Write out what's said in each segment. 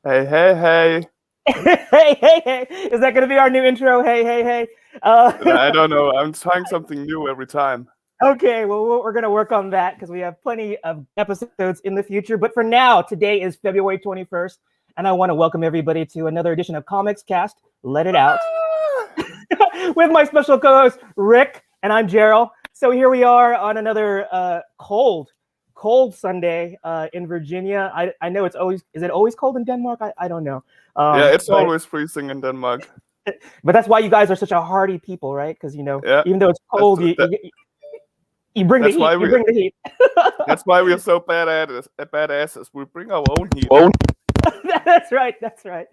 Hey, hey, hey. Hey, hey, hey. Is that going to be our new intro? Hey, hey, hey. I don't know. I'm trying something new every time. Okay, well, we're going to work on that because we have plenty of episodes in the future. But for now, today is February 21st, and I want to welcome everybody to another edition of Comics Cast, Let It Out, with my special co host, Rick, and I'm Gerald. So here we are on another cold Sunday in Virginia. I know is it always cold in Denmark? I don't know. Yeah, it's But always freezing in Denmark. But that's why you guys are such a hardy people, right? Because Yeah, even though it's that's cold, that, you bring the that's heat. why You we bring the heat. that's why we are so badasses. We bring our own heat. That's right. That's right.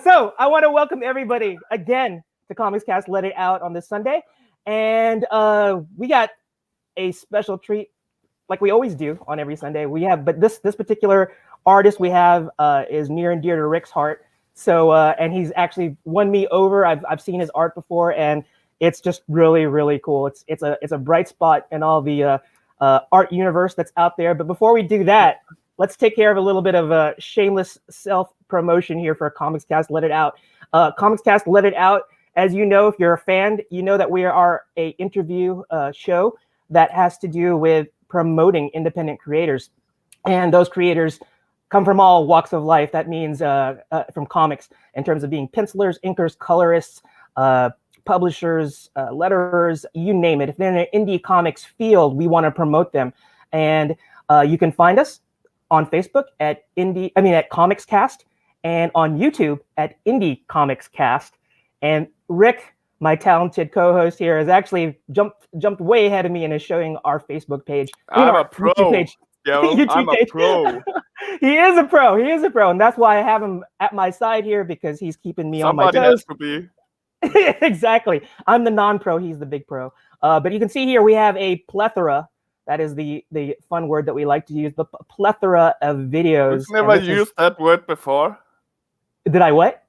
So I want to welcome everybody again to Comics Cast Let It Out on this Sunday, and we got a special treat like we always do on every Sunday. But this particular artist we have is near and dear to Rick's heart. So and he's actually won me over. I've seen his art before, and it's just really cool. It's a bright spot in all the art universe that's out there. But before we do that, let's take care of a little bit of a shameless self promotion here for Comics Cast Let It Out. Comics Cast Let It Out. As you know, if you're a fan, you know that we are a interview show that has to do with promoting independent creators, and those creators come from all walks of life. That means from comics, in terms of being pencilers, inkers, colorists, publishers, letterers, you name it. If they're in an indie comics field, we want to promote them. And you can find us on Facebook at Comics Cast, and on YouTube at Indie Comics Cast. And Rick, my talented co-host here, has actually jumped way ahead of me and is showing our Facebook page. I'm a pro. YouTube page. I'm a pro. He is a pro. He is a pro, and that's why I have him at my side here, because he's keeping me on my Somebody toes. has to be. Exactly. I'm the non-pro. He's the big pro. But you can see here we have a plethora. That is the fun word that we like to use. The plethora of videos. We've never used that word before. Did I what?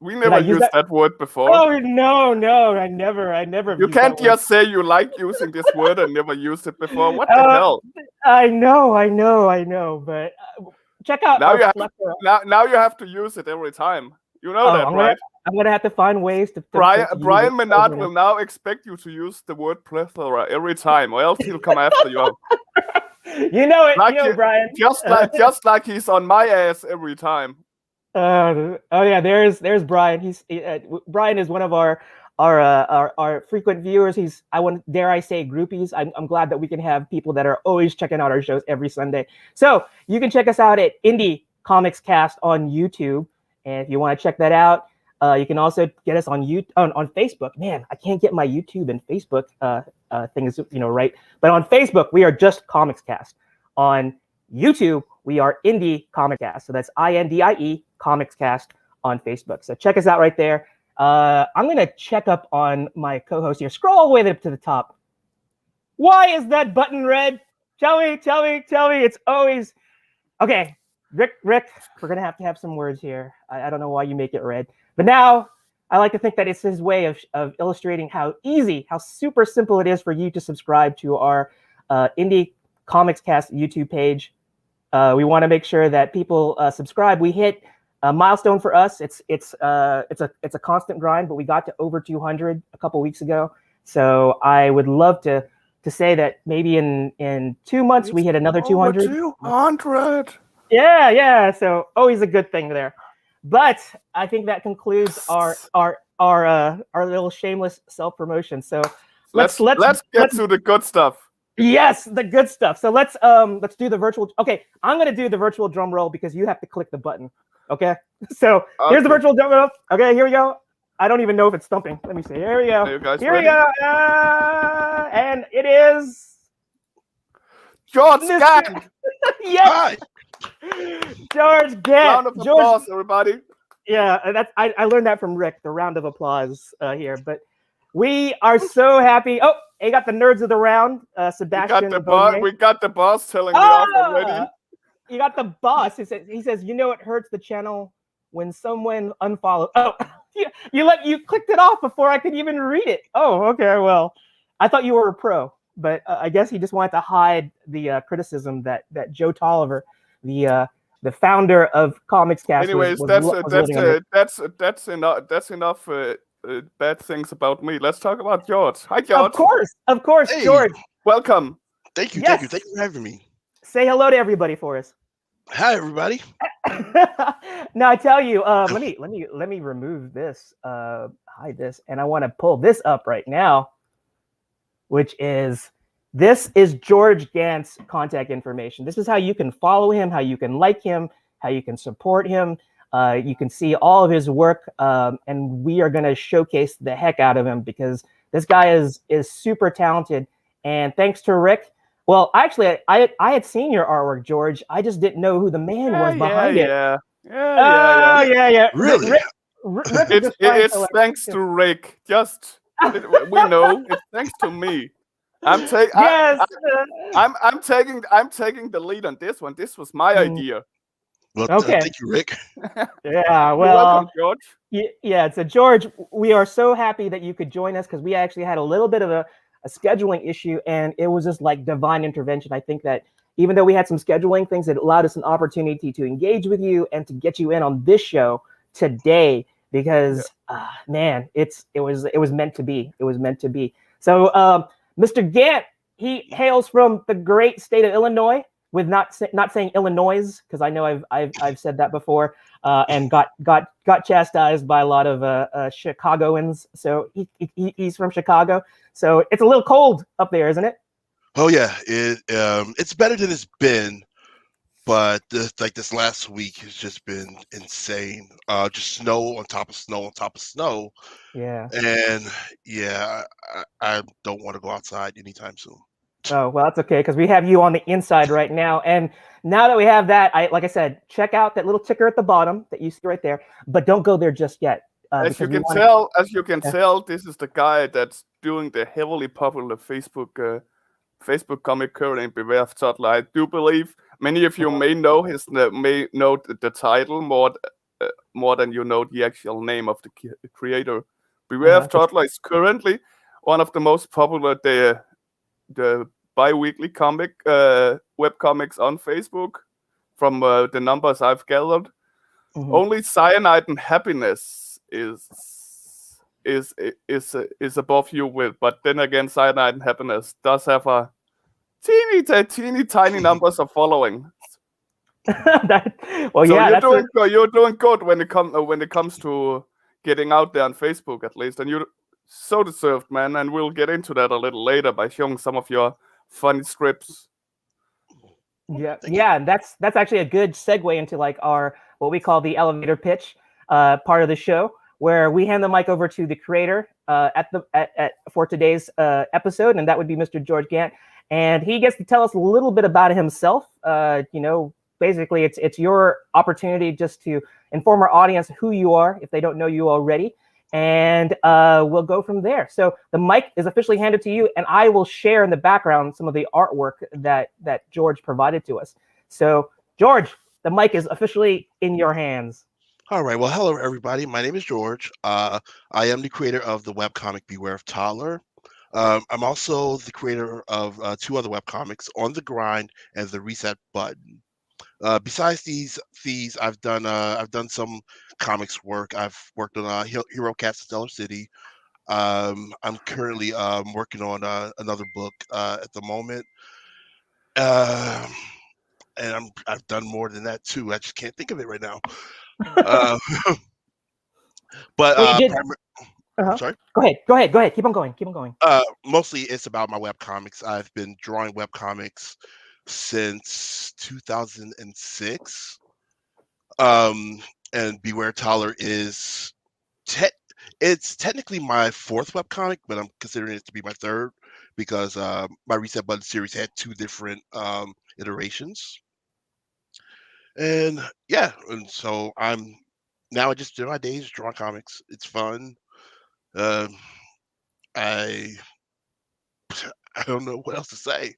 We never used that word before. Oh no, I never. You can't just say you like using this word and never used it before. What the hell? I know. But check out now our plethora. Now you have to use it every time. You know that, right? I'm gonna have to find ways to Brian Menard will now expect you to use the word plethora every time, or else he'll come after you. You know it, Brian. Just like he's on my ass every time. Oh yeah, there's Brian. Brian is one of our frequent viewers. Dare I say, groupies. I'm glad that we can have people that are always checking out our shows every Sunday. So you can check us out at Indie Comics Cast on YouTube, and if you want to check that out, you can also get us on Facebook. Man, I can't get my YouTube and Facebook things right, but on Facebook we are just Comics Cast. On YouTube we are Indie Comics Cast, so that's INDIE Comics Cast on Facebook. So check us out right there. I'm gonna check up on my co-host here. Scroll all the way up to the top. Why is that button red? Tell me. It's always okay. Rick, we're gonna have to have some words here. I don't know why you make it red, but now I like to think that it's his way of illustrating how super simple it is for you to subscribe to our Indie Comics Cast YouTube page. We want to make sure that people subscribe. We hit a milestone for us. It's a constant grind, but we got to over 200 a couple weeks ago. So I would love to say that maybe in 2 months we hit another 200. 200. Yeah. So always a good thing there. But I think that concludes our little shameless self promotion. So let's get to the good stuff. Yes, the good stuff. So let's do the virtual. Okay, I'm gonna do the virtual drum roll because you have to click the button. Okay, so here's the virtual drum roll. Okay, here we go. I don't even know if it's thumping. Let me see. Here we go. Are you guys here ready? We go. And it is George Gant. Yes, George Gant. Round of applause, everybody. Yeah, I learned that from Rick. The round of applause here, but we are so happy. Oh, you got the nerds of the round, Sebastian. We got the boss telling me off already. You got the boss. He says, it hurts the channel when someone unfollows. Oh, you clicked it off before I could even read it. Oh, okay. Well, I thought you were a pro, but I guess he just wanted to hide the criticism that Joe Tolliver, the the founder of Comics Cast. Anyways, was living under. that's enough bad things about me. Let's talk about George. Hi, George. Of course, Hey. George. Welcome. Thank you. Yes. Thank you for having me. Say hello to everybody for us. Hi, everybody. Now I tell you, let me remove this, hide this, and I want to pull this up right now, which is George Gant's contact information. This is how you can follow him, how you can like him, how you can support him. You can see all of his work, and we are going to showcase the heck out of him because this guy is super talented. And thanks to Rick. Well, actually, I had seen your artwork, George. I just didn't know who the man was behind it. Yeah. Really? Rick it's thanks to Rick. Just we know it's thanks to me. I'm taking the lead on this one. This was my idea. Well, okay. Thank you, Rick. Yeah. Well, you're welcome, George. Yeah. So, George, we are so happy that you could join us because we actually had a little bit of a scheduling issue, and it was just like divine intervention. I think that even though we had some scheduling things, that allowed us an opportunity to engage with you and to get you in on this show today because man, it was meant to be. It was meant to be. So Mr. Gant, he hails from the great state of Illinois, with not saying Illinois, because I know I've said that before, and got chastised by a lot of Chicagoans. So he's from Chicago. So it's a little cold up there, isn't it? Oh yeah, it's better than it's been, but this last week has just been insane. Just snow on top of snow on top of snow. Yeah. And yeah, I don't want to go outside anytime soon. Oh, well, that's okay because we have you on the inside right now. And now that we have that, like I said, check out that little ticker at the bottom that you see right there, but don't go there just yet. As you can tell, this is the guy that's doing the heavily popular Facebook comic current Beware of Toddler. I do believe many of you may know the title more than you know the actual name of the creator. Beware of Toddler is currently one of the most popular the bi-weekly comic web comics on Facebook. From the numbers I've gathered, only Cyanide and Happiness is above you with, but then again, Cyanide and Happiness does have a teeny tiny numbers of following. You're doing good when it comes to getting out there on Facebook, at least, and you so deserved, man. And we'll get into that a little later by showing some of your funny strips. Yeah, and that's actually a good segue into like our what we call the elevator pitch part of the show, where we hand the mic over to the creator for today's episode, and that would be Mr. George Gant, and he gets to tell us a little bit about himself. Basically, it's your opportunity just to inform our audience who you are if they don't know you already, and we'll go from there. So the mic is officially handed to you, and I will share in the background some of the artwork that George provided to us. So, George, the mic is officially in your hands. All right. Well, hello, everybody. My name is George. I am the creator of the webcomic Beware of Toddler. I'm also the creator of two other webcomics, On the Grind and The Reset Button. Besides these, I've done some comics work. I've worked on Hero Cats Stellar City. I'm currently working on another book at the moment. And I've done more than that too. I just can't think of it right now. But sorry. Go ahead. Keep on going. Mostly it's about my webcomics. I've been drawing webcomics since 2006. And Beware Toddler is it's technically my fourth webcomic, but I'm considering it to be my third because my Reset Button series had two different iterations. And yeah, and so I just do my days drawing comics. It's fun. I don't know what else to say.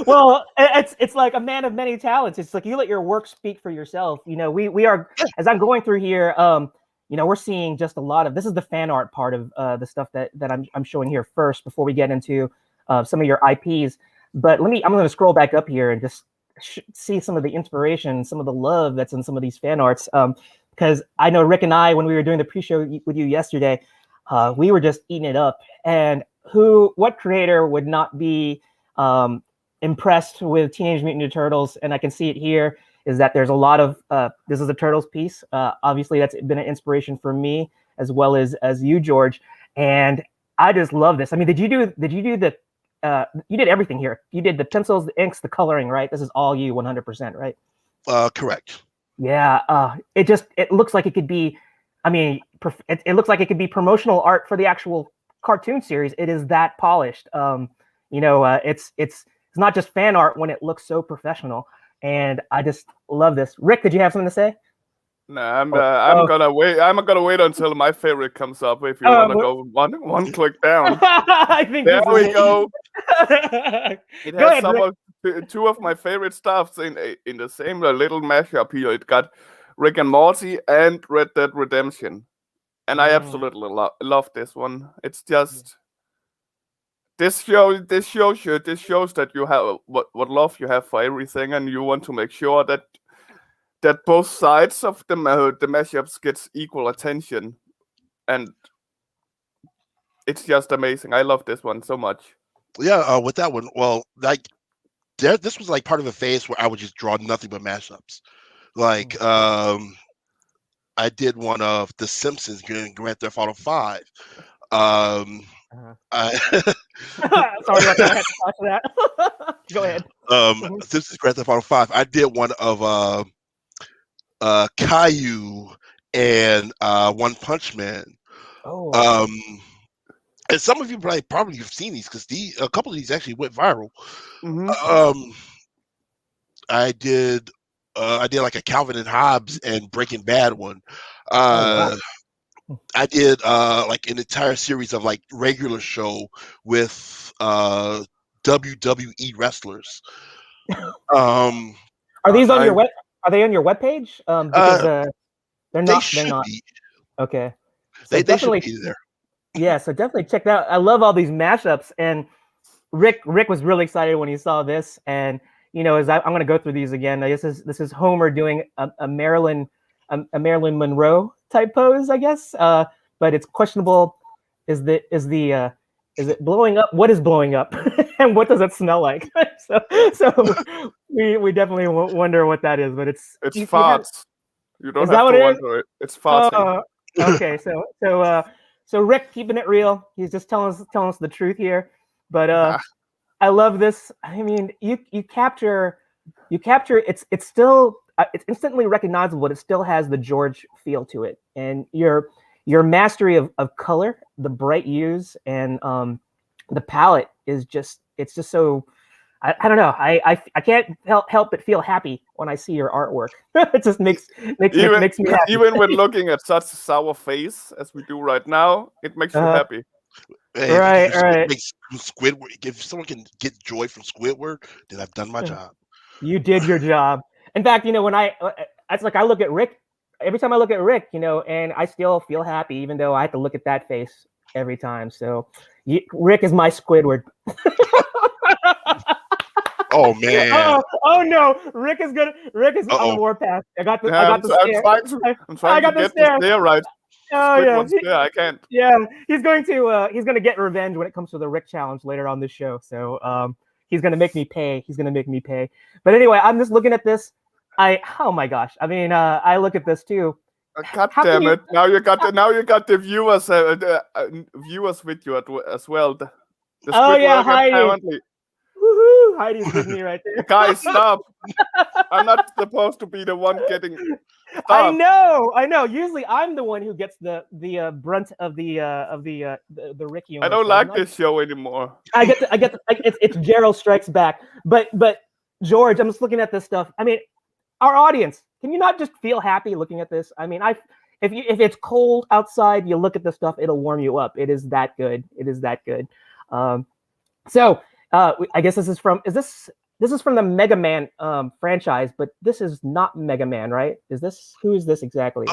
Well, it's like a man of many talents. It's like you let your work speak for yourself. We are, as I'm going through here, we're seeing just a lot of, this is the fan art part of the stuff that I'm showing here first before we get into some of your IPs. But I'm going to scroll back up here and just see some of the inspiration, some of the love that's in some of these fan arts. Because I know Rick and I, when we were doing the pre-show with you yesterday, we were just eating it up. And what creator would not be impressed with Teenage Mutant Ninja Turtles? And I can see it here. Is that there's a lot of this is a Turtles piece. Obviously, that's been an inspiration for me as well as you, George. And I just love this. I mean, did you do the you did everything here. You did the pencils, the inks, the coloring, right? This is all you 100%, right? Correct. Yeah. It looks like it could be, I mean, it looks like it could be promotional art for the actual cartoon series. It is that polished. It's not just fan art when it looks so professional. And I just love this. Rick, did you have something to say? No, I'm gonna wait. I'm gonna wait until my favorite comes up. If you wanna go one click down, I think there we go. It Go has ahead, two of my favorite stuffs in the same little mashup here. It got Rick and Morty and Red Dead Redemption, and I absolutely love this one. It's just this shows that you have what love you have for everything, and you want to make sure that both sides of the mashups gets equal attention, and it's just amazing. I love this one so much. Yeah, with that one, well, like this was like part of a phase where I would just draw nothing but mashups. Like I did one of The Simpsons, Grand Theft Auto 5. Sorry, I had to watch that. Go ahead. Simpsons Grand Theft Auto 5. I did one of Caillou and One Punch Man. Oh. And some of you probably have seen these because a couple of these actually went viral. Mm-hmm. I did like a Calvin and Hobbes and Breaking Bad one. Wow. I did like an entire series of like regular show with WWE wrestlers. Are these on your web? Are they on your webpage? Because they're not. They're not. Be. Okay. So they should be there. Yeah, so definitely check that out. I love all these mashups, and Rick was really excited when he saw this. And as I'm going to go through these again. This is Homer doing a Marilyn Monroe type pose, I guess. But it's questionable. Is it blowing up? What is blowing up, and what does it smell like? so we definitely wonder what that is. But it's farts. You don't have to wonder it. It's farting. Okay, so Rick keeping it real. He's just telling us the truth here. But I love this. I mean, you capture it's still it's instantly recognizable, but it still has the George feel to it. And your mastery of color, the bright hues, and the palette is just so I don't know. I can't help but feel happy when I see your artwork. It just makes me happy. Even when looking at such a sour face as we do right now, it makes you happy. Hey, right. Squidward. If someone can get joy from Squidward, then I've done my job. You did your job. In fact, when it's like I look at Rick. Every time I look at Rick, and I still feel happy, even though I have to look at that face every time. So, Rick is my Squidward. Oh man! Oh no! Rick is on the warpath. I got the stare. I'm trying to get the stare right. Oh yeah, I can't. Yeah, he's going to get revenge when it comes to the Rick challenge later on this show. So he's going to make me pay. But anyway, I'm just looking at this. Oh my gosh! I mean, I look at this too. God damn it! Now you got the viewers with you as well. The Heidi. Apparently. Woohoo! Heidi's with me right there. Guys, stop! I'm not supposed to be the one getting. Stop. I know. Usually, I'm the one who gets the brunt of the Rick humor. I don't like this show anymore. I get it's Gerald Strikes Back. But George, I'm just looking at this stuff. I mean, our audience, can you not just feel happy looking at this? I mean, if it's cold outside, you look at this stuff, it'll warm you up. It is that good. So. I guess this is from the Mega Man franchise, but this is not Mega Man, right? Who is this exactly?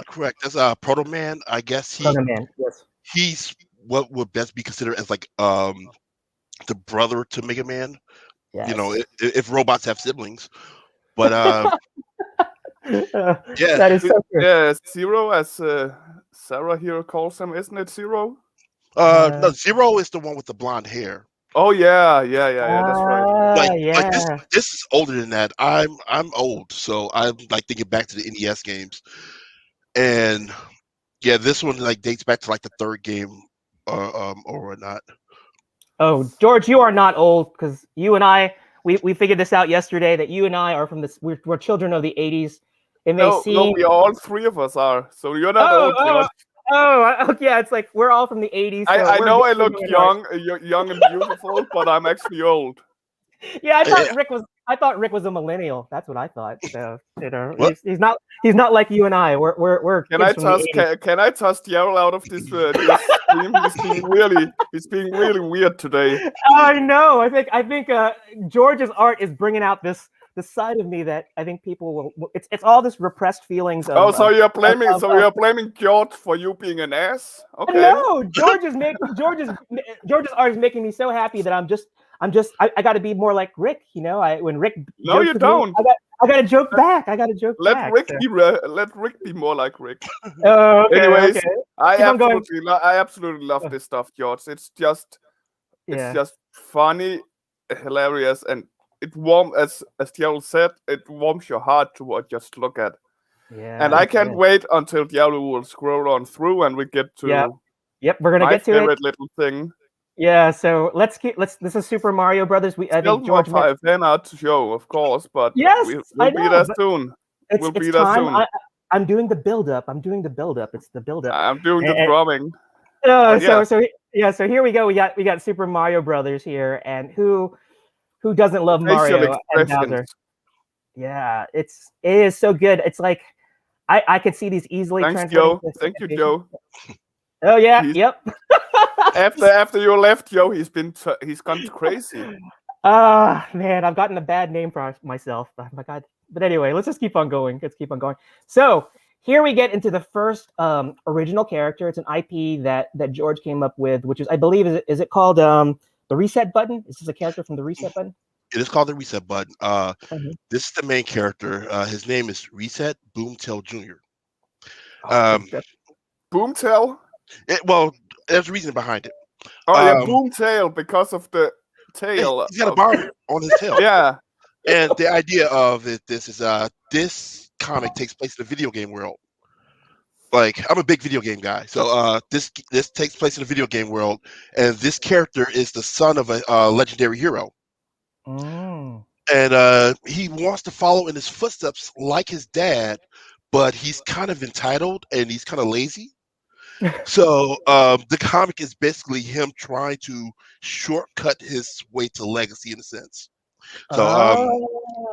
Correct. That's Proto Man. I guess Proto Man. Yes. He's what would best be considered as like the brother to Mega Man. You know, Yes. if robots have siblings. But yeah, That is so true. Yeah, Zero, as Sarah here calls him, isn't it Zero? no, Zero is the one with the blonde hair. Oh yeah, that's right. Like this Yeah. this is older than that. I'm old, so I'm like thinking back to the NES games, and yeah, this one like dates back to like the third game, or whatnot. Oh, George, you are not old because you and I, we figured this out yesterday that you and I are from this. We're children of the '80s. It may No, seem. we all three of us are. So you're not Oh, old, oh, George. okay. Yeah, it's like we're all from the '80s, so I we're know I we're look going hard. young and beautiful, but I'm actually old. Yeah, Yeah, I thought Rick was a millennial. That's what I thought. So what? he's not like you and I. We're Can I kids from the toss '80s. can I toss Daryl out of this stream? He's being really weird today. I know. I think George's art is bringing out this side of me that I think people will. It's all this repressed feelings Oh, of so of, you're blaming George for you being an ass? Okay. no. George's art is making me so happy that I got to be more like Rick. You know, when Rick No, jokes you with me, don't. I got to joke back. I got to joke Let back. Rick So. be let Rick be more like Rick. Oh, okay, Anyways, okay. Keep on going. I absolutely love this stuff, George. It's Yeah, just funny, hilarious, and it as Diablo said, it warms your heart to just look at. And yeah, I it can't is. wait until Diablo will scroll on through and we get Yep, to yep. We're gonna my get to it. favorite little thing. Yeah. So let's. This is Super Mario Brothers. I Still think more George meant. fan art to show, of course, but Yes, we'll I be know, there but soon. We'll it's be there time. soon. I'm doing the build up. I'm doing the build up. It's the build up. I'm doing the And, drumming. But yeah, so here we go. We got Super Mario Brothers here, and who doesn't the love facial Mario and expressions. Bowser? Yeah, it is so good. It's like I could see these easily Thanks, translating Joe. to Thank you, animation. Joe. Oh yeah, He's yep. after you left, Joe. He's gone crazy. Ah, man, I've gotten a bad name for myself. Oh my God. But anyway, let's just keep on going. Let's keep on going. So here we get into the first original character. It's an IP that George came up with, which is, I believe, is it called the Reset Button? Is this a character from the Reset Button? It is called the reset button. Mhm. This is the main character. His name is Reset Boomtail Jr. Oh, Um, Boomtail. well, there's a reason behind it. Oh yeah, Um, Boomtail because of the tail. he's got a barb on his tail. Yeah. And the idea of this is this comic takes place in a video game world. Like I'm a big video game guy, so this takes place in a video game world, and this character is the son of a legendary hero, Mm. and he wants to follow in his footsteps like his dad, but he's kind of entitled and he's kind of lazy. So the comic is basically him trying to shortcut his way to legacy in a sense. So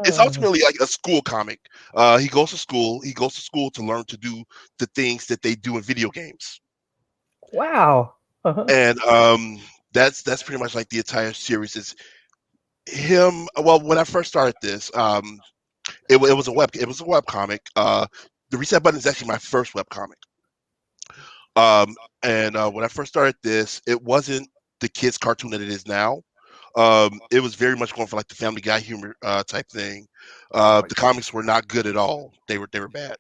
it's Oh, ultimately like a school comic. He goes to school. He goes to school to learn to do the things that they do in video games, wow. Uh-huh. and that's pretty much like the entire series. Is him. Well, when I first started this, it was a web comic. The Reset Button is actually my first web comic. Um, and when I first started this, it wasn't the kids' cartoon that it is now. It was very much going for like the Family Guy humor type thing. The comics were not good at all. They were bad.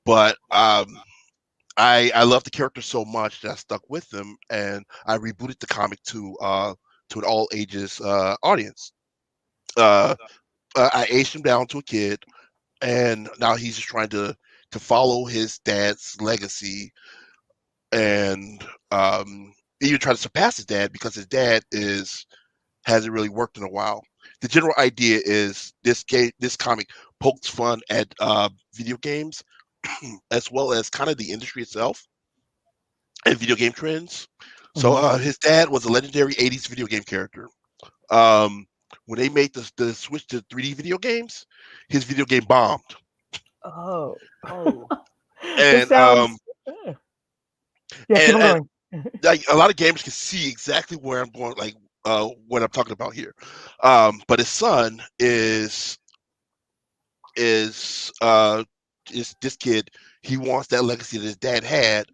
But I loved the character so much that I stuck with them, and I rebooted the comic to an all ages audience. Uh, I aged him down to a kid, and now he's just trying to follow his dad's legacy, and even try to surpass his dad because his dad hasn't really worked in a while. The general idea is this comic pokes fun at video games as well as kind of the industry itself and video game trends. So his dad was a legendary '80s video game character. When they made the switch to 3D video games, his video game bombed, Oh. Oh. This and sounds. Yeah, keep on and going. like a lot of gamers can see exactly where I'm going, like what I'm talking about here. But his son is this kid. He wants that legacy that his dad had,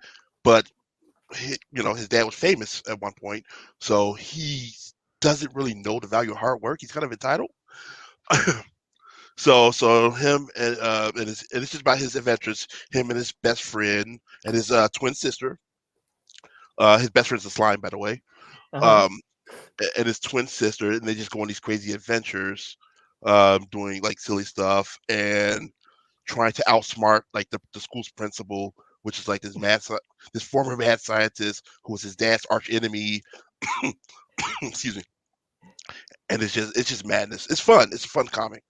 but his dad was famous at one point, so doesn't really know the value of hard work. He's kind of entitled. So him and it's just about his adventures. Him and his best friend and his twin sister. His best friend's a slime, by the way. Um, and his twin sister, and they just go on these crazy adventures, doing like silly stuff and trying to outsmart like the school's principal, which is like this former mad scientist who was his dad's arch enemy. Excuse me. And it's just madness. It's fun. It's a fun comic.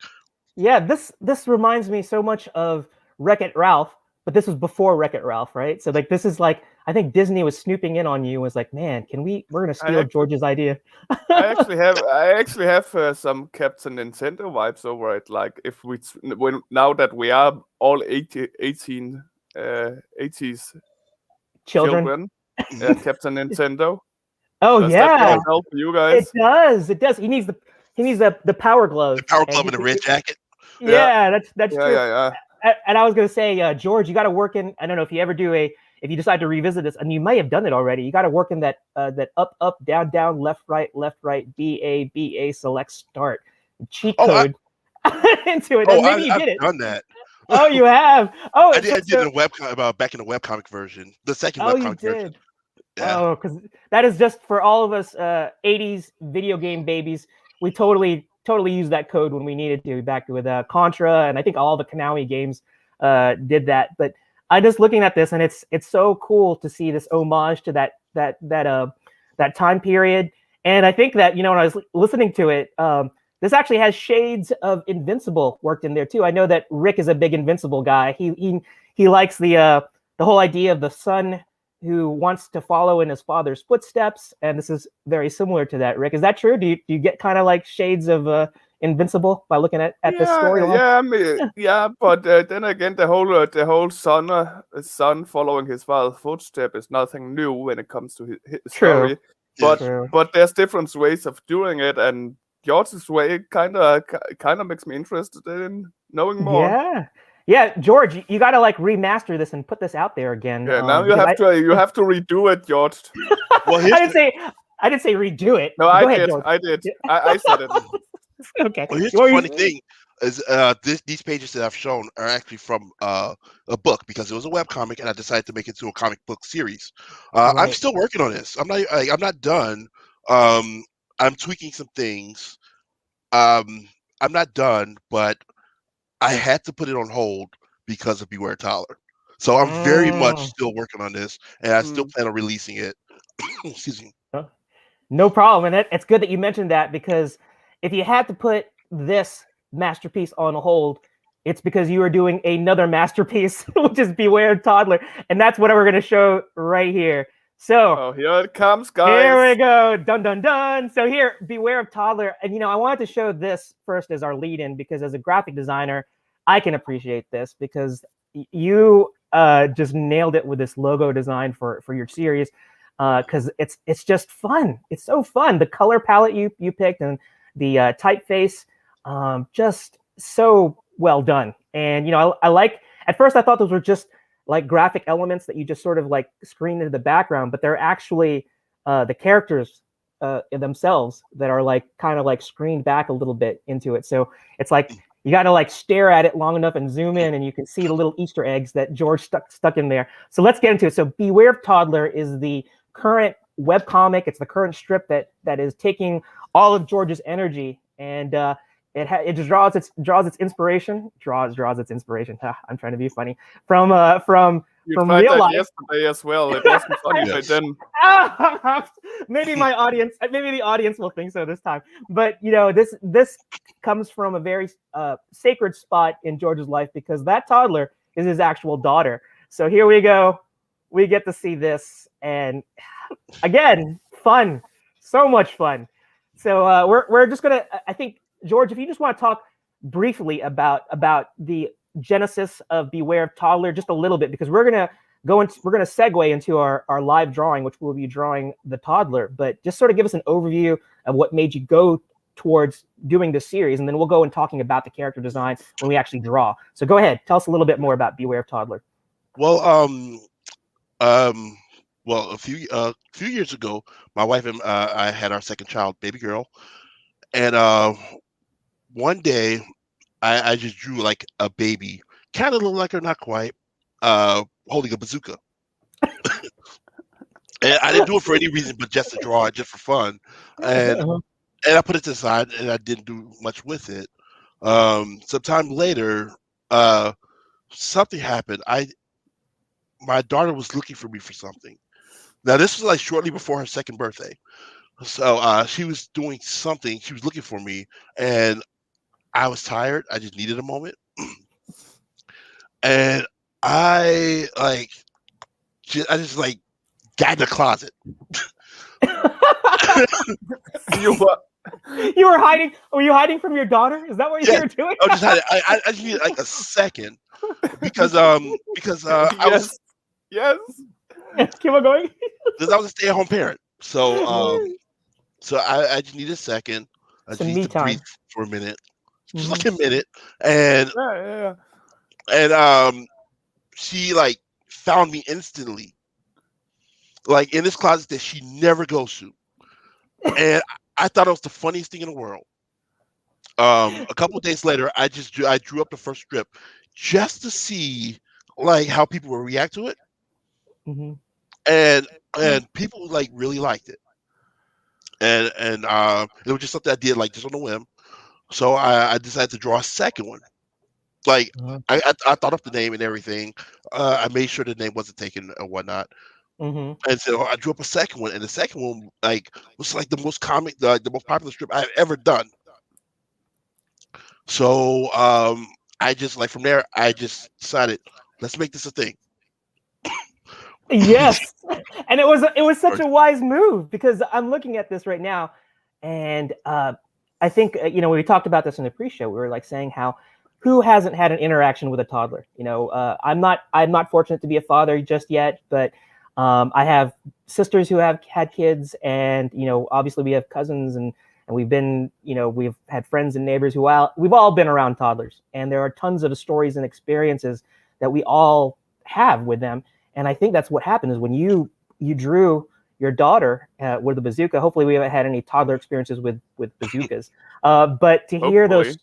Yeah, this reminds me so much of Wreck-It Ralph, but this was before Wreck-It Ralph, right? So like this is like I think Disney was snooping in on you and was like, man, we're gonna steal George's idea. I actually have some Captain Nintendo vibes over it. Like if now that we are all 18 80s children, Captain Nintendo. Oh does yeah, that help you guys? It does. He needs the power glove. The power glove and the red jacket. Yeah, that's true. Yeah. And I was gonna say, George, you got to work in. I don't know if you ever if you decide to revisit this, and you may have done it already. You got to work in that up down left right BA select start cheat code into it. Maybe you did it. I've done that. Oh, you have. Oh, I did a back in the webcomic version, the second webcomic version. Yeah. Oh, because that is just for all of us 80s video game babies. We totally used that code when we needed to, back with Contra, and I think all the Konami games did that. But I'm just looking at this, and it's so cool to see this homage to that time period. And I think that, when I was listening to it, this actually has shades of Invincible worked in there too. I know that Rick is a big Invincible guy. He likes the whole idea of the son who wants to follow in his father's footsteps, and this is very similar to that. Rick, is that true? Do you get kind of like shades of Invincible by looking at this storyline? Yeah, I mean, but then again, the whole son following his father's footsteps is nothing new when it comes to his story. But there's different ways of doing it, and George's way kind of makes me interested in knowing more. Yeah, George, you got to like remaster this and put this out there again. Yeah, now you have to redo it, George. Well, I didn't say redo it. No, Go I ahead, did. George. I said it. Okay. Well, here's the funny thing is these pages that I've shown are actually from a book, because it was a webcomic and I decided to make it into a comic book series. I'm still working on this. I'm not done. I'm tweaking some things. I'm not done, but I had to put it on hold because of Beware Toddler. So I'm very much still working on this, and I still plan on releasing it. Excuse me. No problem. And it's good that you mentioned that, because if you had to put this masterpiece on hold, it's because you are doing another masterpiece, which is Beware Toddler. And that's what we're going to show right here. So here it comes, guys. Here we go. Dun, dun, dun. So here, Beware of Toddler. And, I wanted to show this first as our lead-in, because as a graphic designer, I can appreciate this, because you just nailed it with this logo design for your series, because it's just fun. It's so fun. The color palette you picked and the typeface, just so well done. And, I like, at first I thought those were just like graphic elements that you just sort of like screen into the background, but they're actually the characters themselves that are like kind of like screened back a little bit into it. So it's like you got to like stare at it long enough and zoom in, and you can see the little Easter eggs that George stuck in there. So let's get into it. So Beware of Toddler is the current webcomic. It's the current strip that is taking all of George's energy, and it just draws its inspiration. I'm trying to be funny from real life. Yesterday as well. It wasn't funny by then. Maybe the audience will think so this time. But this comes from a very sacred spot in George's life, because that toddler is his actual daughter. So here we go. We get to see this, and again, fun, so much fun. So we're just gonna. I think, George, if you just want to talk briefly about the genesis of Beware of Toddler, just a little bit, because we're gonna segue into our live drawing, which we'll be drawing the toddler. But just sort of give us an overview of what made you go towards doing this series, and then we'll go and talking about the character design when we actually draw. So go ahead, tell us a little bit more about Beware of Toddler. Well, well, a few years ago, my wife and I had our second child, baby girl, and one day I just drew like a baby, kind of looked like her, not quite, holding a bazooka. And I didn't do it for any reason but just to draw it, just for fun. And Uh-huh. I put it to the side, and I didn't do much with it. Sometime later, something happened. My daughter was looking for me for something. Now this was like shortly before her second birthday. So she was doing something. She was looking for me, and I was tired. I just needed a moment, and I just like got in the closet. You were You were hiding. Were you hiding from your daughter? Is that what you Yeah, were doing? I just had I just needed like a second because I was yes. Keep on going. because I was a stay-at-home parent. So I just need a second. I just Some need me to time. breathe for a minute, just Mhm. like a minute, and Yeah. she like found me instantly, like in this closet that she never goes to, and I thought it was the funniest thing in the world. A couple of days later, I drew up the first strip just to see like how people would react to it, Mhm. and people like really liked it, and it was just something I did like just on a whim. So I decided to draw a second one. Like Uh-huh. I thought up the name and everything. I made sure the name wasn't taken or whatnot. Mhm. And so I drew up a second one, and the second one like was like the most popular strip I've ever done. So I just like from there I just decided let's make this a thing. Yes, and it was such Sorry. a wise move because I'm looking at this right now, and I think we talked about this in the pre-show. We were like saying how who hasn't had an interaction with a toddler? I'm not fortunate to be a father just yet, but I have sisters who have had kids, and obviously we have cousins, and we've been we've had friends and neighbors we've all been around toddlers, and there are tons of stories and experiences that we all have with them. And I think that's what happened is when you drew your daughter with a bazooka. Hopefully, we haven't had any toddler experiences with bazookas. But to hear Hopefully.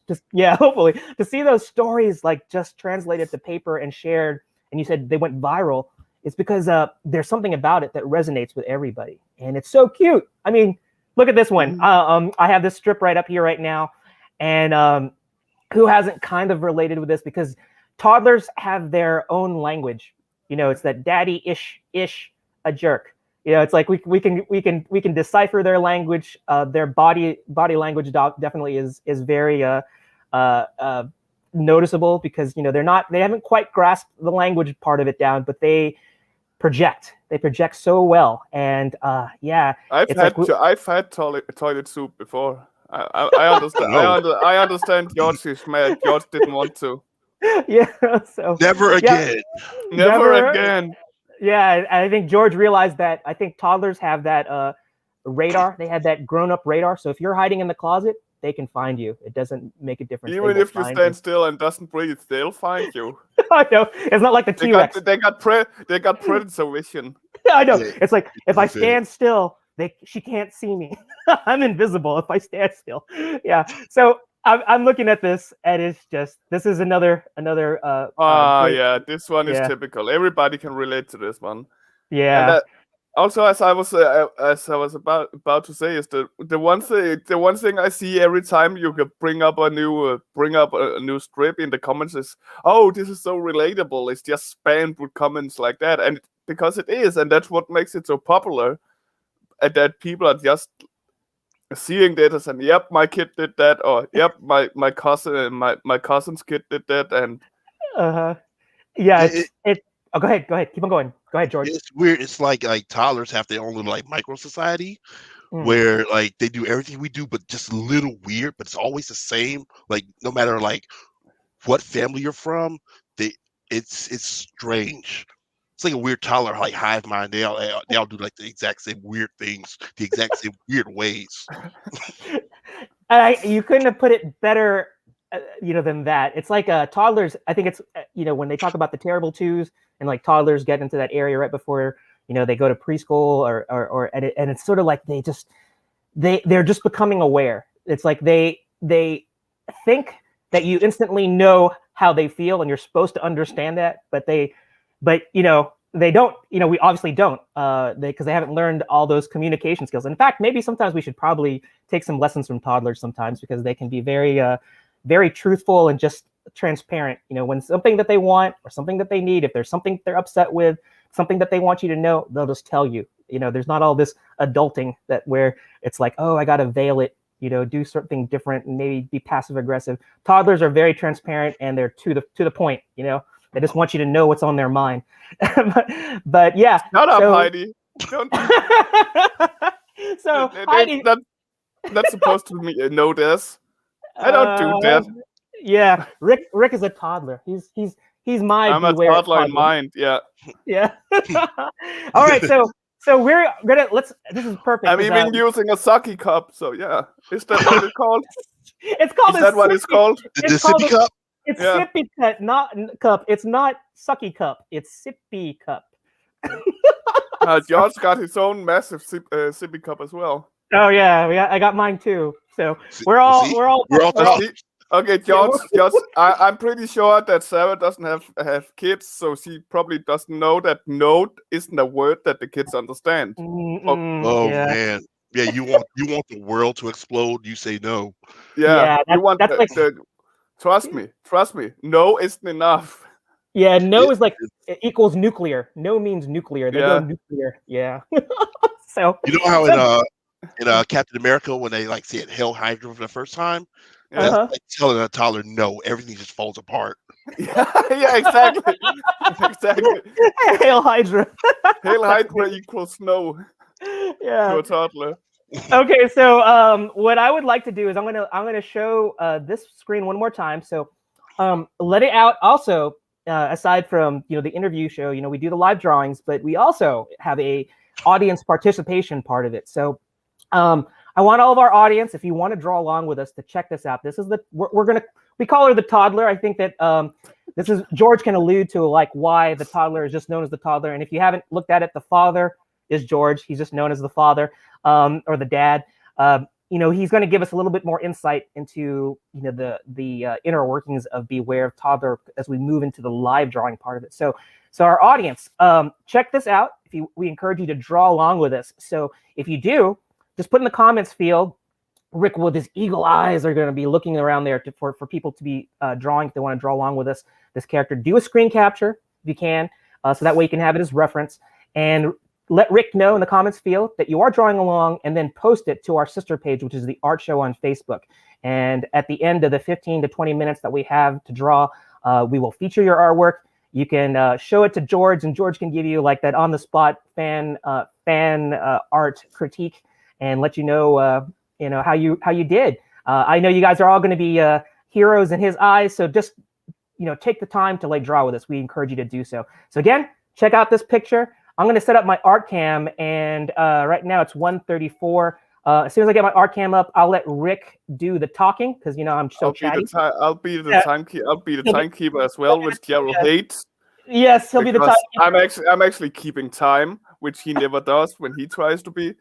hopefully to see those stories like just translated to paper and shared, and you said they went viral. It's because there's something about it that resonates with everybody, and it's so cute. I mean, look at this one. I have this strip right up here right now, and who hasn't kind of related with this because toddlers have their own language. It's that daddy ish a jerk. It's like we can decipher their language. Their body language definitely is very noticeable because they haven't quite grasped the language part of it down, but they project so well. And I've had toilet soup before. I understand. No, I understand. George is mad. George didn't want to. yeah. So never yeah, again. Never again. Yeah, I think George realized that. I think toddlers have that radar. They have that grown-up radar. So if you're hiding in the closet, they can find you. It doesn't make a difference. They Even will if you find you. stand still and doesn't breathe, they'll find you. I know. It's not like the T-Rex. They got predator vision. I know. Yeah, It's like if I it's very- stand still, she can't see me. I'm invisible if I stand still. Yeah. So I'm looking at this, and this is another great. Yeah, this one is Yeah. typical. Everybody can relate to this one. And Yeah. also, as I was about to say, is the one thing I see every time you could bring up a new strip in the comments is, oh, this is so relatable. It's just spammed with comments like that, and because it is, and that's what makes it so popular, and that people are just seeing that as, and yep, my kid did that, or yep, my cousin's kid did that, and Uh-huh. Yeah. it, Oh, go ahead. Keep on going. Go ahead, George. it's weird. It's like toddlers have their own little like micro society Mm. where like they do everything we do, but just a little weird. But it's always the same. Like no matter like what family you're from, it's strange. It's like a weird toddler like hive mind. They all do like the exact same weird things, the exact same weird ways. You couldn't have put it better, than that. It's like toddlers. I think it's when they talk about the terrible twos and like toddlers get into that area right before they go to preschool and it's sort of like they're just becoming aware. It's like they think that you instantly know how they feel and you're supposed to understand that, but they don't, we obviously don't, because they haven't learned all those communication skills. In fact, maybe sometimes we should probably take some lessons from toddlers sometimes, because they can be very, very truthful and just transparent, when something that they want or something that they need, if there's something they're upset with, something that they want you to know, they'll just tell you. There's not all this adulting where it's like, oh, I got to veil it, do something different and maybe be passive aggressive. Toddlers are very transparent and they're to the point, They just want you to know what's on their mind. but yeah. Shut up, Heidi. Don't. So Heidi, that's supposed to know this. I don't do that. Yeah, Rick is a toddler. He's my. I'm a toddler in mind. Yeah. Yeah. All right, so we're gonna This is perfect. I'm even using a sucky cup. So yeah, is that what it's called? It's called. Is that what it's called? The sippy cup. It's sippy cup, not cup. It's not sucky cup. It's sippy cup. George got his own massive sippy cup as well. Oh yeah, I got mine too. So we're all. Okay, George. I'm pretty sure that Sarah doesn't have kids, so she probably doesn't know that "note" isn't a word that the kids understand. Man, yeah, you want the world to explode? You say no. Yeah, you want Trust me. No isn't enough. Yeah, no is like it equals nuclear. No means nuclear. They go nuclear. Yeah. So you know how in Captain America when they like said Hail Hydra for the first time, that's like telling a toddler no, everything just falls apart. Yeah, exactly. Exactly. Hail Hydra. Hail Hydra equals no. Yeah. To a toddler. Okay, so what I would like to do is I'm gonna show this screen one more time. So let it out. Also, aside from the interview show, we do the live drawings, but we also have a audience participation part of it. So I want all of our audience, if you want to draw along with us, to check this out. This is we call her the toddler. I think that this is George can allude to like why the toddler is just known as the toddler. And if you haven't looked at it, the father is George. He's just known as the father or the dad. He's going to give us a little bit more insight into the inner workings of Beware of Toddler as we move into the live drawing part of it. So our audience, check this out. We encourage you to draw along with us. So if you do, just put in the comments field. Rick with his eagle eyes are going to be looking around there for people to be drawing if they want to draw along with us. This character, do a screen capture if you can, so that way you can have it as reference, and let Rick know in the comments field that you are drawing along, and then post it to our sister page, which is the Art Show on Facebook. And at the end of the 15 to 20 minutes that we have to draw, we will feature your artwork. You can show it to George, and George can give you like that on the spot fan art critique and let you know how you did. I know you guys are all going to be heroes in his eyes, so just take the time to like draw with us. We encourage you to do so. So again, check out this picture. I'm going to set up my art cam, and right now it's 1:34. As soon as I get my art cam up, I'll let Rick do the talking because I'm so chatty. I'll be the timekeeper as well, which Gerald hates. Yes, he'll be the timekeeper. I'm actually keeping time, which he never does when he tries to be.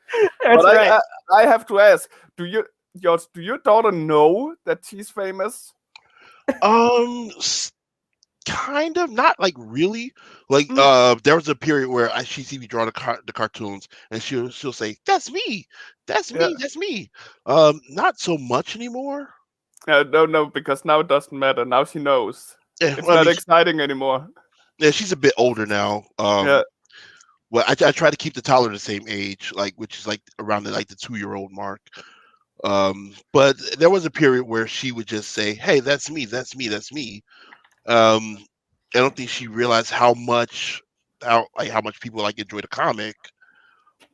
That's right. I have to ask: do your daughter know that she's famous? Kind of, not like really. Like there was a period where she see me draw the cartoons, and she'll say, "That's me, that's me, that's me." Not so much anymore. No, because now it doesn't matter. Now she knows. Yeah, it's not exciting anymore. Yeah, she's a bit older now. Well, I try to keep the toddler the same age, which is like around the 2-year-old mark. But there was a period where she would just say, "Hey, that's me, that's me, that's me." I don't think she realized how much people enjoy the comic,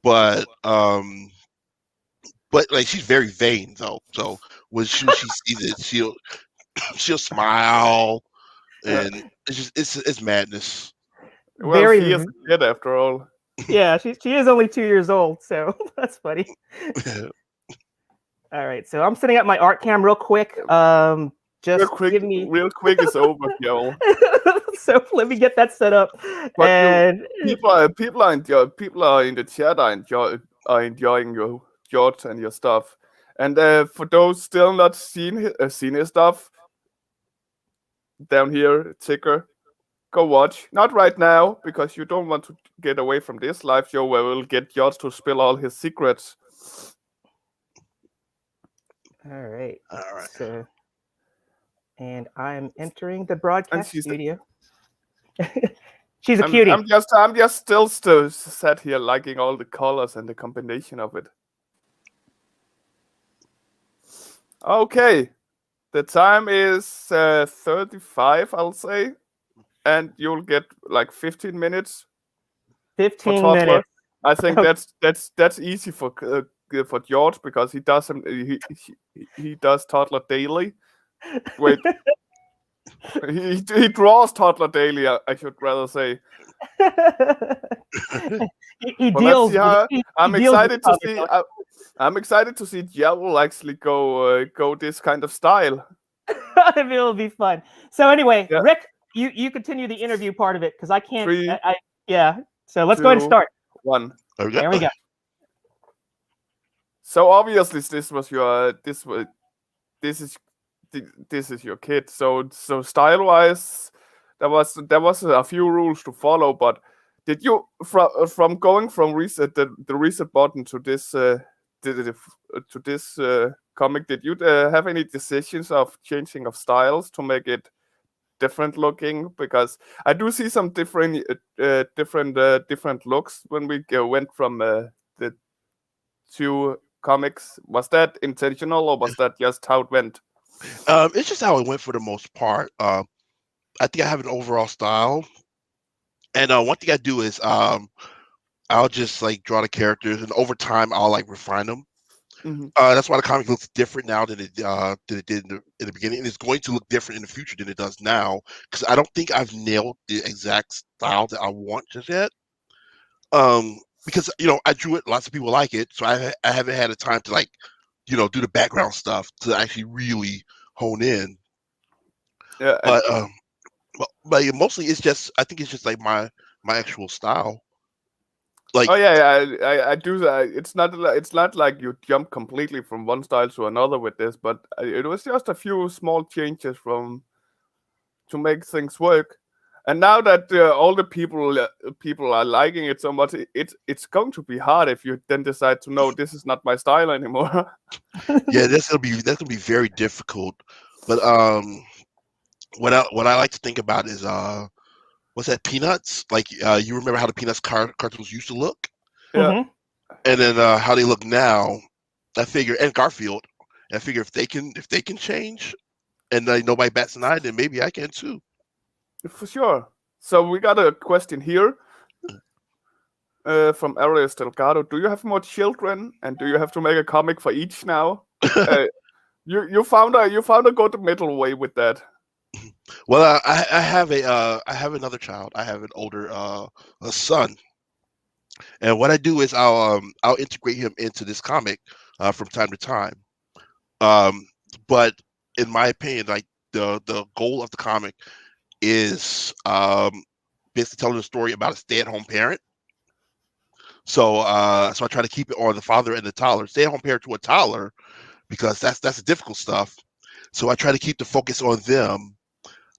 but she's very vain though. So when she sees it, she'll smile, and it's madness. Well, she is a kid after all. Yeah, she is only 2 years old, so that's funny. All right, so I'm setting up my art cam real quick. Just give me. real quick is over, Joel. So let me get that set up. But And people are in the chat are enjoying your George and your stuff. And for those still not seen his stuff, down here, ticker, go watch. Not right now because you don't want to get away from this live show where we'll get George to spill all his secrets. all right. All right. So, and I'm entering the broadcast she's- studio. She's a cutie. I'm just still sat here liking all the colors and the combination of it. Okay, the time is 35, I'll say, and you'll get like 15 minutes. 15 Toddler. minutes. I think that's easy for George because he does he does Toddler daily. Wait. He draws Toddler daily, I should rather say. he Well, deals. I'm deals excited with to see. comics. I'm excited to see Joel actually go this kind of style. It will be fun. So anyway, Yeah. Rick, you continue the interview part of it because I can't. 3, yeah. So let's go ahead and 2, start. 1. There we go. So obviously this was your this is your kid. So style wise, there was a few rules to follow. But did you from going from reset the reset button to this comic? Did you have any decisions of changing of styles to make it different looking? Because I do see some different looks when we went from the two comics. Was that intentional or was that just how it went? It's just how it went for the most part. I think I have an overall style, and one thing I do is I'll just like draw the characters, and over time I'll like refine them. Mm-hmm. That's why the comic looks different now than it did in the beginning, and it's going to look different in the future than it does now because I don't think I've nailed the exact style that I want just yet. Because I drew it, lots of people like it, so I haven't had a time to like do the background stuff to actually really hone in. Yeah, but mostly it's just I think it's just like my actual style. Like, oh yeah, I do that. It's not like you jump completely from one style to another with this, but it was just a few small changes to make things work. And now that all the people are liking it so much, it's going to be hard if you then decide to no, this is not my style anymore. Yeah, that's gonna be very difficult. But what I like to think about is what's that, Peanuts? Like you remember how the Peanuts cartoons used to look, Yeah, and then how they look now. I figure, and Garfield. I figure if they can change, and nobody bats an eye, then maybe I can too. for sure. So we got a question here from Arias Delgado. Do you have more children, and do you have to make a comic for each now? You found a good middle way with that. Well, I have I have another child. I have an older a son, and what I do is I'll integrate him into this comic from time to time. But in my opinion, like the goal of the comic is basically telling a story about a stay-at-home parent. So so I try to keep it on the father and the toddler, stay-at-home parent to a toddler, because that's the difficult stuff. So I try to keep the focus on them.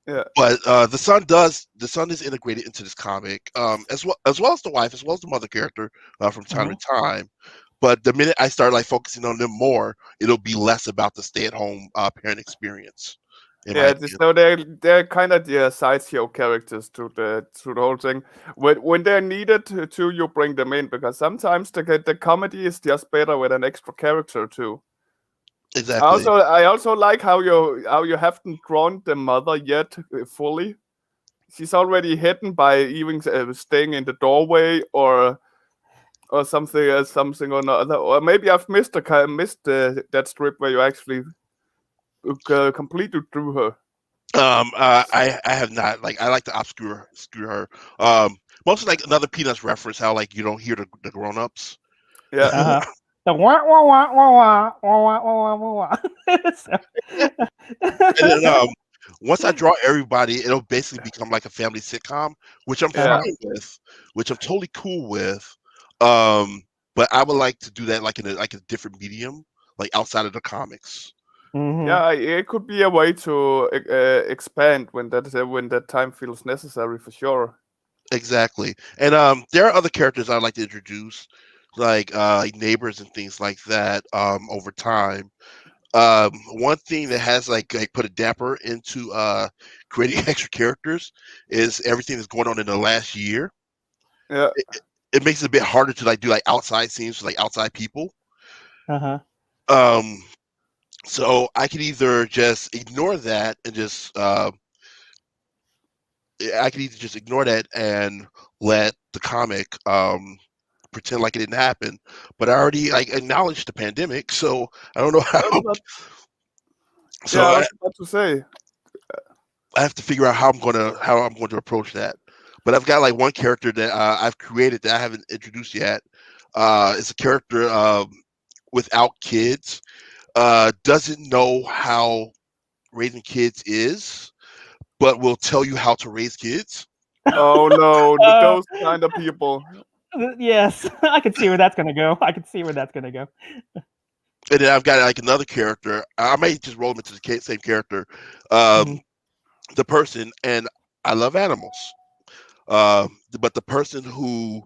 Yeah. But the son is integrated into this comic, as well as the wife, as well as the mother character from time to time. But the minute I start like focusing on them more, it'll be less about the stay-at-home parent experience. Yeah, so they're kind of the sideshow characters to the whole thing. When they're needed to, you bring them in because sometimes the comedy is just better with an extra character too. Exactly. I also like how you haven't drawn the mother yet fully. She's already hidden by even staying in the doorway or something or another. Or maybe I've missed that strip where you actually completely drew her. I have not. Like, I like to obscure her. Mostly like another Peanuts reference, how like you don't hear the grown-ups. Yeah. The wah wah wah wah wah wah wah wah wah wah. So, And then once I draw everybody, it'll basically become like a family sitcom, which I'm Yeah. fine with, which I'm totally cool with. But I would like to do that like in a different medium, like outside of the comics. mhm. Yeah, it could be a way to expand when that time feels necessary for sure. Exactly. And there are other characters I'd like to introduce, like neighbors and things like that, over time. One thing that has like put a damper into creating extra characters is everything that's going on in the last year. Yeah. It makes it a bit harder to like do like outside scenes with like outside people. Uh-huh. Um, so I can either just ignore that and I can either just ignore that and let the comic pretend like it didn't happen. But I already like acknowledged the pandemic, so I don't know I was how. about, So yeah, I was about to say. I have to figure out how I'm going to approach that. But I've got like one character that I've created that I haven't introduced yet. It's a character without kids, doesn't know how raising kids is, but will tell you how to raise kids. Oh no, Uh, those kind of people. yes, I can see where that's gonna go. I can see where that's gonna go. And then I've got like another character. I may just roll him into the same character, um, Mhm. the person, and I love animals. But the person who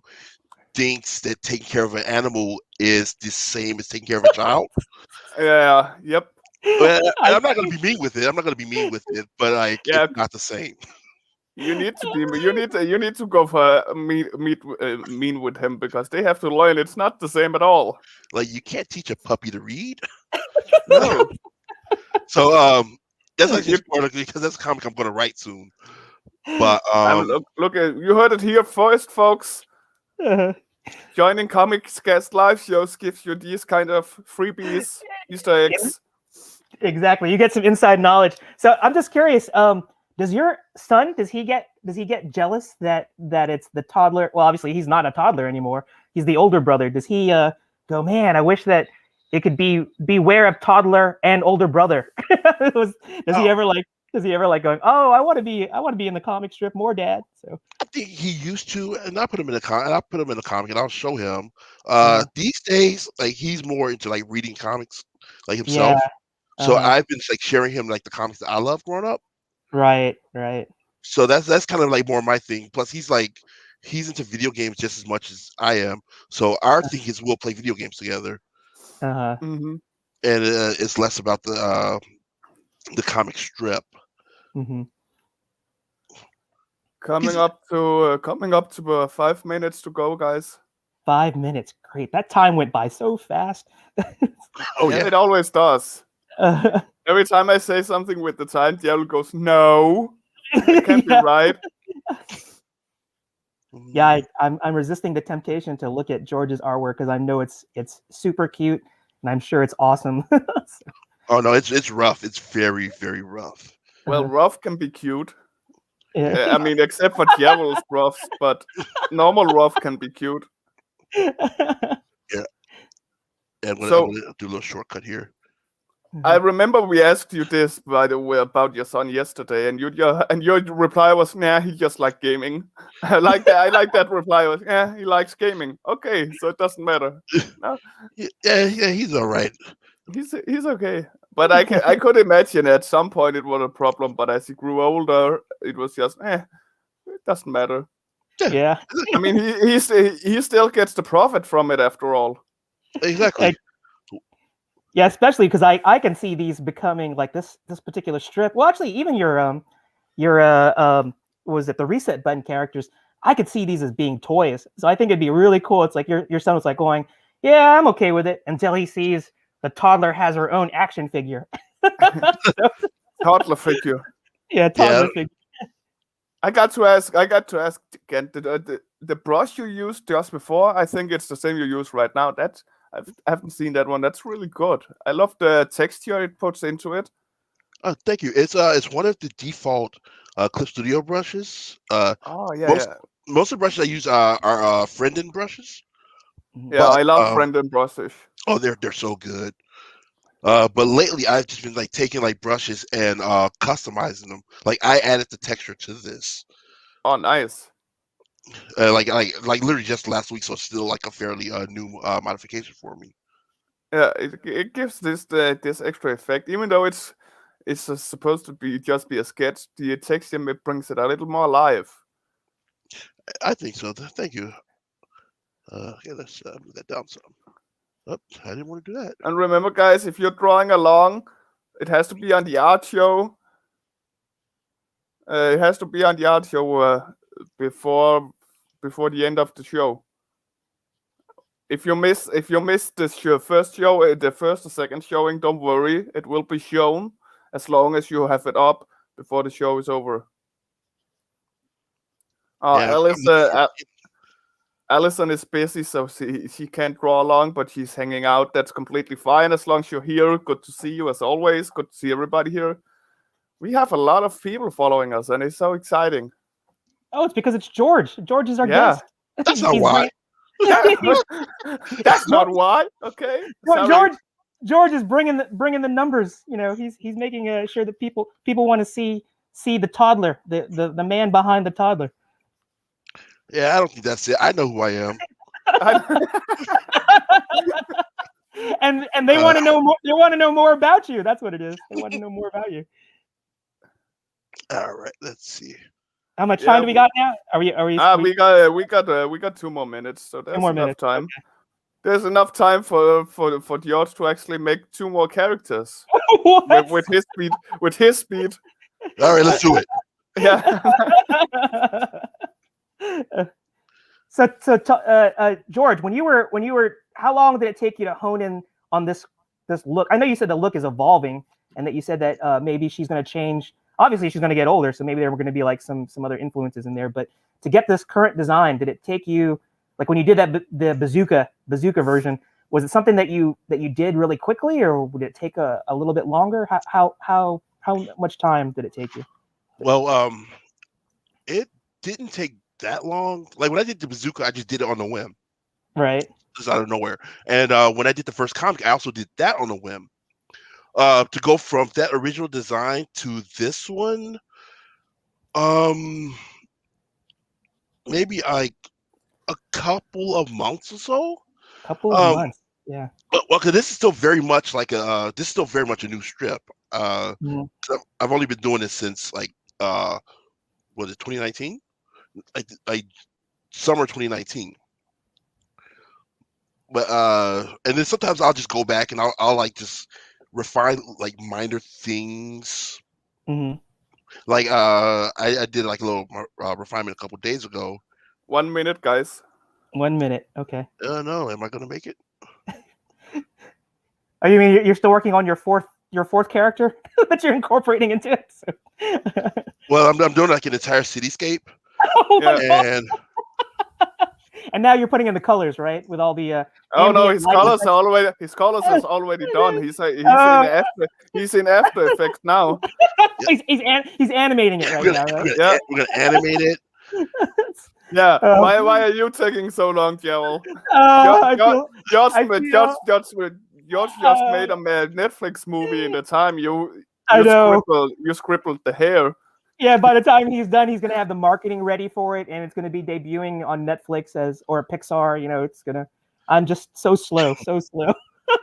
thinks that taking care of an animal is the same as taking care of a child. Yeah. Yep. Well, I, I'm not going to be mean with it. I'm not going to be mean with it, but like it's Yeah. not the same. You need to be. You need to go for mean with him because they have to learn. It's not the same at all. Like you can't teach a puppy to read. No. So that's actually You, spoiler because that's a comic I'm going to write soon. But look at you heard it here first, folks. uh, Joining Comics Cast live shows gives you these kind of freebies, Easter eggs. exactly. You get some inside knowledge. So I'm just curious. Does your son does he get jealous that it's the toddler? Well, obviously he's not a toddler anymore. He's the older brother. Does he go, man? I wish that it could be beware of toddler and older brother. does he Oh, ever like? Does he ever like going? Oh, I want to be in the comic strip more, Dad. So I think he used to, and I put him in I'll put him in a comic, and I'll show him. uh, These days, like he's more into like reading comics, like yeah, himself. So uh, I've been like sharing him like the comics that I love growing up. right. So that's kind of like more my thing. Plus, he's into video games just as much as I am. So our thing is we'll play video games together, Uh-huh. Hmm. and it's less about the comic strip. Hmm. Coming up to 5 minutes to go, guys. 5 minutes, great. That time went by so fast. Oh Yeah, yeah, it always does. Uh, Every time I say something with the time, Diablo goes, "No, that can't be yeah, right." I'm resisting the temptation to look at George's artwork because I know it's super cute and I'm sure it's awesome. Oh no, it's rough. It's very very rough. Well, rough can be cute. Yeah. I mean, except for Diablo's roughs, but normal rough can be cute. Yeah, and I'm So gonna do a little shortcut here. I remember we asked you this, by the way, about your son yesterday, and your reply was, "Nah, he just like gaming." I like that. I like that reply. Was, "Yeah, he likes gaming." Okay, so it doesn't matter. No, Yeah, he's all right. he's okay. But I could imagine at some point it was a problem, but as he grew older, it was just, it doesn't matter. Yeah, Yeah. I mean, he still gets the profit from it after all. exactly. Yeah, especially because I can see these becoming like this particular strip. Well, actually, even your what was it, the reset button characters? I could see these as being toys. So I think it'd be really cool. It's like your son was like going, "Yeah, I'm okay with it," until he sees the toddler has her own action figure. So, Toddler figure. yeah, Yeah, toddler figure. I got to ask again. The brush you used just before, I think it's the same you use right now. I haven't seen that one. That's really good. I love the texture it puts into it. oh, thank you. It's one of the default Clip Studio brushes. Oh yeah, Most yeah, most of the brushes I use are Frienden brushes, Mhm. yeah. but I love Brendan brushes. Oh, they're so good. But lately I've just been like taking like brushes and customizing them. Like I added the texture to this. Oh, nice. Like literally just last week, so it's still like a fairly new modification for me. Yeah, it gives this extra effect, even though it's supposed to be just be a sketch. The texture brings it a little more alive. I think so. Thank you. Okay, let's move that down some. Oh, I didn't want to do that. And remember, guys, if you're drawing along, it has to be on the art show. It has to be on the art show before the end of the show. If you miss the first show, the first or second showing, don't worry, it will be shown as long as you have it up before the show is over. Yeah, Allison is busy, so she can't draw along, but she's hanging out. That's completely fine as long as you're here. Good to see you as always. Good to see everybody here. We have a lot of people following us, and it's so exciting. Oh, it's because it's George. George is our Yeah. guest. that's not why. That's not why. Okay. George is bringing the numbers. You know, he's making sure that people want to see the toddler, the man behind the toddler. Yeah, I don't think that's it. I know who I am. and they want to know more. They want to know more about you. That's what it is. They want to know more about you. All right, let's see. How much time do we got now? Are we? We got 2 more minutes, so there's enough time. Okay. There's enough time for George to actually make 2 more characters with his speed. All right, let's do it. Yeah. So, George, when you were, how long did it take you to hone in on this look? I know you said the look is evolving, and that you said that maybe she's going to change. Obviously, she's going to get older, so maybe there were going to be like some other influences in there. But to get this current design, did it take you, like when you did the bazooka version, was it something that you did really quickly, or would it take a little bit longer? How much time did it take you? Well, it didn't take that long. Like when I did the bazooka, I just did it on the whim, right? Just out of nowhere. And when I did the first comic, I also did that on a whim. To go from that original design to this one, maybe like a couple of months or so. Couple of months, yeah. But well, because this is still very much like a new strip. I've only been doing this since like was it 2019? Like summer 2019. But and then sometimes I'll just go back and I'll like just refine like minor things. Mm-hmm. Like I did like a little refinement a couple days ago. 1 minute, guys. 1 minute, okay. No, am I gonna make it? Oh, you mean you're still working on your fourth character that you're incorporating into it? So. Well, I'm doing like an entire cityscape. Oh, and now you're putting in the colors, right? With all the oh no, his colors is already done. He's in After Effects now. he's animating it right now, right? Yeah, we're gonna animate it. Yeah. Why are you taking so long, Gerald? George just made a Netflix movie in the time you scribbled the hair. Yeah, by the time he's done, he's gonna have the marketing ready for it, and it's gonna be debuting on Netflix or Pixar. You know, it's gonna. I'm just so slow.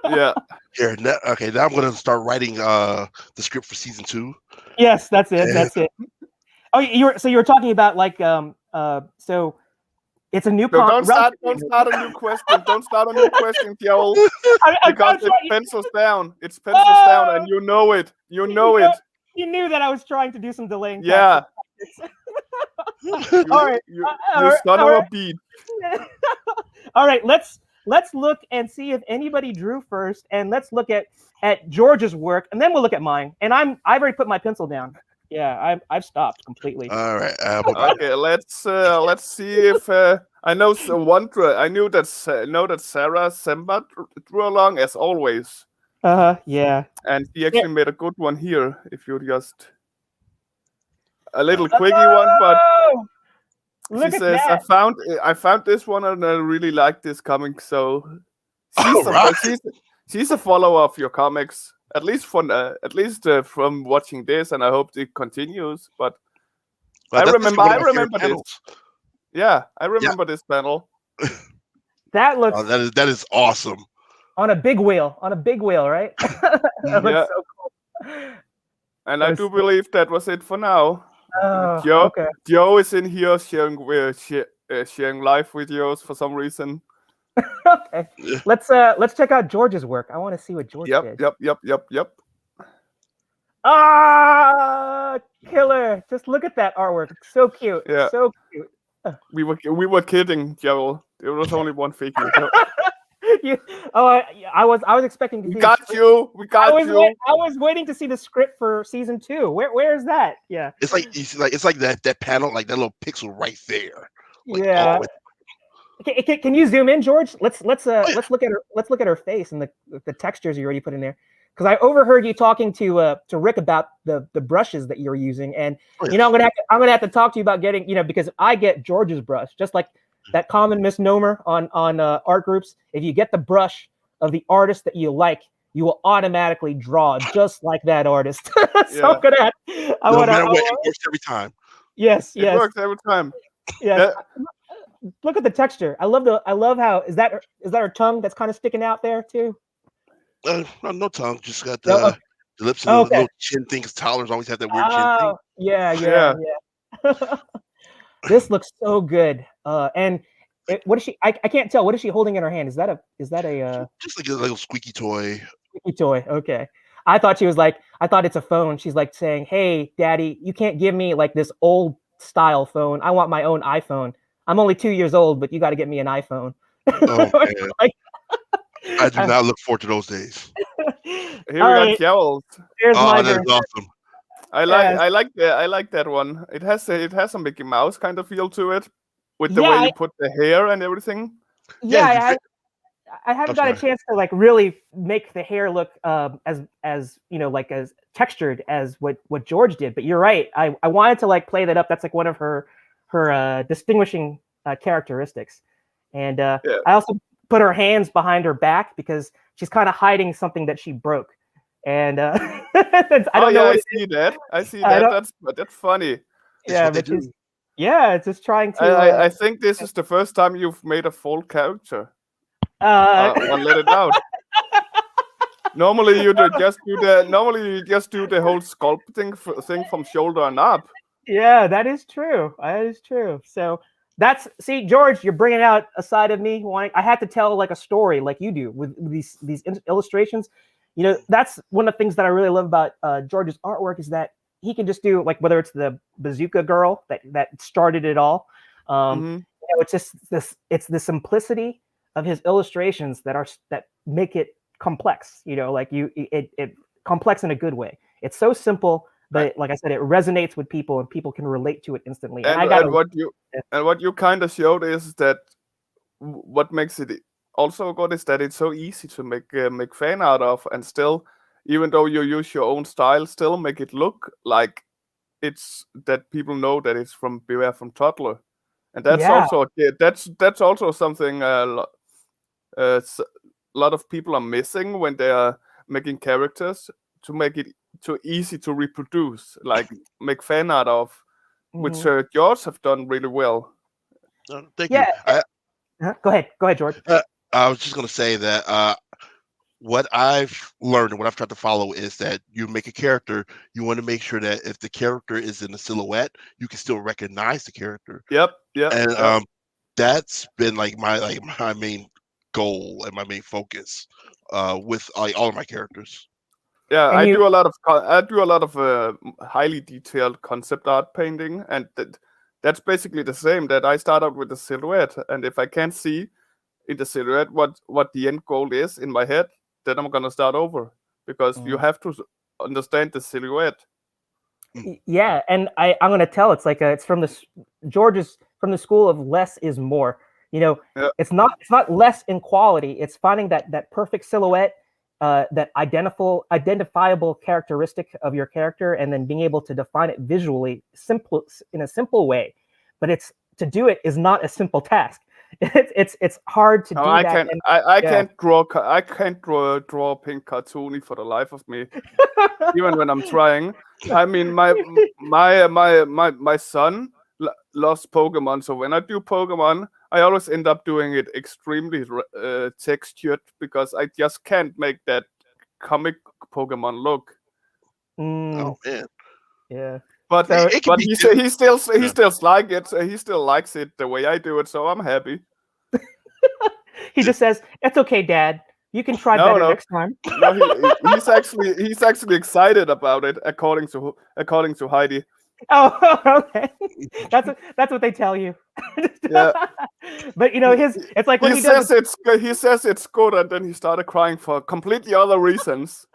Yeah. Here, okay. Now I'm gonna start writing the script for season 2. Yes, that's it. That's it. Oh, you were talking about like so. It's a new. Don't start a new question. Don't start a new question, Joel. Because it's pencils down. It's pencils down, and you know it. You know it. You knew that I was trying to do some delaying. Yeah. All right. You son of a beat. All right. Let's look and see if anybody drew first, and let's look at George's work, and then we'll look at mine. And I've already put my pencil down. Yeah, I've stopped completely. All right. Okay. Let's see if I know one. I know that Sarah Semba drew along as always. Yeah. And he actually made a good one here. If you just a little quickie one, but look she at says that. I found this one and I really like this comic. So Right. she's a follower of your comics, at least from watching this, and I hope it continues. But Well, I that's remember one of my favorite this. panels. Yeah, I Yeah. remember this panel. That looks That is awesome. on a big wheel, right? That looks Yeah. so cool. And That I is do so- believe that was it for now. Oh, Joe, okay. Joe is in here sharing live videos for some reason. Okay. Let's check out George's work. I want to see what George did. Yep. Ah, killer! Just look at that artwork. It's so cute. Yeah. So cute. We were kidding, Joe. There was only one figure. I was expecting to We see got you. We got you. I was waiting to see the script for season 2. Where is that? Yeah. It's like that panel, like that little pixel right there. Like, Yeah. Can you zoom in, George? Let's look at her face and the textures you already put in there. Because I overheard you talking to Rick about the brushes that you're using, and I'm gonna have to talk to you about getting, because I get George's brush, just like that common misnomer on art groups. If you get the brush of the artist that you like, you will automatically draw just like that artist. So I'm gonna no matter what, it works every time. Yes. It works every time. Yes. Look at the texture. I love how is that her tongue that's kind of sticking out there too? No tongue, just got the lips and the little chin thing. Because Tyler's always had that weird chin thing. Yeah. This looks so good. And what is she? I can't tell. What is she holding in her hand? Is that a just like a little squeaky toy? Squeaky toy. Okay. I thought it's a phone. She's like saying, "Hey, Daddy, you can't give me like this old style phone. I want my own iPhone. I'm only 2 years old, but you got to get me an iPhone." Oh man. I do not look forward to those days. Here we got Gerald. Here's my that is awesome. I like that one. It has a Mickey Mouse kind of feel to it, with the way you put the hair and everything. Yeah, I haven't got a chance to like really make the hair look as like as textured as what George did. But you're right. I wanted to like play that up. That's like one of her distinguishing characteristics. And I also put her hands behind her back because she's kind of hiding something that she broke. And I don't know. I see that. That's funny. It's just trying to. I think this is the first time you've made a full character. One let it out. Normally you just do the whole sculpting thing from shoulder and up. Yeah, that is true. So George, you're bringing out a side of me. I had to tell like a story like you do with these illustrations. That's one of the things that I really love about George's artwork is that he can just do like whether it's the bazooka girl that started it all. It's just it's the simplicity of his illustrations that make it complex. It complex in a good way. It's so simple. But like I said, it resonates with people, and people can relate to it instantly. And what you kind of showed is that what makes it also good is that it's so easy to make fan art of, and still, even though you use your own style, still make it look like it's that people know that it's from Beware from Toddler, and that's also something a lot of people are missing when they are making characters, to make it too easy to reproduce, like make fan art of, which George have done really well. Thank you. Go ahead, George. I was just going to say that what I've learned and what I've tried to follow is that you make a character, you want to make sure that if the character is in a silhouette, you can still recognize the character. Yep. And that's been like my main goal and my main focus with all of my characters. Yeah, I do a lot of highly detailed concept art painting, and that's basically the same. That I start out with the silhouette, and if I can't see in the silhouette what the end goal is in my head, then I'm gonna start over, because you have to understand the silhouette. Yeah, and I'm gonna tell it's like it's from George's from the school of less is more. It's not less in quality. It's finding that perfect silhouette. That identifiable characteristic of your character, and then being able to define it visually in a simple way. But to do it is not a simple task. it's hard to No, do I that. can't. And I yeah. can't draw. I can't draw pink cartoony for the life of me. Even when I'm trying. I mean, my son loves Pokemon, so when I do Pokemon, I always end up doing it extremely textured because I just can't make that comic Pokemon look. Oh man, Yeah. But So it can be he too. still Yeah. like it. He still likes it the way I do it, so I'm happy. he just says, "It's okay, Dad. You can try No, better no. next time." No, he's actually excited about it, according to Heidi. Oh, okay. That's what they tell you. Yeah. But it's like when He he does says it's good, and then he started crying for completely other reasons.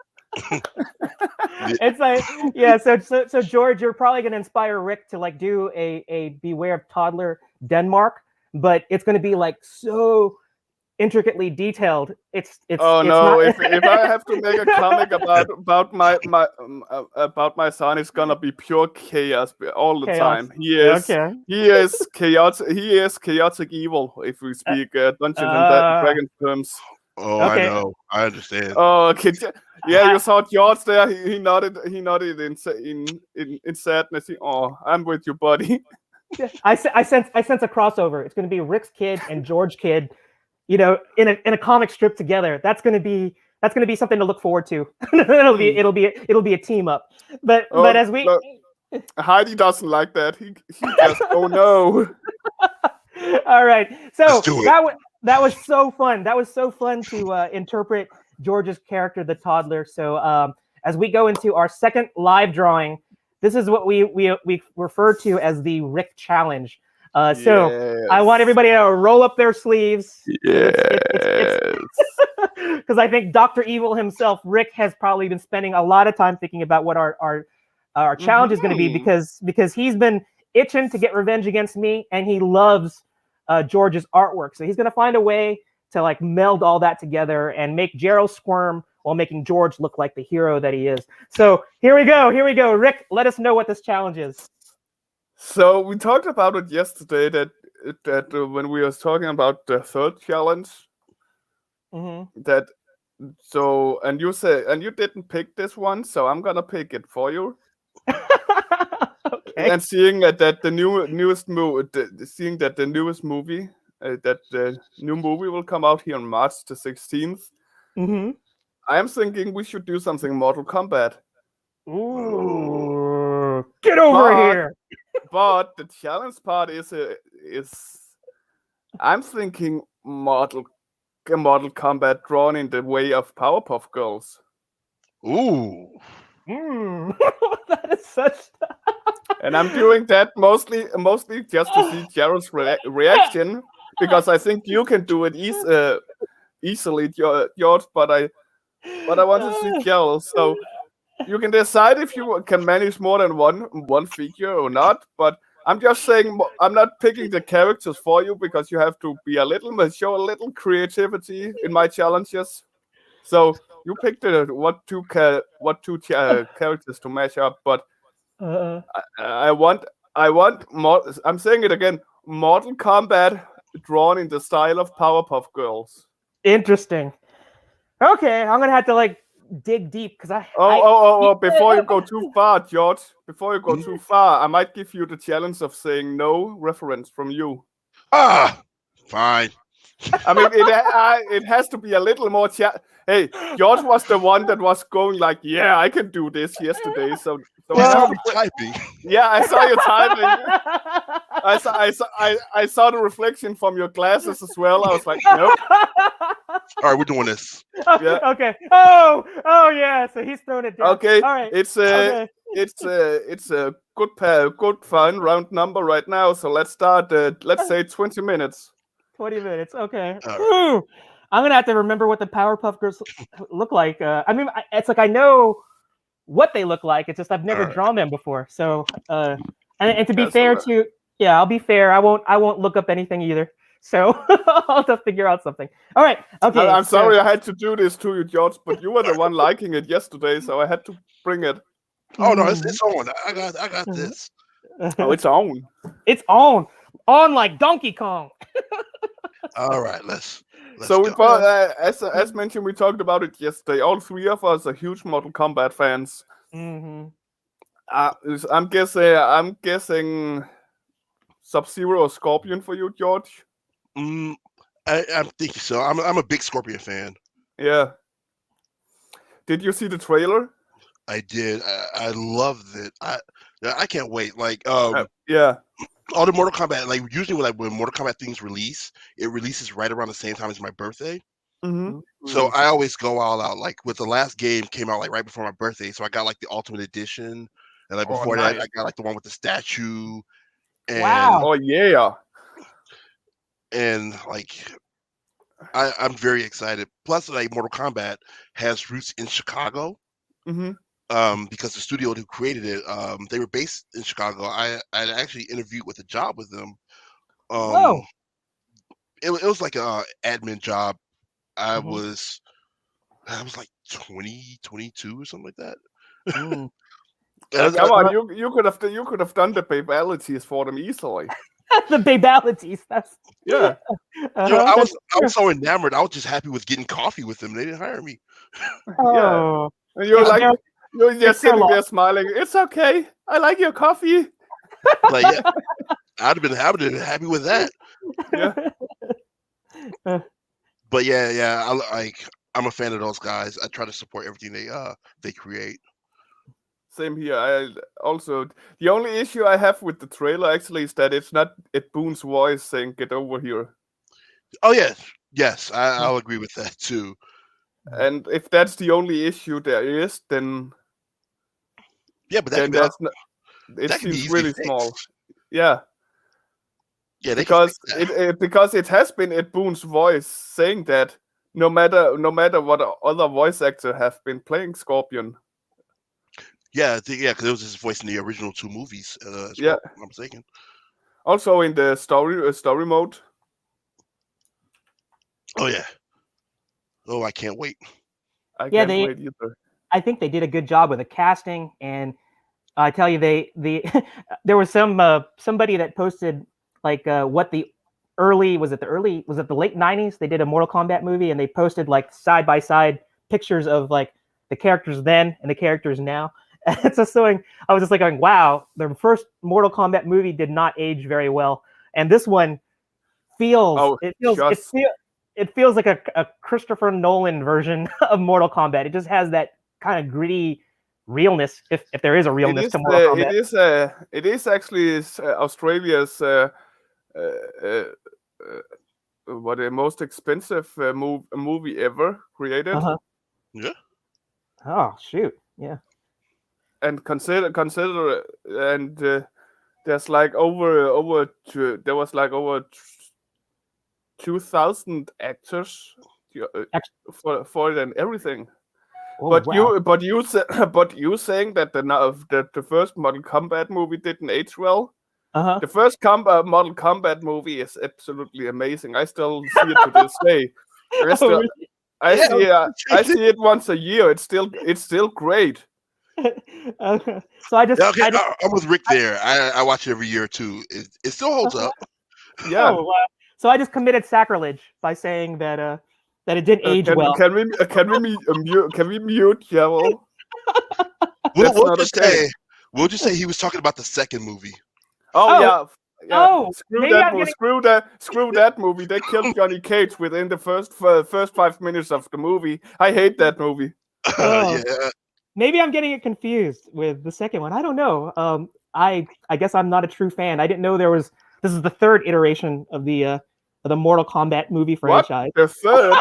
It's like, yeah. So George, you're probably gonna inspire Rick to like do a Beware of Toddler Denmark, but it's gonna be like so intricately detailed. It's Oh it's no! not. If I have to make a comic about my son, it's gonna be pure chaos all the Chaos. time. Okay. He is chaotic. He is chaotic evil. If we speak Dungeons and Dragons terms. Oh, Okay. I know. I understand. Oh, okay. Yeah, you saw George there. He nodded. He nodded in sadness. Oh, I'm with you, buddy. I sense a crossover. It's going to be Rick's kid and George kid, in a comic strip together. That's going to be something to look forward to. it'll be a team up. But as we look, Heidi doesn't like that. He just oh no. All right. So Let's do it. that was so fun. That was so fun to interpret George's character, the toddler. So as we go into our second live drawing, this is what we refer to as the Rick Challenge. So I want everybody to roll up their sleeves. Yes. Because I think Dr. Evil himself, Rick, has probably been spending a lot of time thinking about what our challenge is going to be because he's been itching to get revenge against me, and he loves George's artwork. So he's going to find a way to like meld all that together and make Gerald squirm while making George look like the hero that he is. So here we go. Rick, let us know what this challenge is. So we talked about it yesterday that when we was talking about the third challenge, and you didn't pick this one, so I'm gonna pick it for you. Okay. And seeing that the newest movie, that the new movie will come out here on March the 16th. I am thinking we should do something Mortal Kombat. Ooh, get over here! But the challenge part is I'm thinking Mortal Kombat drawn in the way of Powerpuff Girls. Ooh. That is such. And I'm doing that mostly just to see Jared's reaction, because I think you can do it easily, George. But I want to see Jared. So you can decide if you can manage more than one figure or not. But I'm just saying I'm not picking the characters for you because you have to be show a little creativity in my challenges. So you picked what two characters to match up, but I want more. I'm saying it again. Mortal Kombat drawn in the style of Powerpuff Girls. Interesting. Okay, I'm gonna have to like dig deep because Before you go too far, George. Before you go too far, I might give you the challenge of saying no reference from you. Fine. I mean, it has to be a little more. Hey, George was the one that was going like, "Yeah, I can do this" yesterday. So typing. Yeah, I saw you typing. I saw the reflection from your glasses as well. I was like, nope. All right, we're doing this. Yeah. Okay. Oh yeah. So he's thrown it down. Okay. All right. It's a good fun round number right now. So let's start. Let's say 20 minutes. 20 minutes. Okay. Right. I'm gonna have to remember what the Powerpuff Girls look like. I mean, it's like I know what they look like. It's just I've never drawn them before. So, and to be fair to, I'll be fair. I won't look up anything either. So I'll have to figure out something. All right. Okay. I'm sorry I had to do this to you, George, but you were the one liking it yesterday, so I had to bring it. Oh no, it's on. I got this. Oh, it's on. It's on like Donkey Kong. All right, let's So we go. both, as mentioned, we talked about it yesterday. All three of us are huge Mortal Kombat fans. Mm-hmm. I'm guessing Sub-Zero or Scorpion for you, George. I'm thinking so. I'm a big Scorpion fan. Yeah. Did you see the trailer? I did. I loved it. I can't wait. Like Yeah. all the Mortal Kombat. Like usually when Mortal Kombat things release, it releases right around the same time as my birthday. Mm-hmm. So I always go all out. Like with the last game came out like right before my birthday, so I got like the Ultimate Edition, and like before that, nice. I got like the one with the statue, and Wow. Oh yeah. and like I'm very excited. Plus, like Mortal Kombat has roots in Chicago. Mm-hmm. Because the studio who created it, they were based in Chicago. I actually interviewed with a job with them. Whoa. It was like a admin job. I Mhm. was like 20, 22 or something like that. Mm. Come on, you could have done the babalities for them easily. The babalities. That's Yeah. I was so enamored. I was just happy with getting coffee with them. They didn't hire me. Oh. And you're It's like, you're just it's their sitting there loss. smiling. It's okay. I like your coffee. Like, yeah, I'd have been happy with that. Yeah. But yeah, I'm a fan of those guys. I try to support everything they create. Same here. I also, the only issue I have with the trailer actually is that it's not Ed Boon's voice saying "Get over here." Oh yes, I'll agree with that too. And if that's the only issue there is, then Yeah, but that can be that's not, it that can be seems easily really small. fixed. Yeah, Yeah, they can because fix that. because it has been Ed Boon's voice saying that no matter what other voice actor have been playing Scorpion. Yeah, because it was his voice in the original 2 movies as Yeah. well. If I'm not mistaken. Also in the story mode. Oh yeah. Oh, I can't wait. I Yeah, can't wait either. I think they did a good job with the casting, and I tell you, there was somebody that posted like what the was it the late 90s? They did a Mortal Kombat movie, and they posted like side by side pictures of like the characters then and the characters now. It's just showing. I was just like going, wow, the first Mortal Kombat movie did not age very well, and this one feels it feels like a Christopher Nolan version of Mortal Kombat. It just has that kind of gritty realness, if there is a realness to Mortal Kombat. It is actually Australia's what the most expensive movie ever created. Uh-huh. Yeah. Oh shoot! Yeah. And consider and there's like over 2,000 actors for it and everything. Oh, But wow. you saying that the first Mortal Kombat movie didn't age well. Uh-huh. The first Mortal Kombat movie is absolutely amazing. I still see it to this day. I see it once a year. It's still great. So I just I'm with Rick there. I watch it every year too. It still holds up. Yeah. Oh, wow. So I just committed sacrilege by saying that it didn't age well. Can we mute Gerald? We'll just say he was talking about the second movie. Oh yeah. Oh, screw that movie. They killed Johnny Cage within the first 5 minutes of the movie. I hate that movie. Yeah. Maybe I'm getting it confused with the second one. I don't know. I guess I'm not a true fan. I didn't know this is the third iteration of the Mortal Kombat movie franchise. What? The third?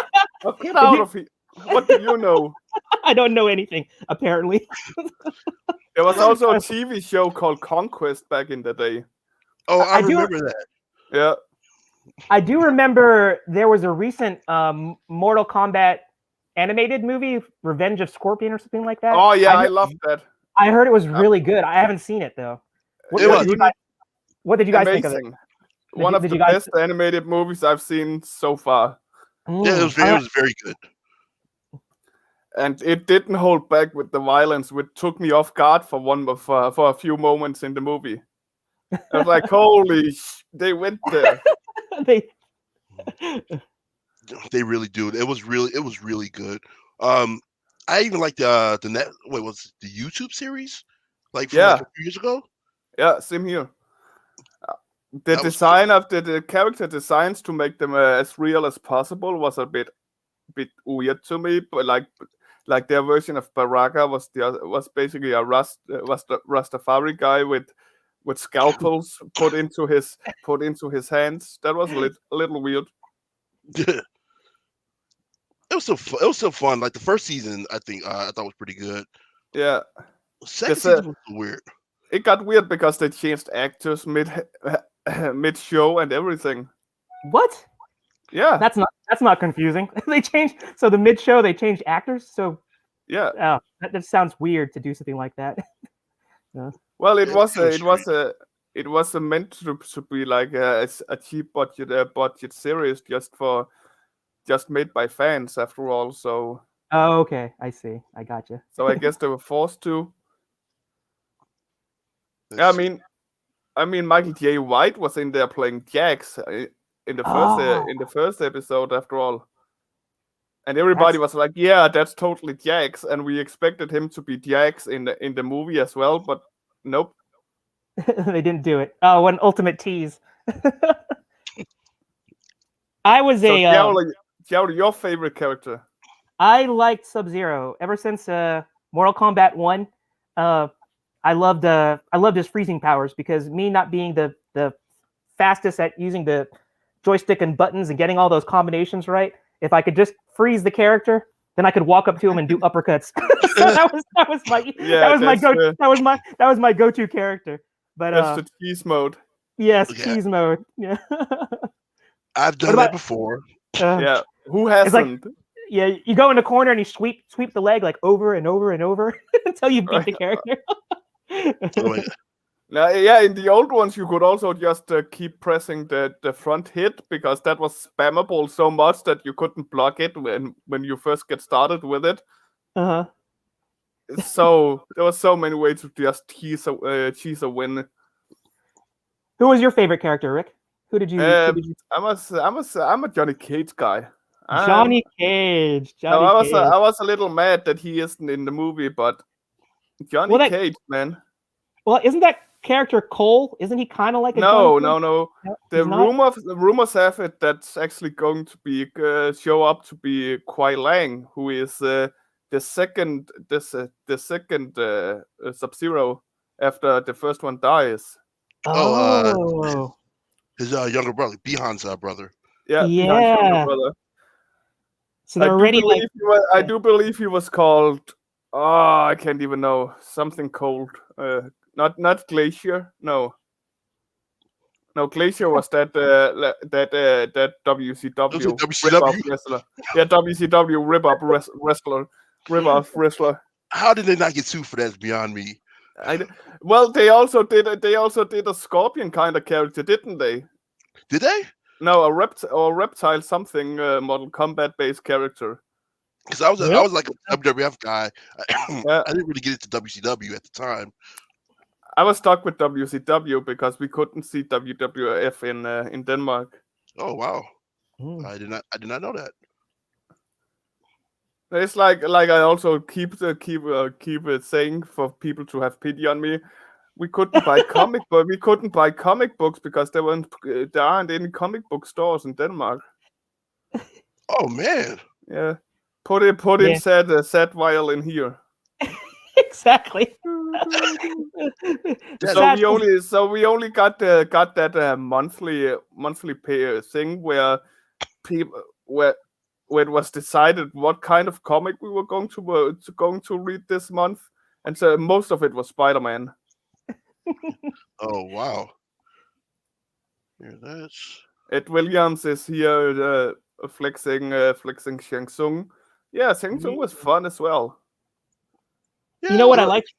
Oh, get out of here. What do you know? I don't know anything, apparently. There was also a TV show called Conquest back in the day. Oh, I remember that. Yeah. I do remember there was a recent Mortal Kombat animated movie, Revenge of Scorpion or something like that. Oh yeah, I loved that. I heard it was really good. I haven't seen it though. What did you guys think of it? One of the best animated movies I've seen so far. Yeah, it was very good. And it didn't hold back with the violence, which took me off guard for a few moments in the movie. I was like, holy they went there. They really do. It was really good. I even like was the YouTube series, like from like Yeah, a few years ago. yeah, same here. The That was design of the character designs to make them as real as possible was a bit weird to me, but like their version of Baraka was basically was the Rastafari guy with scalpels put into his hands. That was a little weird. it was so fun. Like the first season, I think I thought was pretty good. Yeah, Second season was weird. it got weird because they changed actors mid show and everything. What? Yeah, That's not confusing. They changed, so the mid show they changed actors. So yeah. that sounds weird to do something like that. Well, it was meant to be like a cheap budget series just made by fans after all. So Oh, okay, I see. I gotcha. I guess they were forced to. Let's I mean, Michael J. White was in there playing Jax in the first episode after all, and everybody was like, "Yeah, that's totally Jax," and we expected him to be Jax in the movie as well, but nope. They didn't do it. Oh, what an ultimate tease. I was So, Jiao, your favorite character? I liked Sub-Zero ever since Mortal Kombat 1. I loved his freezing powers, because me not being the fastest at using the joystick and buttons and getting all those combinations right, if I could just freeze the character, then I could walk up to him and do uppercuts. So that was my go-to character. But that's the cheese mode. Yes, cheese mode. Yeah. I've done that before. Yeah, who hasn't? Yeah, you go in the corner and you sweep the leg like over and over and over until you beat the character. Now, yeah, in the old ones you could also just keep pressing the front hit, because that was spammable so much that you couldn't block it when you first get started with it. So there was so many ways to just cheese a win. Who was your favorite character, Rick? Who did you? I'm a Johnny Cage guy. Johnny Cage. I was a little mad that he isn't in the movie, but Johnny Cage, man. Well, isn't that character Cole? Isn't he kind of like a no? The rumors have it that's actually going to be show up to be Kuai Lang, who is the second Sub-Zero after the first one dies. His younger brother, Bihan's brother. Yeah. Younger brother. So they're already I do believe he was called. Oh, I can't even know, something cold. Not Glacier. No, Glacier was that WCW rip-off wrestler. Yeah, WCW rip-off wrestler. How did they not get sued for that? Is beyond me. Well, they also did a Scorpion kind of character, didn't they? Did they? No, a reptile something Mortal Kombat based character. Because I was like a WWF guy. I didn't really get into WCW at the time. I was stuck with WCW because we couldn't see WWF in Denmark. Oh wow! I did not know that. It's like I also keep saying for people to have pity on me. We couldn't buy comic books because there aren't any comic book stores in Denmark. Oh man! Yeah, put in sad violin here. Exactly. So we only got that monthly pay thing where it was decided what kind of comic we were going to read this month, and so most of it was Spider-Man. Oh wow! Yeah, that's Ed Williams is here flexing Shang Tsung. Yeah, Shang Tsung was fun as well. Yeah, you know what I liked?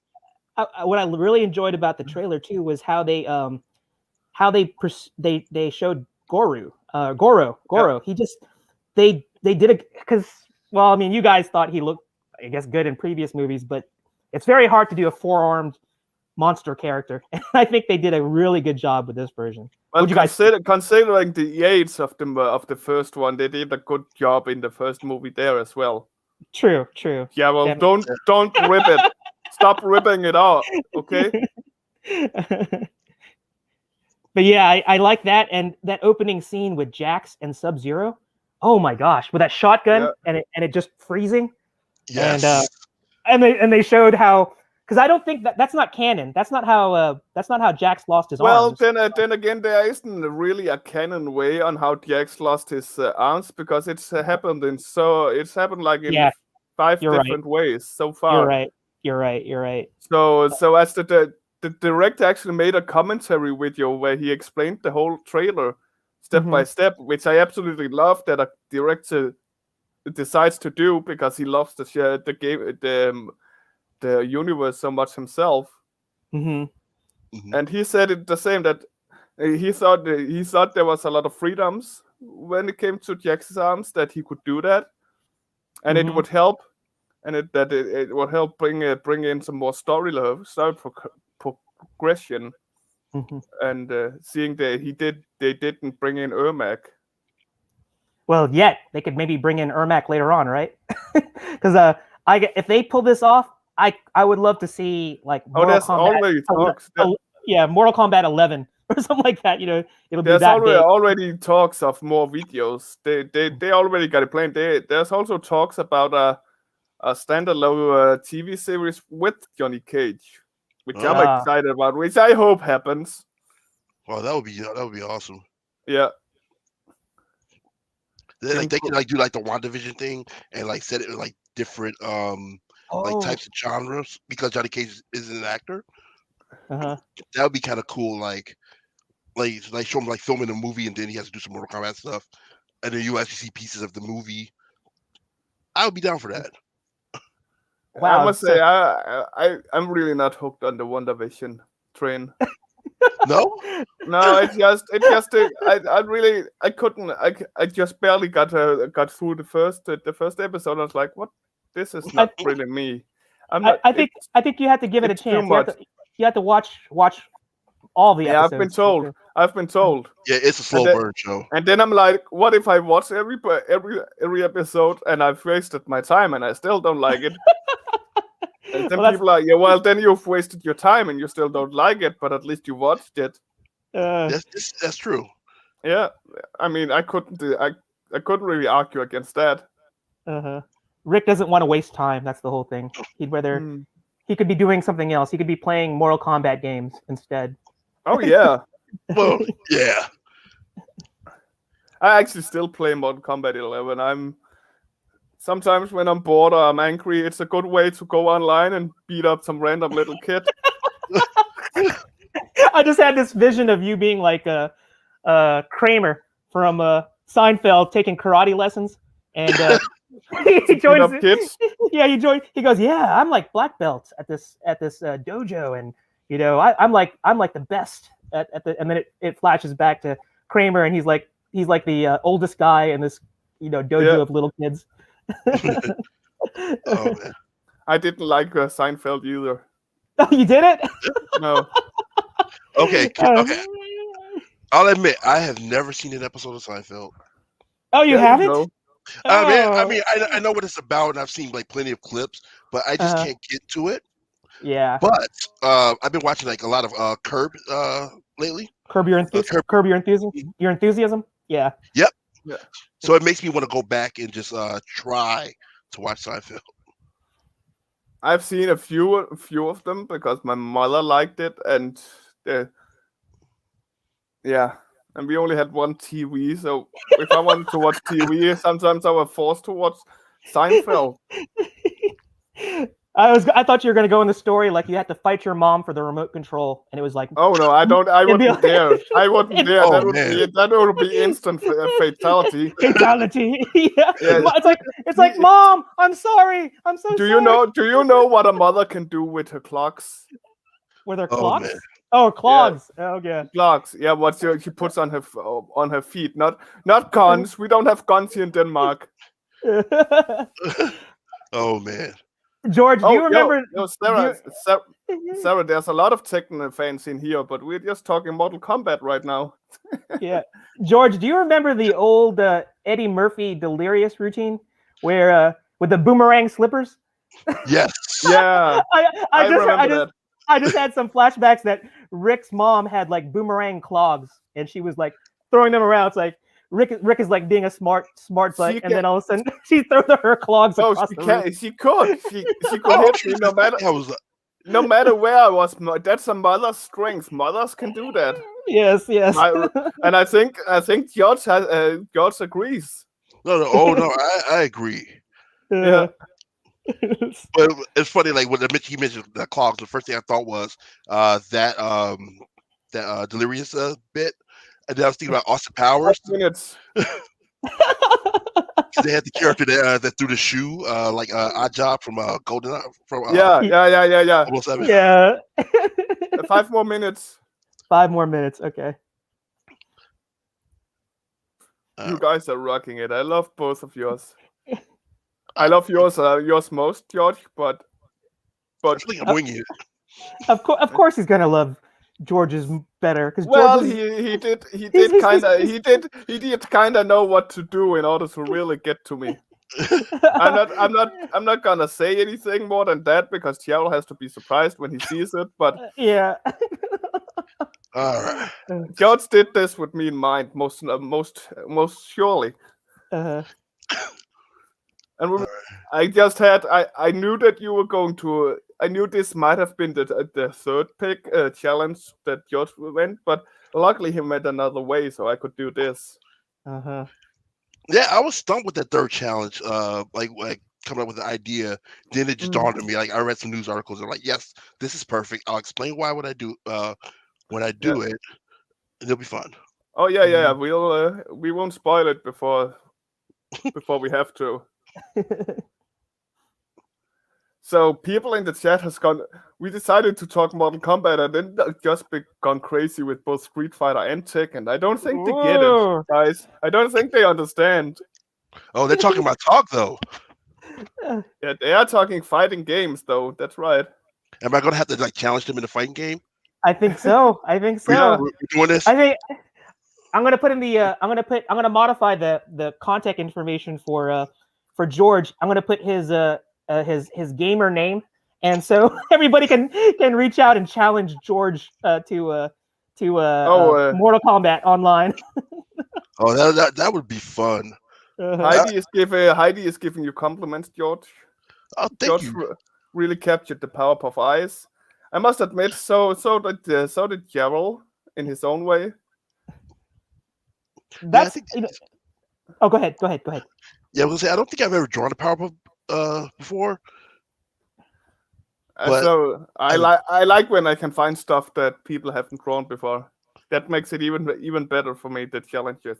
What I really enjoyed about the trailer too was how they showed Goro. Yeah. He just they did it because, well, I mean, you guys thought he looked, I guess, good in previous movies, but it's very hard to do a four-armed monster character. And I think they did a really good job with this version. Well, What'd you guys considering the age of the first one, they did a good job in the first movie there as well. True. Yeah, well, Definitely. don't rip it. Stop ripping it out, okay? But yeah, I like that, and that opening scene with Jax and Sub-Zero. Oh my gosh, with that shotgun and it just freezing. Yes. And they showed how, because I don't think that's not canon. That's not how Jax lost his arms. Well, then again, there isn't really a canon way on how Jax lost his arms, because it's happened like in 5 different ways so far. You're right. So as the director actually made a commentary video where he explained the whole trailer step by step, which I absolutely love that a director decides to do, because he loves the game, the universe so much himself. And he said it the same, that he thought there was a lot of freedoms when it came to Jax's arms, that he could do that, and it would help, and it would help bring in some more story progression, and seeing that they didn't bring in Ermac. Well, yet they could maybe bring in Ermac later on, right? Because if they pull this off, I would love to see like Mortal Kombat. Mortal Kombat 11 or something like that. It'll be that big. Already talks of more videos. They already got it planned. There's also talks about a standalone TV series with Johnny Cage, which I'm excited about, which I hope happens. Well, that would be awesome. Yeah. They can like do like the WandaVision thing and like set it in like different like types of genres, because Johnny Cage isn't an actor. That would be kind of cool. Like show him like filming a movie, and then he has to do some Mortal Kombat stuff, and then you actually see pieces of the movie. I would be down for that. Wow, I must say I'm really not hooked on the WandaVision train. No, it's just I just barely got through the first episode. I was like, what? This is not really me. I think you have to give it a chance. You have to watch all the episodes. I've been told. Yeah, it's a slow burn show. And then I'm like, what if I watch every episode and I've wasted my time and I still don't like it? And then people are like, yeah, well, then you've wasted your time and you still don't like it, but at least you watched it. That's true. Yeah, I mean, I couldn't really argue against that. Rick doesn't want to waste time. That's the whole thing. He'd rather he could be doing something else. He could be playing Mortal Kombat games instead. Oh yeah. Well, yeah. I actually still play Mortal Kombat 11. Sometimes when I'm bored or I'm angry, it's a good way to go online and beat up some random little kid. I just had this vision of you being like Kramer from Seinfeld taking karate lessons, and he joins. Kids? Yeah, he joined. He goes, "Yeah, I'm like black belt at this dojo, and I'm like the best at the." And then it flashes back to Kramer, and he's like the oldest guy in this dojo of little kids. Oh man, I didn't like Seinfeld either. Oh, you did it? No. Okay. I'll admit, I have never seen an episode of Seinfeld. Oh, you haven't? No. I mean, I know what it's about, and I've seen like plenty of clips, but I just can't get to it. Yeah. But I've been watching like a lot of Curb lately. Curb Your Enthusiasm. Your Enthusiasm. Yeah. Yep. Yeah. So it makes me want to go back and just try to watch Seinfeld. I've seen a few of them because my mother liked it, and and we only had one TV, so if I wanted to watch TV, sometimes I was forced to watch Seinfeld. I thought you were gonna go in the story like you had to fight your mom for the remote control, and it was like, oh no, I wouldn't dare. I wouldn't dare. Oh, that would be instant fatality. Fatality. Yeah. It's like, Mom, I'm sorry. I'm so sorry. Do you know what a mother can do with her clocks? With her clocks? Oh, clogs. Yeah. Oh yeah. Clogs. Yeah, what she puts on her feet. Not guns. We don't have guns here in Denmark. Oh man. George, do you remember? Sarah, Sarah, there's a lot of Tekken fans in here, but we're just talking Mortal Kombat right now. Yeah, George, do you remember the old Eddie Murphy Delirious routine where with the boomerang slippers? Yes. Yeah, I remember that. I just had some flashbacks that Rick's mom had like boomerang clogs, and she was like throwing them around. It's like Rick is like being a smart butt, and then all of a sudden she throws her clogs across the room. She could hit me no matter where I was. That's a mother's strength. Mothers can do that. Yes. And I think George agrees. No, I agree. Yeah. But it's funny, like when he mentioned the clogs, the first thing I thought was that Delirious bit, and then I was thinking about Austin Powers. Minutes. They had the character that threw the shoe, like Odd Job from Golden from Yeah. Almost 7. Yeah. 5 more minutes. 5 more minutes. Okay. You guys are rocking it. I love both of yours. I love yours most, George, but I think I'm winging it. Of course, he's gonna love George's better because he did kind of know what to do in order to really get to me. I'm not gonna say anything more than that because Gerald has to be surprised when he sees it. But yeah. All right. George did this with me in mind, most surely. And I knew that you were going to. I knew this might have been the third pick challenge that George went, but luckily he went another way, so I could do this. Yeah, I was stumped with that third challenge. Like coming up with the idea, then it just dawned on me. Like I read some news articles and like, yes, this is perfect. I'll explain why when I do it, it'll be fun. Oh yeah. We won't spoil it before we have to. So people in the chat has gone. We decided to talk Mortal Kombat and then just gone crazy with both Street Fighter and Tekken. I don't think they get it, guys. I don't think they understand. Oh, they're talking about talk though. Yeah, they are talking fighting games though. That's right. Am I gonna have to like challenge them in a fighting game? I think so. We're doing this. I think I'm gonna put in the. I'm gonna modify the contact information for George. I'm gonna put his gamer name, and so everybody can reach out and challenge George to Mortal Kombat online. Oh, that would be fun. Heidi is giving you compliments, George. Oh, thank you. Really captured the Powerpuff Eyes. I must admit, so did Gerald in his own way. That's oh, go ahead. Yeah, I was gonna say I don't think I've ever drawn a Powerpuff before. So I like when I can find stuff that people haven't drawn before. That makes it even better for me. The challenges.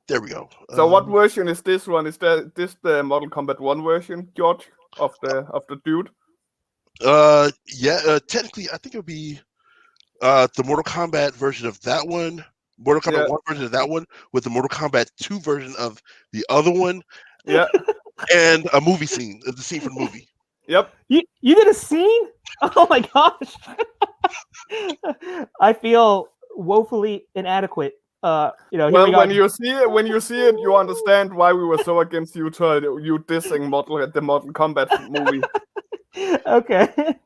There we go. So what version is this one? Is this the Mortal Kombat 1 version, George, of the dude? Technically, I think it would be the Mortal Kombat version of that one. Mortal Kombat 1 version of that one with the Mortal Kombat 2 version of the other one. Yeah. And a movie scene, the scene from the movie. Yep. You did a scene? Oh my gosh. I feel woefully inadequate. Well, when you see it, you understand why we were so against you dissing the Mortal Kombat movie. Okay.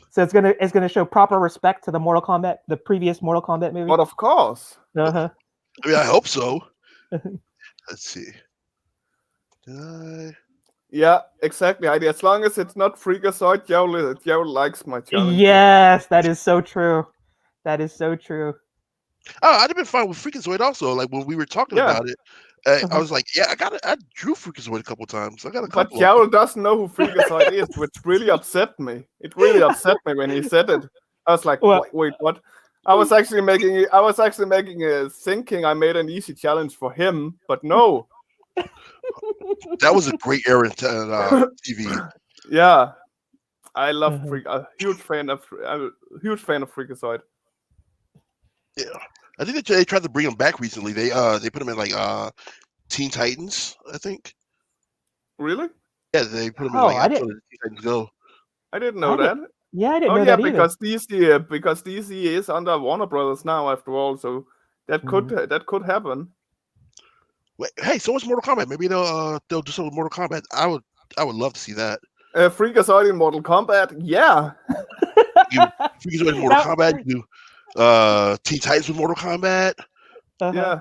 So it's gonna show proper respect to the previous Mortal Kombat movie. But of course. I mean, I hope so. Let's see. Yeah, exactly. As long as it's not Freakazoid, Gerald likes my challenge. Yes, that is so true. That is so true. Oh, I'd have been fine with Freakazoid also. Like when we were talking about it, I was like, yeah, I drew Freakazoid a couple times. I got a couple. But Gerald doesn't know who Freakazoid is, which really upset me. It really upset me when he said it. I was like, wait, what? I was actually thinking I made an easy challenge for him, but no. That was a great era in TV. Yeah, I love a huge fan of Freakazoid. Yeah, I think they tried to bring him back recently. They put him in like Teen Titans, I think. Really? Yeah, they put him in Oh, like I didn't. episode of Teen Titans Go. I didn't know I that. didn't. Yeah, I didn't Oh know yeah, that either. because DC is under Warner Brothers now, after all, so that could happen. Wait, hey, so what's Mortal Kombat? Maybe they'll do something with Mortal Kombat. I would love to see that. Freakazoid in Mortal Kombat, yeah. You Freakazoid in Mortal That- Kombat. You do Teen Titans with Mortal Kombat. uh-huh. Yeah.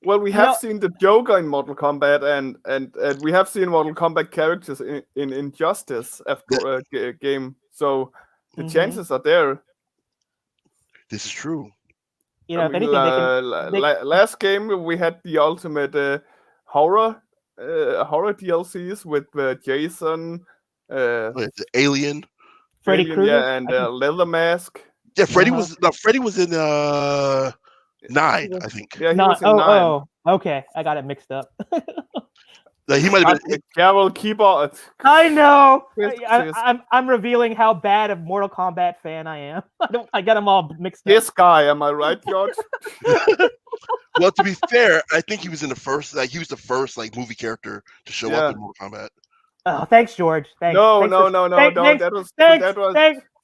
Well, we You have know- seen the Joker in Mortal Kombat, and we have seen Mortal Kombat characters in Injustice after a game. So the chances are there. This is true. You know, I if mean, anything, they can. last game we had the ultimate horror DLCs with Jason, Wait, the Alien. Freddy Alien, Krueger. yeah, and Leather Mask. Yeah, Freddy Uh-huh. Freddy was in 9, I think. Yeah, he Not. was in 9. Oh, okay. I got it mixed up. Like, he might have been. Carol, keep on. I know. Yes, I'm revealing how bad a Mortal Kombat fan I am. I got them all mixed up. This guy, am I right, George? Well, to be fair, I think he was in the first. Like, he was the first movie character to show Yeah. up in Mortal Kombat. Oh, thanks, George. Thanks. No.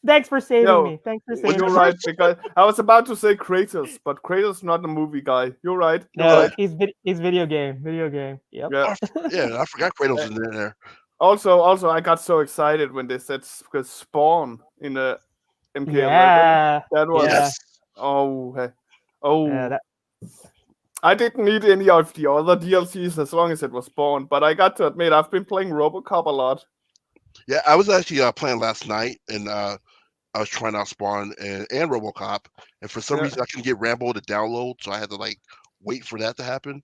Thanks for saving No, me. Thanks for saving You're me. right, because I was about to say Kratos, but Kratos is not a movie guy. You're right. No, Right. he's video game. Yep. Yeah. Yeah, I forgot Kratos was in there. Also, I got so excited when they said Spawn in the MK11. Yeah. That was Yeah. oh. I didn't need any of the other DLCs as long as it was Spawn, but I got to admit I've been playing RoboCop a lot. Yeah, I was actually playing last night, and I was trying out Spawn and RoboCop, and for some reason I couldn't get Rambo to download, so I had to wait for that to happen.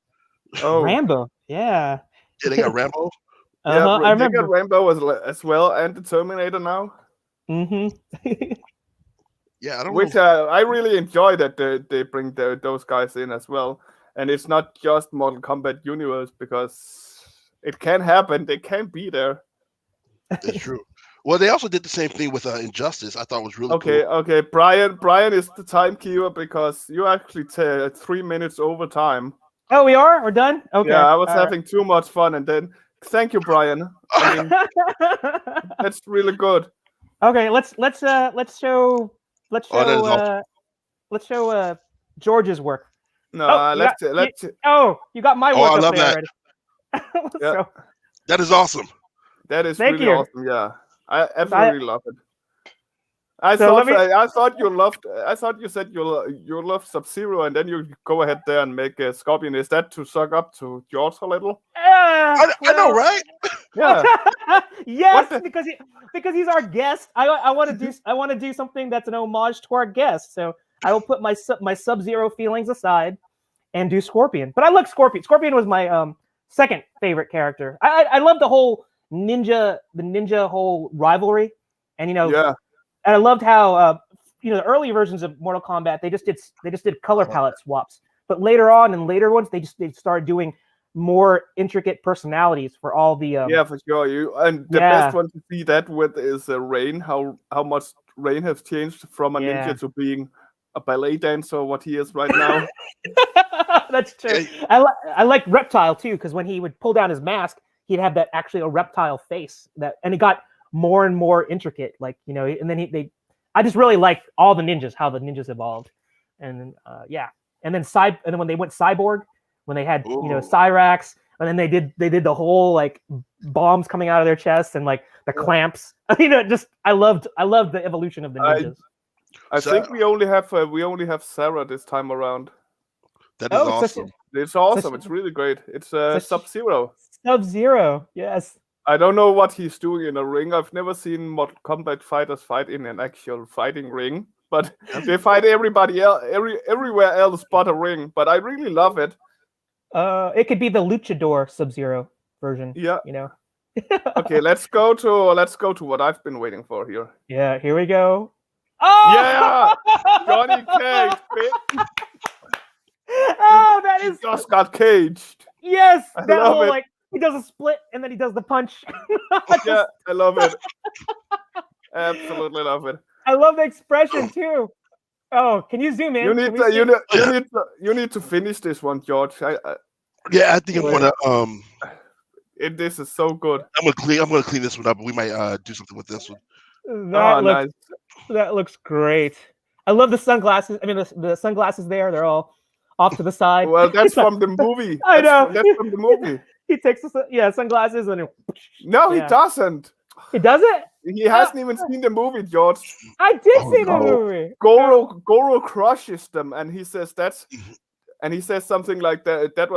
Oh, Rambo. Yeah. Yeah, they got Rambo. yeah, I they remember. got Rambo as well, and the Terminator now. Yeah, I don't Which know. I really enjoy that they bring those guys in as well, and it's not just Mortal Kombat universe because it can happen. They can be there. It's true. Well, they also did the same thing with Injustice. I thought was really Okay, cool. okay. Brian is the timekeeper because you actually 3 minutes over time. Oh, we're done. Okay. Yeah, I was all having too much fun, and then thank you, Brian. I mean, right. that's really good. Okay, let's show George's work. No, let's. You got my Oh, work I up love there that. already. Yeah. So, That is awesome. that is Thank really you. awesome. Yeah, I absolutely love it. I So thought let me- I thought you loved. I thought you said you love Sub-Zero, and then you go ahead there and make a Scorpion. Is that to suck up to George a little? I know, right? Yeah. Yes, What because he's our guest. I want to do something that's an homage to our guest. So I will put my Sub-Zero feelings aside and do Scorpion. But I like Scorpion. Scorpion was my second favorite character. I love the whole ninja whole rivalry, and Yeah. and I loved how the early versions of Mortal Kombat they just did color palette swaps, but later on in later ones they started doing more intricate personalities for all the Yeah, for sure. The best one to see that with is Rain. How much Rain has changed from a ninja to being a ballet dancer, what he is right now. That's true. I like Reptile too, because when he would pull down his mask, he'd have that actually a reptile face and it got more and more intricate, and then I just really like all the ninjas, how the ninjas evolved, and and then when they went cyborg, when they had Cyrax, and then they did the whole bombs coming out of their chests and the clamps. I loved the evolution of the ninjas. I think we only have Sarah this time around. That is awesome. It's awesome. It's really great. It's Sub-Zero. Sub-Zero, yes. I don't know what he's doing in a ring. I've never seen Mortal Kombat fighters fight in an actual fighting ring, but they fight everybody else, everywhere else but a ring. But I really love it. It could be the Luchador Sub-Zero version. Yeah. Okay, let's go to what I've been waiting for here. Yeah, here we go. Oh! Yeah, Johnny Cage. Oh, that is just got caged. Yes, I that love whole it. he does a split and then he does the punch. Yeah, I love it. Absolutely love it. I love the expression too. Oh, can you zoom in? You need to finish this one, George. Yeah, I think I'm gonna This is so good. I'm gonna clean this one up. We might do something with this one. That Oh, looks nice. that looks great. I love the sunglasses. I mean, the sunglasses there. They're all off to the side. Well, that's It's like- from the movie. I know. That's from the movie. He takes the sunglasses and No, he Yeah. doesn't. he does it. He hasn't even seen the movie, George. I did Oh, see the no. movie. Goro crushes them, and he says something like that. That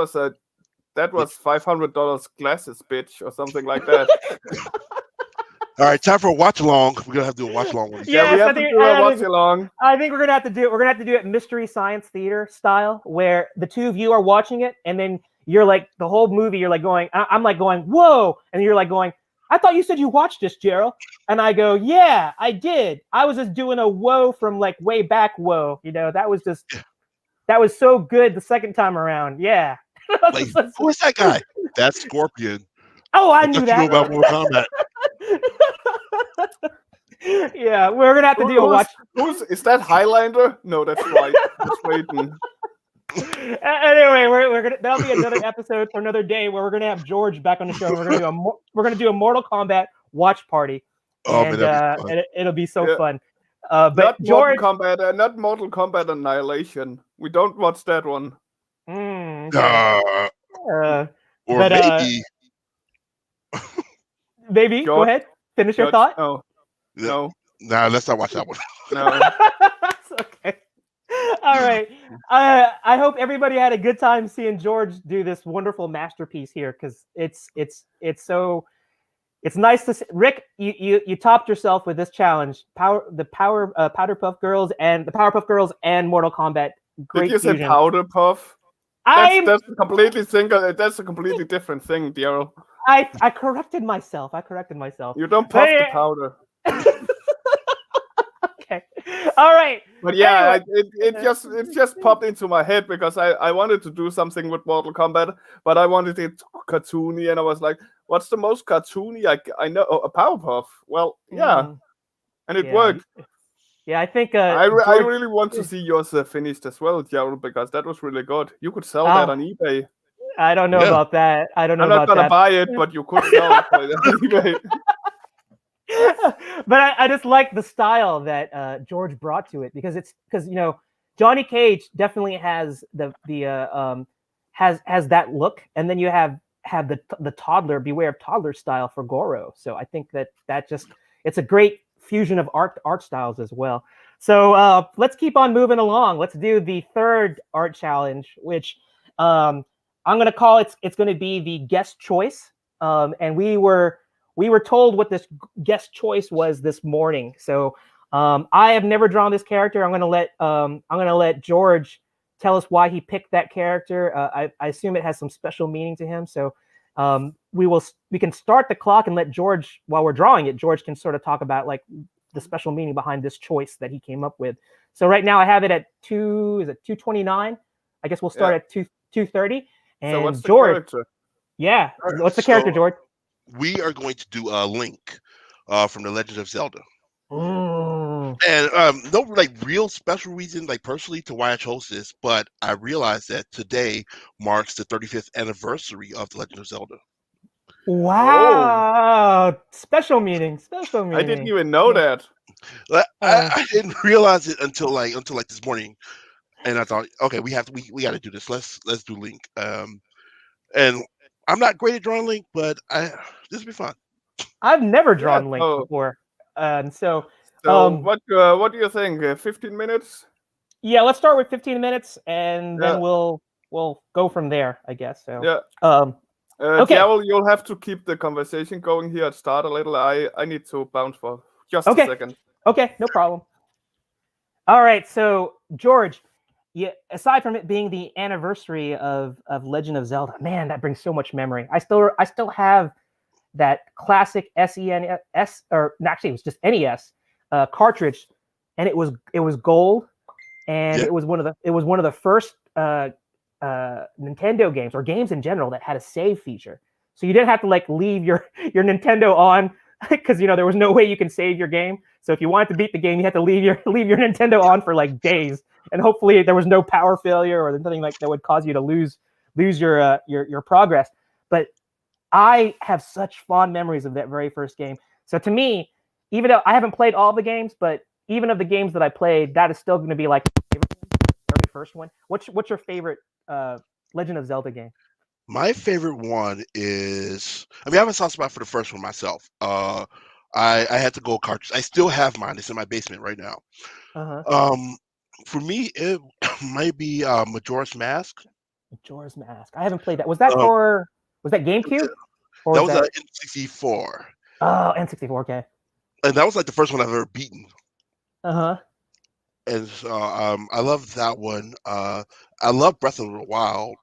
was $500 glasses, bitch, or something like that. All right, time for a watch along. We're gonna have to do a watch along one. Yeah, we Yes, have to do a watch along. I think we're gonna have to do it. We're gonna have to do it Mystery Science Theater style, where the two of you are watching it, and then you're like the whole movie. You're like going, I'm like going, whoa, and you're like going, I thought you said you watched this, Gerald, and I go, yeah, I did. I was just doing a whoa from like way back. Whoa, that was so good the second time around. Yeah. Like, who is that guy? That's Scorpion. Oh, I knew You that. know about Mortal Kombat. Yeah, we're gonna have to do a watch. Is that Highlander? No, that's right. That's Raiden. Anyway, we're gonna that'll be another episode for another day where we're gonna have George back on the show. And we're gonna do a Mortal Kombat watch party, Oh, and man, it'll be so Yeah. fun. But Not George, not Mortal Kombat Annihilation. We don't watch that one. okay. or but, maybe. Baby, go George- ahead. Finish your George- thought. No, no, Nah, let's not watch that one. no. That's okay. All right. I hope everybody had a good time seeing George do this wonderful masterpiece here, because it's nice to see. Rick, you topped yourself with this challenge. Powerpuff Girls and Mortal Kombat. Great Did you say fusion. Powder Puff? I That's a completely different thing, Daryl. corrected myself. You don't puff the Hey. powder. Okay. All right. But yeah, Anyway. it just popped into my head because I wanted to do something with Mortal Kombat, but I wanted it cartoony, and I was like, what's the most cartoony I know? Oh, a Powerpuff. Well, yeah, and it Yeah. worked. Yeah, I think I George- really want to see yours finished as well, Gerald, because that was really good. You could sell that on eBay. I don't know Yeah. about that. I don't know I'm not about gonna that. buy it, but you could sell it on eBay. But I just like the style that George brought to it, because Johnny Cage definitely has has that look, and then you have the toddler, beware of toddler style for Goro. So I think that just it's a great fusion of art styles as well. So let's keep on moving along. Let's do the third art challenge, which I'm going to call it's going to be the guest choice. And we were told what this guest choice was this morning. So I have never drawn this character. I'm going to let George tell us why he picked that character. I assume it has some special meaning to him. So we can start the clock and let George, while we're drawing it, George can sort of talk about like the special meaning behind this choice that he came up with. So right now I have it at 2:29. I guess we'll start at 2:30. And So what's the George, character? yeah, All right, what's the character, so- George? We are going to do a Link from The Legend of Zelda. Mm. And no like real special reason, like personally, to why I chose this, but I realized that today marks the 35th anniversary of The Legend of Zelda. Wow, special meaning. I didn't even know that. I didn't realize it until like this morning, and I thought, okay, we got to do this. Let's do Link. And I'm not great at drawing Link, but this will be fun. I've never drawn Link so- before, and so So what do you think? 15 minutes? yeah, let's start with 15 minutes, and then Yeah. we'll go from there, I guess. So Yeah. Okay. Gerald, you'll have to keep the conversation going here. Start a little. I need to bounce for just Okay. a second. Okay, no problem. All right, so George, yeah, aside from it being the anniversary of Legend of Zelda, man, that brings so much memory. I still have that classic SNES, or actually it was just NES cartridge, and it was gold, and Yeah. it was one of the first Nintendo games, or games in general, that had a save feature. So you didn't have to like leave your Nintendo on, because there was no way you can save your game. So if you wanted to beat the game, you had to leave your Nintendo on for like days, and hopefully there was no power failure or nothing like that would cause you to lose your progress. But I have such fond memories of that very first game. So to me, even though I haven't played all the games, but even of the games that I played, that is still going to be like my very first one. What's your favorite Legend of Zelda game? My favorite one is, I mean, I have a soft spot for the first one myself. I had to go cartridge. I still have mine. It's in my basement right now. Uh-huh. For me, it might be Majora's Mask. Majora's Mask. I haven't played that. Was that GameCube? Or That was was that N64, Oh, N64, okay. and that was like the first one I've ever beaten. Uh-huh. And so I love that one. I love Breath of the Wild.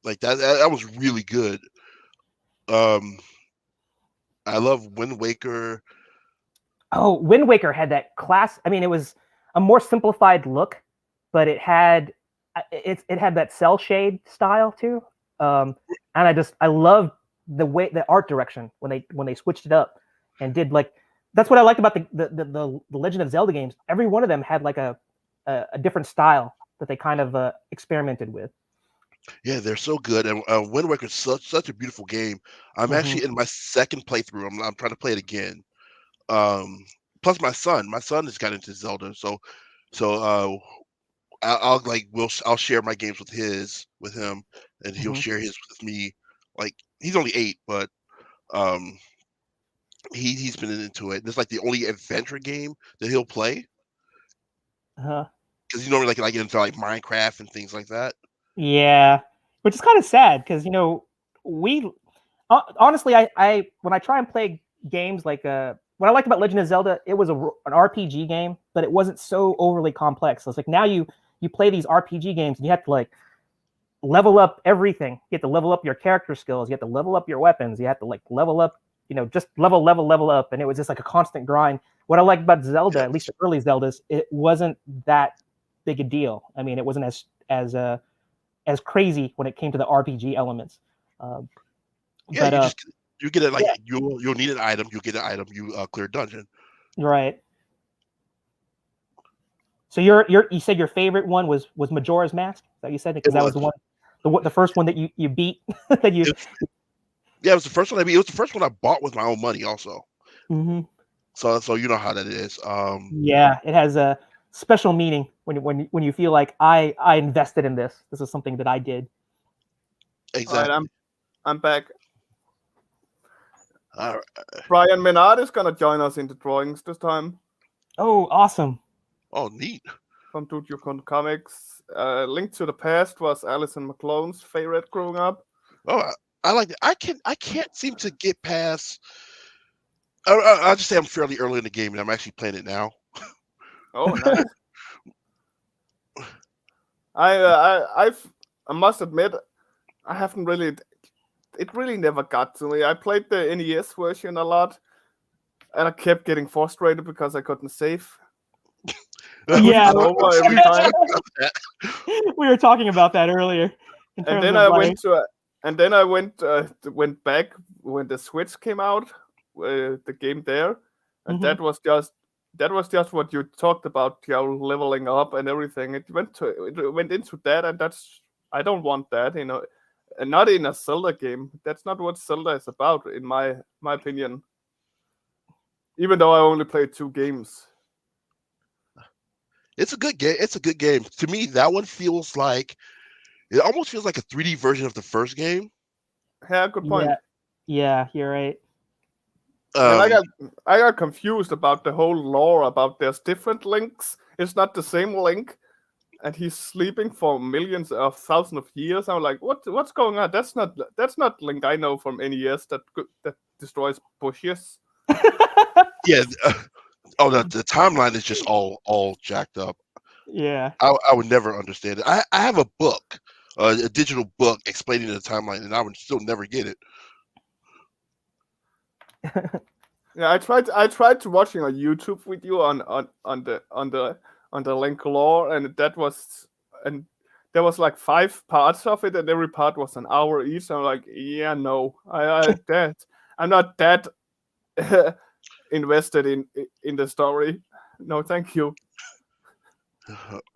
Like that was really good. Um, I love Wind Waker. Oh, Wind Waker had that class. I mean, it was a more simplified look, but it had that cell shade style too. And I loved the art direction when they switched it up and did like that's what I liked about the Legend of Zelda games. Every one of them had like a different style that they kind of experimented with. Yeah, they're so good. And Wind Waker is such a beautiful game. I'm Mm-hmm. actually in my second playthrough. I'm trying to play it again. Plus my son has got into Zelda, so I'll share my games with him, and he'll Mm-hmm. share his with me. Like he's only 8, but um, he's been into it. It's like the only adventure game that he'll play Uh-huh. because you normally like get into like Minecraft and things like that. Yeah, which is kind of sad because we honestly I when I try and play games like what I liked about Legend of Zelda, it was an RPG game, but it wasn't so overly complex. So it's like now you play these RPG games and you have to like level up everything. You have to level up your character skills. You have to level up your weapons. You have to like level up, just level up. And it was just like a constant grind. What I liked about Zelda, Yes. at least the early Zeldas, it wasn't that big a deal. I mean, it wasn't as crazy when it came to the RPG elements. Yeah, But you get it like yeah. you'll need an item. You get an item. You clear a dungeon. Right. So you said your favorite one was Majora's Mask? Is that what you said? Because that was the one, the first one that you beat. that you. Yeah, it was the first one I beat. It was the first one I bought with my own money, also. Mm-hmm. So you know how that is. Yeah, it has a special meaning when you feel like I invested in this. This is something that I did. Exactly. All right, I'm back. All right. Brian Menard is gonna join us in the drawings this time Oh, awesome! Oh, neat. from Dude Comics. Link to the Past was Alison McClone's favorite growing up. Oh, I like it. I can't seem to get past. I'll just say I'm fairly early in the game, and I'm actually playing it now. Oh, nice. I must admit, I haven't really. It really never got to me. I played the NES version a lot, and I kept getting frustrated because I couldn't save. Yeah, Over every time. we were talking about that earlier. And then I went back when the Switch came out, the game there, and Mhm. that was just what you talked about, leveling up and everything. It went into that, and I don't want that, and not in a Zelda game. That's not what Zelda is about, in my opinion. Even though I only played 2 games. It's a good game. It's a good game. To me, that one it almost feels like a 3D version of the first game. Yeah, good point. Yeah, you're right. And I got confused about the whole lore about there's different links. It's not the same link, and he's sleeping for millions of thousands of years. I'm like, what's going on? That's not Link I know from NES that destroys bushes. Yeah. The timeline is just all jacked up. Yeah. I would never understand it. I have a book, a digital book explaining the timeline, and I would still never get it. Yeah, I tried to watching a YouTube video on the Link lore, and there was like 5 parts of it, and every part was an hour each. I'm like, yeah, no, I'm not that invested in the story. No, thank you.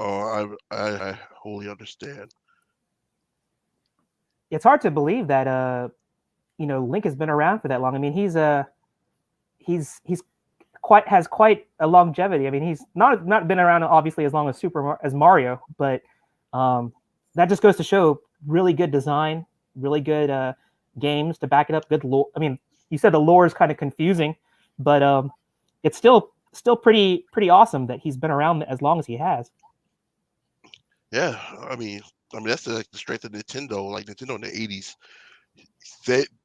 Oh, I wholly understand. It's hard to believe that Link has been around for that long. I mean, he's has quite a longevity. I mean, he's not been around obviously as long as Mario, but that just goes to show really good design, really good games to back it up. Good lore. I mean, you said the lore is kind of confusing, but it's still pretty awesome that he's been around as long as he has. Yeah, I mean that's the strength of Nintendo. Like Nintendo in the 80s,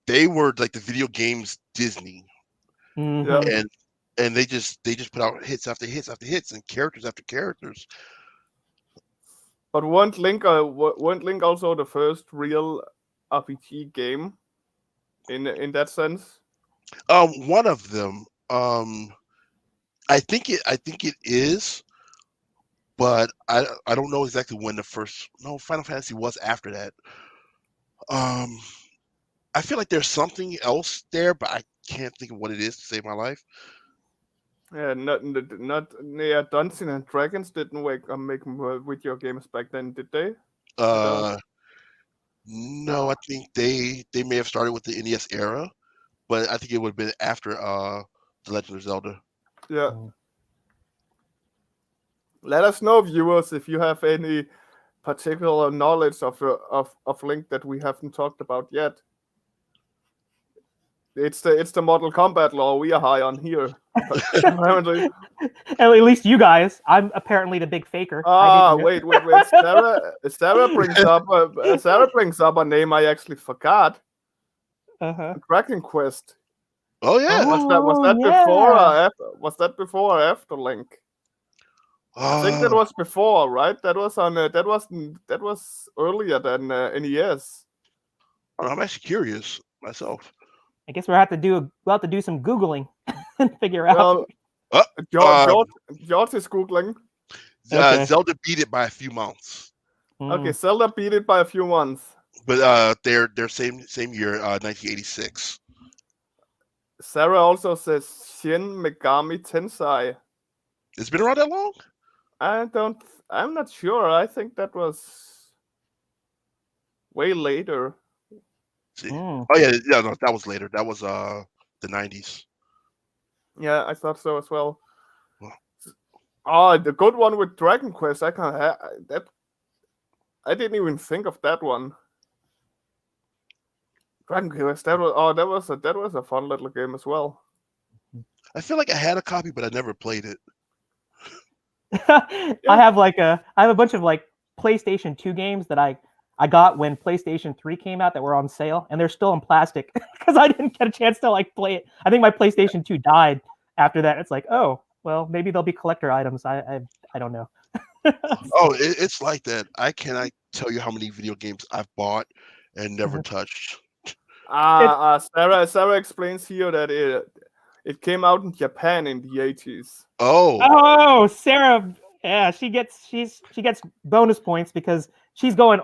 they were like the video games Disney, Mm-hmm. and they just put out hits after hits after hits and characters after characters. But weren't Link also the first real RPG game in that sense? One of them. I think it is, but I don't know exactly when the first. No, Final Fantasy was after that. I feel like there's something else there, but I can't think of what it is to save my life. Yeah, not Dungeons and Dragons didn't make video games back then, did they? No, I think they may have started with the NES era, but I think it would have been after The Legend of Zelda. Yeah. Let us know, viewers, if you have any particular knowledge of Link that we haven't talked about yet. It's the Mortal Kombat lore we are high on here. Apparently. At least you guys. I'm apparently the big faker. Wait. Sarah brings up a name I actually forgot. Dragon Quest. Oh yeah. Was that before or after? Was that before or after Link? I think that was before, right? That was on. That was earlier than NES. I'm actually curious myself. I guess we'll have to do some Googling and figure out. George is Googling. Zelda beat it by a few months. Okay, Zelda beat it by a few months. But they're same year, 1986. Sarah also says Shin Megami Tensei. It's been around that long? I'm not sure. I think that was way later. See. Oh yeah, no, that was later. That was the 90s. Yeah, I thought so as well. Oh, the good one with Dragon Quest. I didn't even think of that one. Dragon Quest. That was a fun little game as well. I feel like I had a copy, but I never played it. I have a bunch of like PlayStation 2 games that I got when PlayStation 3 came out that were on sale, and they're still in plastic because I didn't get a chance to like play it. I think my PlayStation 2 died after that. It's like, oh well, maybe they'll be collector items. I don't know. It's like that. I cannot tell you how many video games I've bought and never touched. Sarah explains here that it came out in Japan in the 80s. Oh, Sarah. Yeah, she gets bonus points because she's going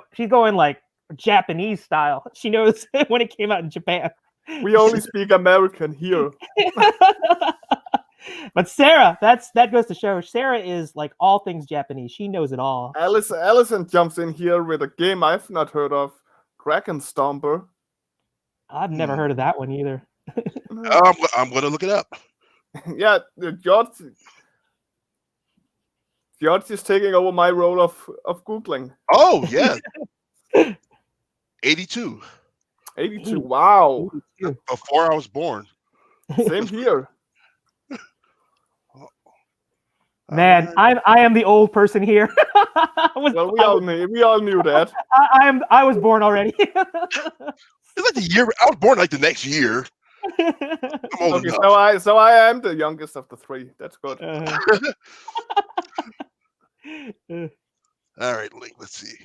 like Japanese style. She knows when it came out in Japan. We only speak American here. But Sarah, that goes to show Sarah is like all things Japanese. She knows it all. Allison jumps in here with a game I've not heard of, Kraken Stomper. I've never heard of that one either. I'm going to look it up. Yeah, George is taking over my role of Googling. Oh, yeah. 82. 82, wow. 82. Before I was born. Same here. Man, I am the old person here. We all knew that. I was born already. It's like the year I was born, like the next year. I'm old enough. So I am the youngest of the three. That's good. All right, Link. Let's see.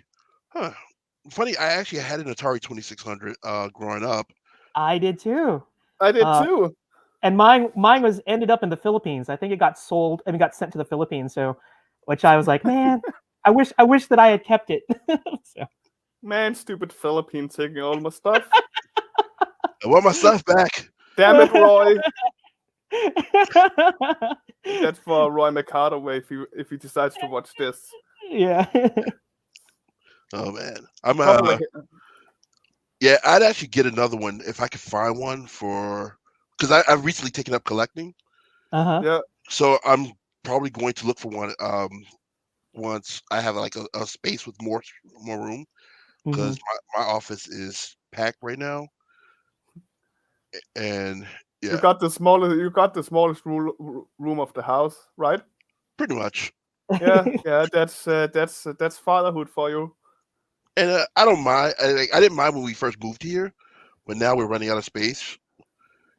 Funny, I actually had an Atari 2600 growing up. I did too. And mine was ended up in the Philippines. I think it got sold and it got sent to the Philippines. So, which I was like, man, I wish that I had kept it. So. Man, stupid Philippines taking all my stuff. I want my stuff back. Damn it, Roy. That's for Roy McCardaway if he decides to watch this. Yeah. Oh man, Yeah, I'd actually get another one if I could find one because I've recently taken up collecting. Yeah. So I'm probably going to look for one once I have like a space with more room because my office is packed right now. And You yeah, got the smallest room of the house, right? pretty much. Yeah, yeah. That's fatherhood for you. And I don't mind. I didn't mind when we first moved here, but now we're running out of space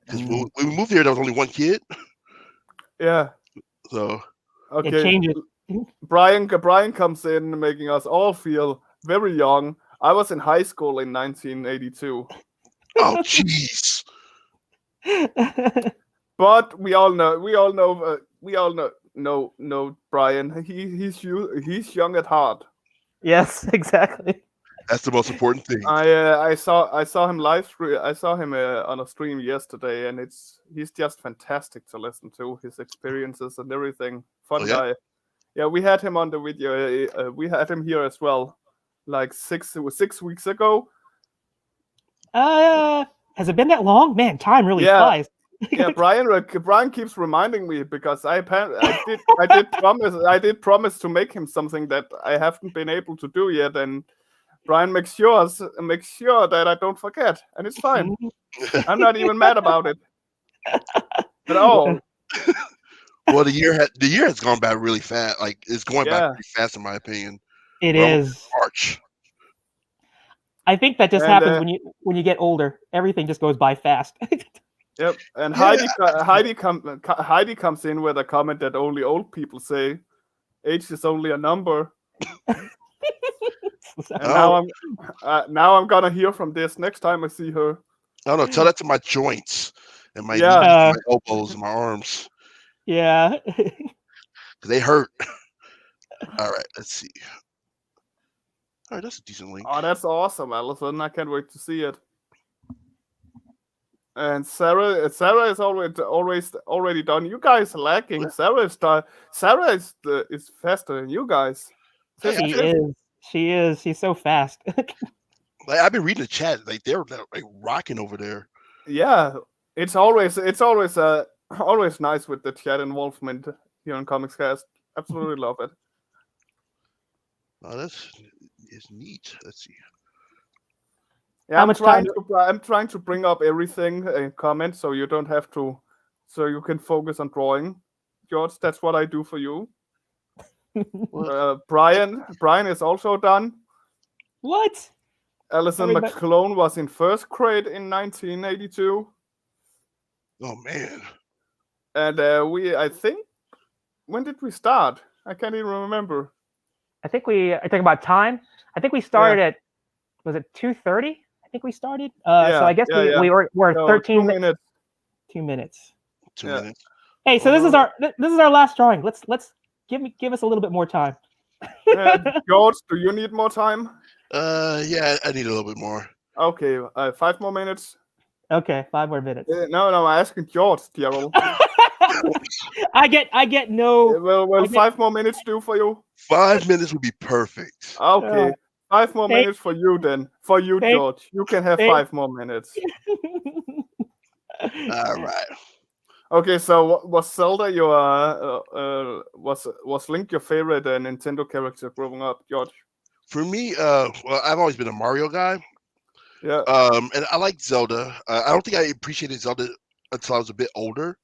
because when we moved here, there was only one kid. Yeah. So It Okay. changes. Brian comes in, making us all feel very young. I was in high school in 1982, oh jeez. but we all know Brian. He's young at heart. Yes, exactly. That's the most important thing. I saw him I saw him on a stream yesterday, and he's just fantastic to listen to, his experiences and everything. Fun Oh yeah. guy. Yeah, we had him on the video. We had him here as well, like 6 weeks ago. Has it been that long? Man, time really Yeah, flies. yeah. Brian keeps reminding me because I did promise to make him something that I haven't been able to do yet, and Brian makes sure that I don't forget, and it's fine. I'm not even mad about it at all. Well, the year has gone by really fast. Like it's going by Yeah, pretty fast, in my opinion. It We're almost is. in March. I think that just and happens when you get older. Everything just goes by fast. yep. And Yeah. Heidi comes in with a comment that only old people say. Age is only a number. And Oh, now I'm gonna hear from this next time I see her. I don't know. Tell that to my joints and my Yeah, knees, Uh, my elbows, and my arms yeah. because they hurt. All right, let's see. All right, that's a decent link. oh, that's awesome, Allison. I can't wait to see it. And Sarah is already done. You guys are lacking. Sarah is faster than you guys. Hey, She is. She is. She's so fast. like I've been reading the chat. Like they're like rocking over there. Yeah, it's always always nice with the chat involvement here on Comics Cast. Absolutely love it. Oh, that's neat. Let's see. Yeah, How much time? I'm trying to bring up everything in comments so you don't have to, so you can focus on drawing. George, that's what I do for you. Brian is also done. What? Alison Everybody- McClone was in first grade in 1982, Oh man. and I think, when did we start? I can't even remember. I think I think about time. I think we started at, was it 2:30? I think we started. So I guess we're So 13 2 minutes. 2 minutes. 2 Yeah. minutes. Hey, so this is our last drawing. Let's give us a little bit more time. George, do you need more time? Yeah, I need a little bit more. Okay, 5 more minutes. Okay, 5 more minutes. No, I'm asking George, Gerald. I get no. Will 5 more minutes do for you? 5 minutes would be perfect. Okay, 5 more Thank- minutes for you then. For you, thank- George. You can have thank- 5 more minutes. All right. Okay, so was Zelda your was Link your favorite Nintendo character growing up, George? For me, well, I've always been a Mario guy. Yeah. And I like Zelda. I don't think I appreciated Zelda until I was a bit older.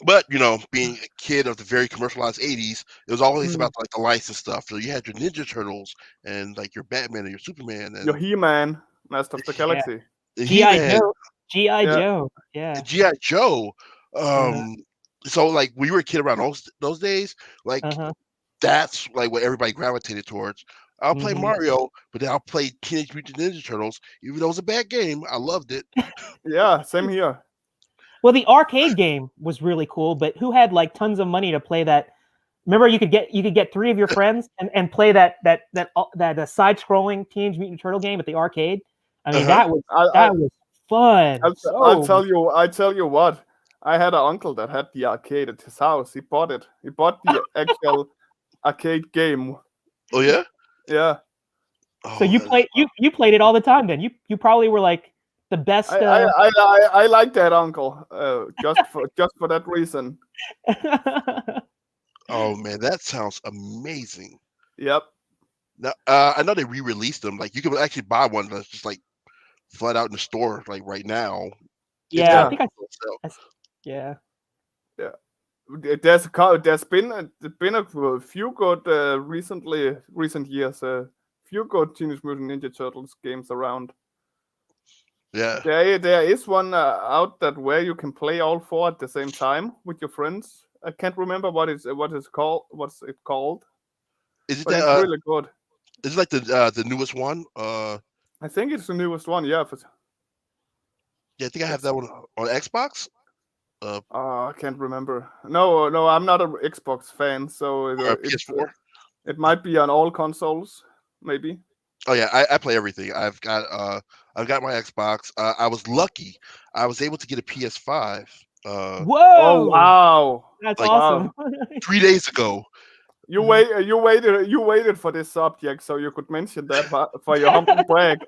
But being a kid of the very commercialized '80s, it was always about like the lights and stuff. So you had your Ninja Turtles and like your Batman and your Superman and Your He-Man, Master of the Galaxy. G.I. He-Man, Joe. G.I. Yeah. Joe. Yeah. G.I. Joe. Uh-huh. So like when you were a kid around those days, like Uh-huh. that's like what everybody gravitated towards. I'll play Mhm. Mario, but then I'll play Teenage Mutant Ninja Turtles. Even though it was a bad game, I loved it. Yeah, same here. Well, the arcade game was really cool, but who had like tons of money to play that? Remember, you could get 3 of your friends and play that side-scrolling Teenage Mutant Turtle game at the arcade. I mean, that was fun. I'll tell you what. I had an uncle that had the arcade at his house. He bought it. He bought the actual arcade game. Oh yeah. Yeah. So you that's- played it all the time then. You probably were like the best. I like that, Uncle. Just for that reason. oh man, that sounds amazing. Yep. Now, I know they re-released them. Like you can actually buy one that's just like flat out in the store, like right now. Yeah, I Yeah. think yeah. Yeah. There's been a few good recent years, few good Teenage Mutant Ninja Turtles games around. Yeah. There is one out that where you can play all four at the same time with your friends. I can't remember what's it called, Is it but it's that? really good. Is it like the newest one? I think it's the newest one. Yeah. Yeah, I think I have that one on Xbox. I can't remember. No, I'm not an Xbox fan, so Or PS4. it might be on all consoles, maybe. Oh yeah, I play everything. I've got my Xbox. I was lucky. I was able to get a PS5 Whoa! Oh wow, That's like- awesome. 3 days ago. you waited for this subject so you could mention that for your humble brag.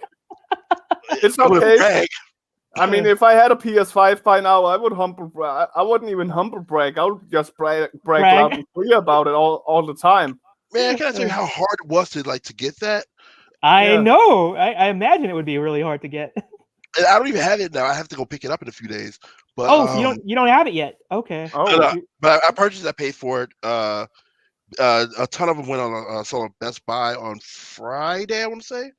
It's I'm gonna okay. brag. I mean, if I had a PS5 by now, I wouldn't even humble brag. I would just brag loud and clear about it all the time. Man, can I tell you how hard it was to get that? I Yeah. know. I imagine it would be really hard to get. And I don't even have it now. I have to go pick it up in a few days. But Oh, so you don't have it yet? Okay. Oh, but I purchased. I paid for it. A ton of them went on sold on Best Buy on Friday, I want to say.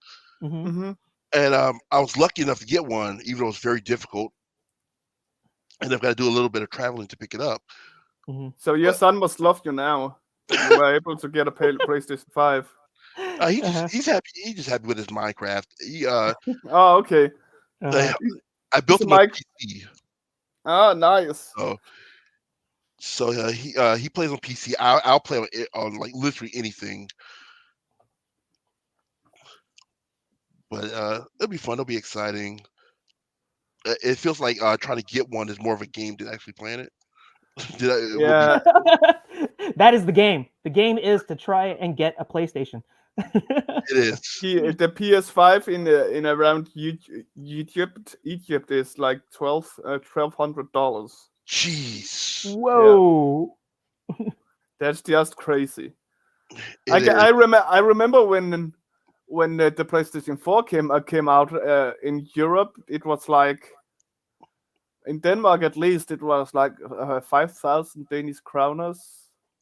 Mhm. hmm And I was lucky enough to get one, even though it was very difficult. And I've got to do a little bit of traveling to pick it up. Mhm. So your son must love you now. That you were able to get a PlayStation 5. He's happy. He's just happy with his Minecraft. Oh, okay. I built a him a mic- PC. Oh, nice. So he plays on PC. I'll play on like literally anything. But it'll be fun. It'll be exciting. It feels like trying to get one is more of a game than actually playing it. Yeah. That is the game. The game is to try and get a PlayStation. It is. The PS5 in around Egypt is like $1,200. Jeez. Whoa. That's just crazy. It is. I remember when the PlayStation 4 came out in Europe, it was like in Denmark at least it was like 5,000 Danish kroners.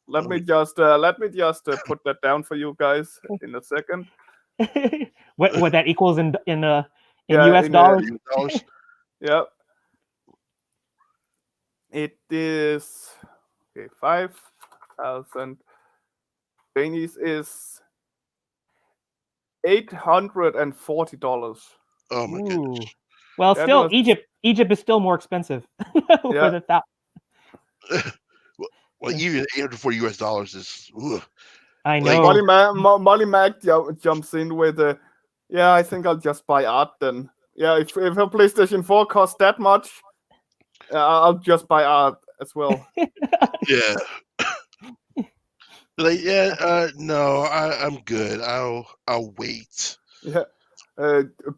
Let me just put that down for you guys in a second. what that equals in Yeah, US dollars? $1,000. Yeah. It is 5,000 Danish is $840. Oh my Ooh. goodness. Well, That still was- Egypt is still more expensive for Yeah. the thou- Well, even $840 is. Ugh. I Like, know. Molly Mac jumps in with yeah, I think I'll just buy art then. Yeah, if a PlayStation 4 costs that much, I'll just buy art as well. Yeah. Like, no, I'm good. I'll wait. Yeah.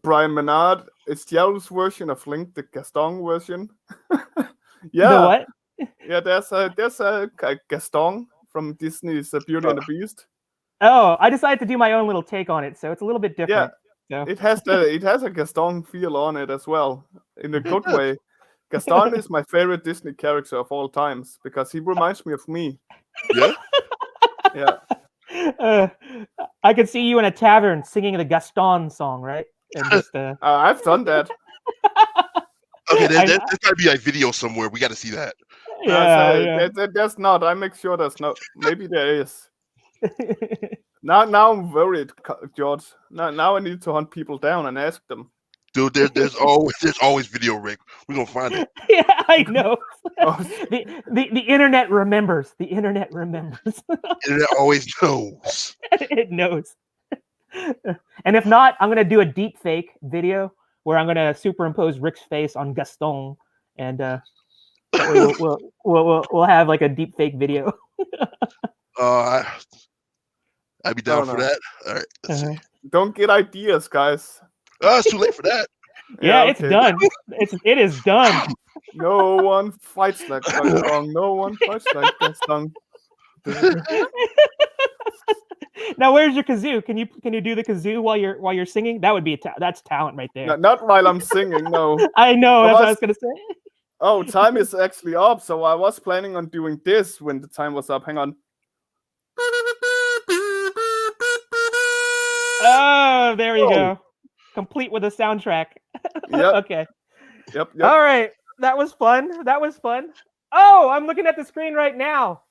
Brian Menard, it's Djævel's version of Link, the Gaston version. Yeah. The what? Yeah, there's a Gaston from Disney's Beauty and the Beast. Oh, I decided to do my own little take on it, so it's a little bit different. So. It has a Gaston feel on it as well, in a good way. Gaston is my favorite Disney character of all times because he reminds me of me. Yeah. Yeah. I could see you in a tavern singing the Gaston song, right? And just, I've done that. Okay, there's got to be a video somewhere. We got to see that. yeah. There's not. I make sure there's not. Maybe there is. Now I'm worried, George. Now I need to hunt people down and ask them. Dude, there's always video, Rick. We're gonna find it. Yeah, I know. Oh. The internet remembers. The internet remembers. And it always knows. It knows. And if not, I'm gonna do a deep fake video where I'm gonna superimpose Rick's face on Gaston, and we'll have like a deep fake video. I'd be down Oh, for no. that. All right, let's see. Don't get ideas, guys. Oh, it's too late for that. Yeah, it's okay. done. It is done. No one fights like Gaston. No one fights like Gaston. Now, where's your kazoo? Can you do the kazoo while you're singing? That would be that's talent right there. Not while I'm singing, no. I know. That's what I was gonna say. Oh, time is actually up. So I was planning on doing this when the time was up. Hang on. Oh, there you go. Complete with a soundtrack. Yep. Okay. Yep. All right. That was fun. That was fun. Oh, I'm looking at the screen right now.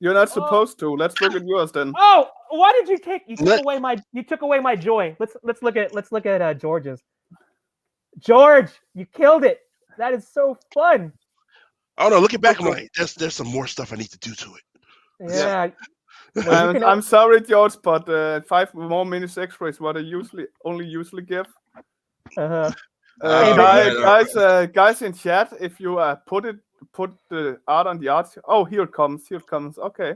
You're not supposed to. Let's look at yours then. Oh, why did you take? You took away my joy. Let's look at George's. George, you killed it. That is so fun. Oh no, looking back, I'm like, there's some more stuff I need to do to it. Yeah. Well, I'm sorry, George, but 5 more minutes extra is what I usually give. Guys in chat, if you put the art on the art. Oh, here it comes. Here it comes. Okay.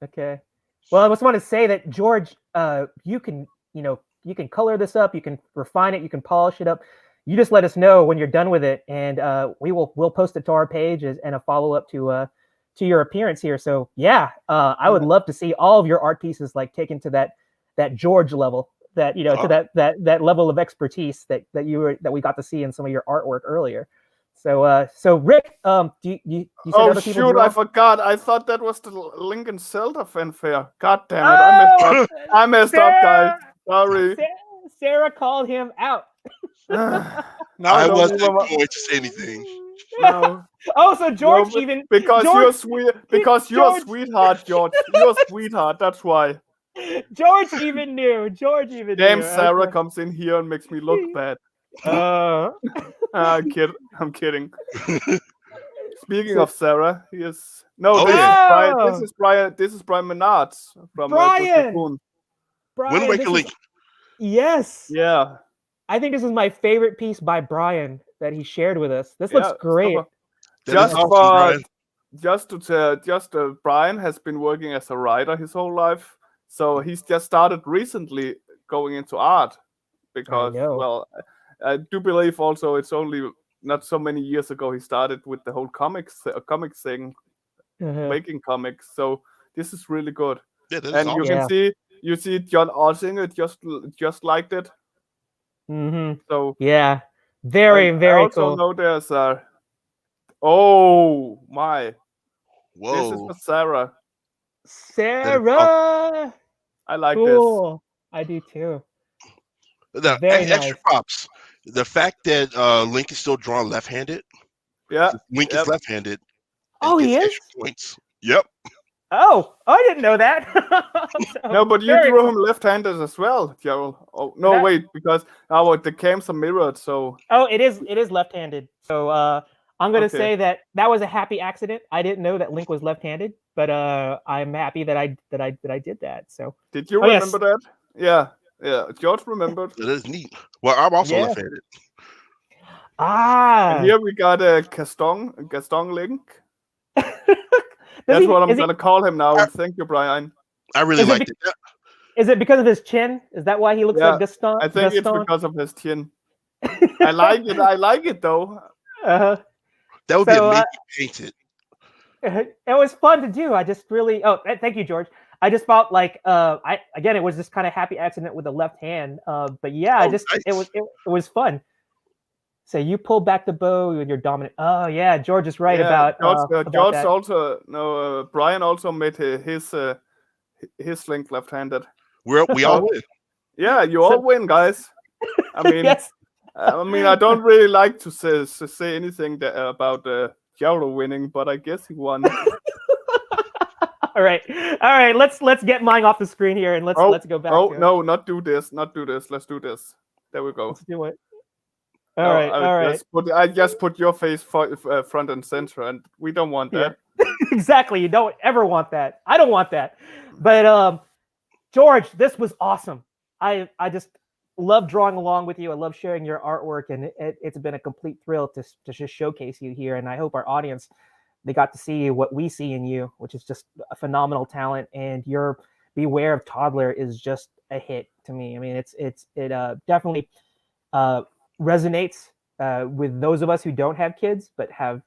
Okay. Well, I just want to say that George, you can color this up, you can refine it, you can polish it up. You just let us know when you're done with it, and we'll post it to our page and a follow up to your appearance here. So yeah, I would love to see all of your art pieces like taken to that George level, that to that level of expertise that we got to see in some of your artwork earlier. So Rick, you said other people shoot, I forgot. I thought that was the Lincoln Zelda fanfare. God damn it, I messed up, guys. Sorry. Sarah called him out. Now I wasn't going to say anything. No. Oh, so George you're a sweetheart, George. You're a sweetheart. That's why. George even knew. Damn, Sarah comes in here and makes me look bad. I'm kidding. Speaking of Sarah, this is Brian. This is Brian Menard from Brian. Wind Waker Link. Yes. Yeah. I think this is my favorite piece by Brian that he shared with us. This looks great. Brian has been working as a writer his whole life, so he's just started recently going into art because, well, I do believe also it's only not so many years ago he started with the whole comic thing, making comics. So this is really good, and you see John Ossinger just liked it. So yeah, very I also cool. know there's oh my, whoa, this is for Sarah. Sarah, I like this. I do too. The extra props. The fact that Link is still drawn left-handed. Yeah, Link is left-handed. Oh, he is. Extra points. Yep. Oh, I didn't know that. No, but you drew him left-handed as well, Gerald. Oh no, wait, because the cams are mirrored, so. Oh, it is left-handed. So I'm gonna say that was a happy accident. I didn't know that Link was left-handed, but I'm happy that I did that. So. Did you remember that? Yeah. George remembered. That is neat. Well, I'm also left-handed. Ah. And here we got a Gaston Link. That's what I'm gonna call him now. Thank you, Brian. I really liked it. Is it because of his chin? Is that why he looks like Gaston? I think it's because of his chin. I like it. I like it though. That would be amazing painted. It was fun to do. I just really. Oh, thank you, George. I just felt like it was just kind of happy accident with the left hand. But yeah, nice. It was fun. So you pull back the bow and you're dominant. Oh yeah, George is right about. George also Brian also made his Link left-handed. We all win. Yeah, you all win, guys. I mean, I don't really like to say anything about Gerald winning, but I guess he won. All right. Let's get mine off the screen here and let's go back. No, not do this. Let's do this. There we go. Let's do it. All right. I just put your face front and center, and we don't want that. Yeah. Exactly. You don't ever want that. I don't want that. But George, this was awesome. I just love drawing along with you. I love sharing your artwork, and it's been a complete thrill to just showcase you here. And I hope our audience, they got to see what we see in you, which is just a phenomenal talent. And you're Beware of Toddler is just a hit to me. I mean, it definitely resonates with those of us who don't have kids but have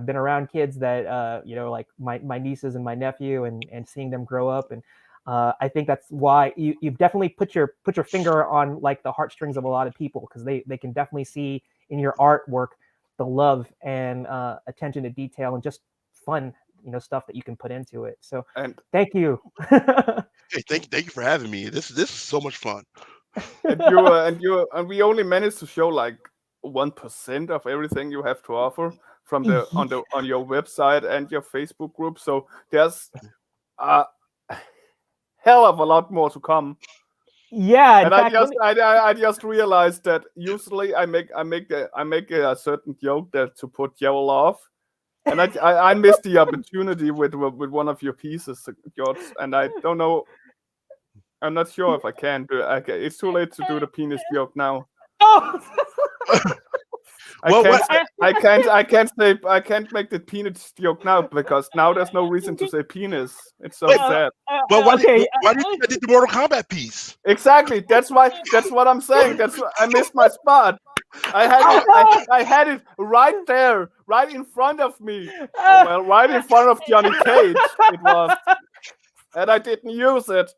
been around kids that like my nieces and my nephew, and seeing them grow up. And I think that's why you've definitely put your finger on like the heartstrings of a lot of people, because they can definitely see in your artwork the love and attention to detail and just fun stuff that you can put into it. So And thank you. Hey, thank you for having me. This is so much fun. and we only managed to show like 1% of everything you have to offer from on your website and your Facebook group. So there's a hell of a lot more to come. Yeah, in And fact, I just realized that usually I make a certain joke that to put Joel off, and I missed the opportunity with one of your pieces, George, and I don't know. I'm not sure if I can do it. Okay, it's too late to do the penis joke now. oh, Well, what? I can't make the penis joke now because now there's no reason to say penis. It's so Wait, sad. Well, why okay. did why did I did the Mortal Kombat piece? Exactly. That's what I'm saying. I missed my spot. I had it right there, right in front of me. Oh, well, right in front of Johnny Cage it was, and I didn't use it.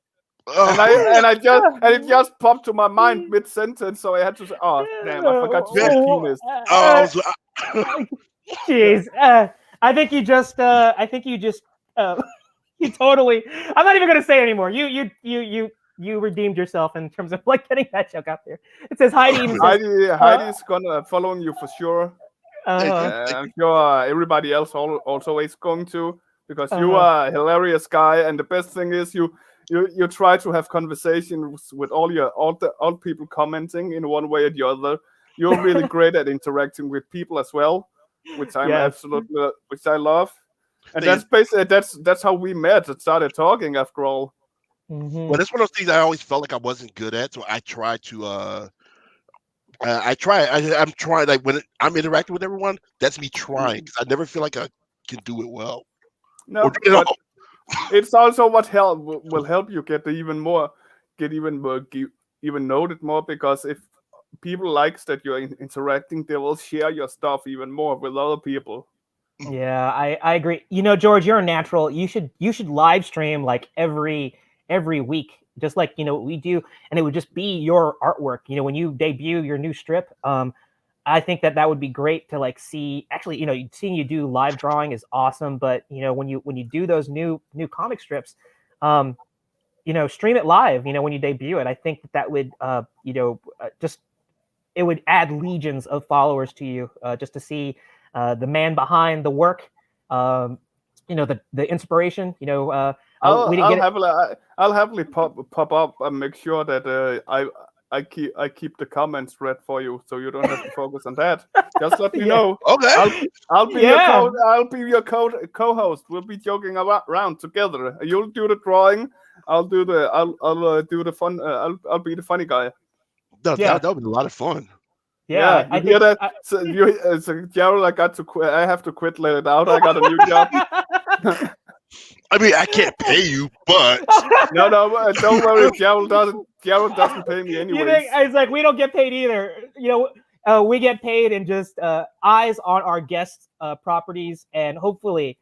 And it just popped to my mind mid sentence, so I had to say, "Oh damn, I forgot to say penis." I was, Jeez, I think you just you totally. I'm not even gonna say anymore. You redeemed yourself in terms of like getting that joke out there. It says Heidi even says Heidi's gonna following you for sure. I'm sure everybody else also is going to, because you are a hilarious guy, and the best thing is you try to have conversations with all the people commenting in one way or the other. You're really great at interacting with people as well, which I'm absolutely which I love. And that's basically that's how we met and started talking after all. Mhm. well, that's one of those things I always felt like I wasn't good at, so I try to. I'm trying, like when I'm interacting with everyone. That's me trying, because I never feel like I can do it well. No, Or do it but all. it's also what will help you get even noted more, because if people likes that you're interacting, they will share your stuff even more with other people. Yeah, I agree. George, you're a natural. You should live stream like every week, just like we do, and it would just be your artwork. When you debut your new strip, I think that would be great to like see. Actually, seeing you do live drawing is awesome. But when you do those new comic strips, stream it live. When you debut it, I think that would just it would add legions of followers to you, just to see the man behind the work, the inspiration. I'll happily pop up and make sure that I keep the comments read for you, so you don't have to focus on that. Just let me know. Okay. I'll be your co-host. We'll be joking around together. You'll do the drawing. I'll do the fun. I'll be the funny guy. That would be a lot of fun. Yeah, you hear that? So Gerald, I got to quit. I have to quit. Let it out. I got a new job. I mean, I can't pay you, but No, don't worry. Gerald doesn't pay me anyways. It's like we don't get paid either. We get paid in just eyes on our guests' properties, and hopefully,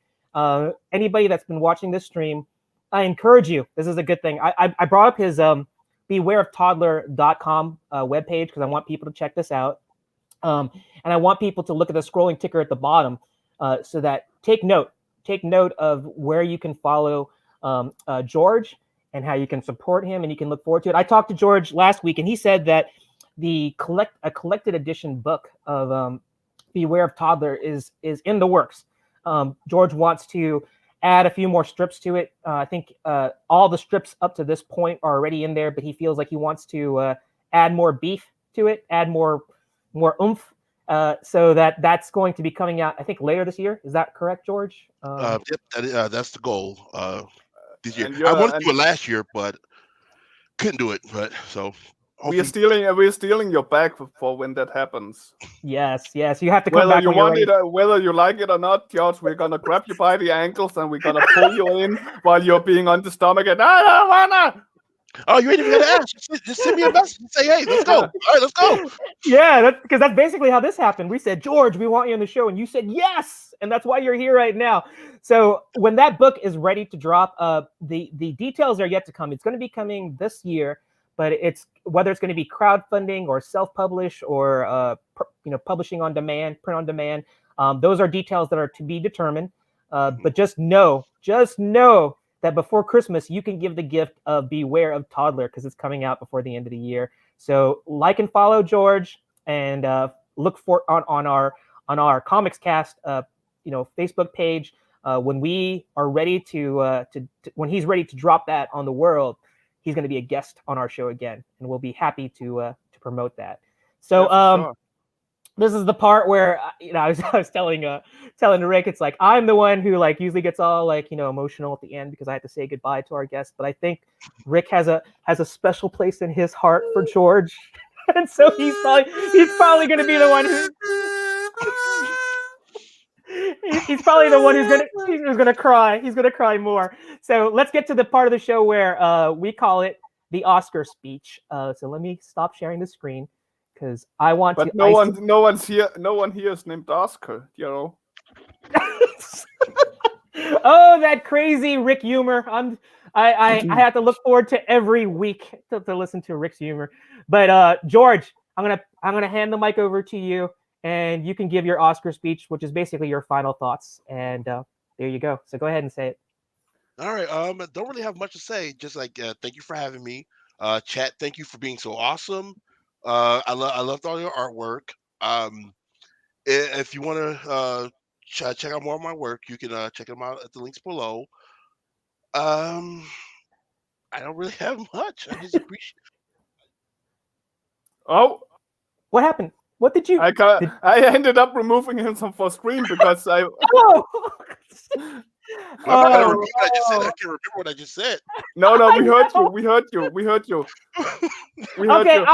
anybody that's been watching this stream, I encourage you. This is a good thing. I brought up his bewareoftoddler.com webpage because I want people to check this out, and I want people to look at the scrolling ticker at the bottom, so that take note of where you can follow George and how you can support him, and you can look forward to it. I talked to George last week, and he said that a collected edition book of Beware of Toddler is in the works. George wants to add a few more strips to it. I think all the strips up to this point are already in there, but he feels like he wants to add more beef to it, add more oomph. So that's going to be coming out, I think, later this year. Is that correct, George? yep, that's the goal. This year, And I wanted to do it last year, but couldn't do it. But so hopefully, we're stealing your bag for when that happens. Yes. You have to come Whether back you when you're want ready. it, whether you like it or not, George, we're gonna grab you by the ankles and we're gonna pull you in while you're being on the stomach. And I don't wanna. oh, you ain't even gonna ask. Just send me a message and say, hey, let's go. Yeah. All right, let's go. Yeah, because that's basically how this happened. We said, George, we want you on the show, and you said yes, and that's why you're here right now. So when that book is ready to drop, the details are yet to come. It's going to be coming this year, but it's whether it's going to be crowdfunding or self-publish or publishing on demand, print on demand. Those are details that are to be determined. But just know that before Christmas, you can give the gift of Beware of Toddler because it's coming out before the end of the year. So like and follow George, and look for on our Comics Cast Facebook page when we are ready to when he's ready to drop that on the world. He's going to be a guest on our show again, and we'll be happy to promote that. So Sure. this is the part where I was telling Rick, it's like I'm the one who like usually gets all like emotional at the end because I have to say goodbye to our guest, but I think Rick has a special place in his heart for George, and so he's probably going to be the one who he's probably the one who's gonna cry. He's gonna cry more. So let's get to the part of the show where we call it the Oscar speech. So let me stop sharing the screen. Because I want But to. no one here is named Oscar, Oh, that crazy Rick humor! I have to look forward to every week to listen to Rick's humor. But George, I'm gonna hand the mic over to you, and you can give your Oscar speech, which is basically your final thoughts. And there you go. So go ahead and say it. All right. Don't really have much to say. Just like thank you for having me. Chat, thank you for being so awesome. I loved all your artwork. If you want to check out more of my work, you can check them out at the links below. I don't really have much. I just appreciate. Oh, what happened? What did you? I ended up removing him from screen because I. Oh. I can't remember what I just said. I can't remember what I just said. No, we heard you. We heard you. Okay,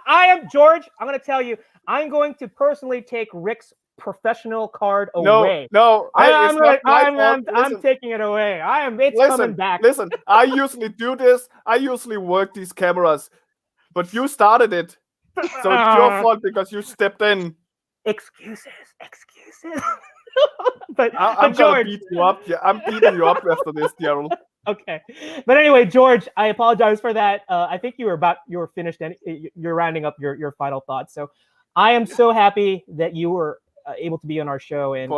I am George. I'm going to tell you. I'm going to personally take Rick's professional card away. No. Hey, I'm taking it away. It's coming back. Listen, I usually do this. I usually work these cameras, but you started it, so it's your fault because you stepped in. Excuses. but I'm George, gonna beat you up. Yeah, I'm beating you up after this, Gerald. Okay, but anyway, George, I apologize for that. I think you were finished, and you're rounding up your final thoughts. So, I am so happy that you were able to be on our show, and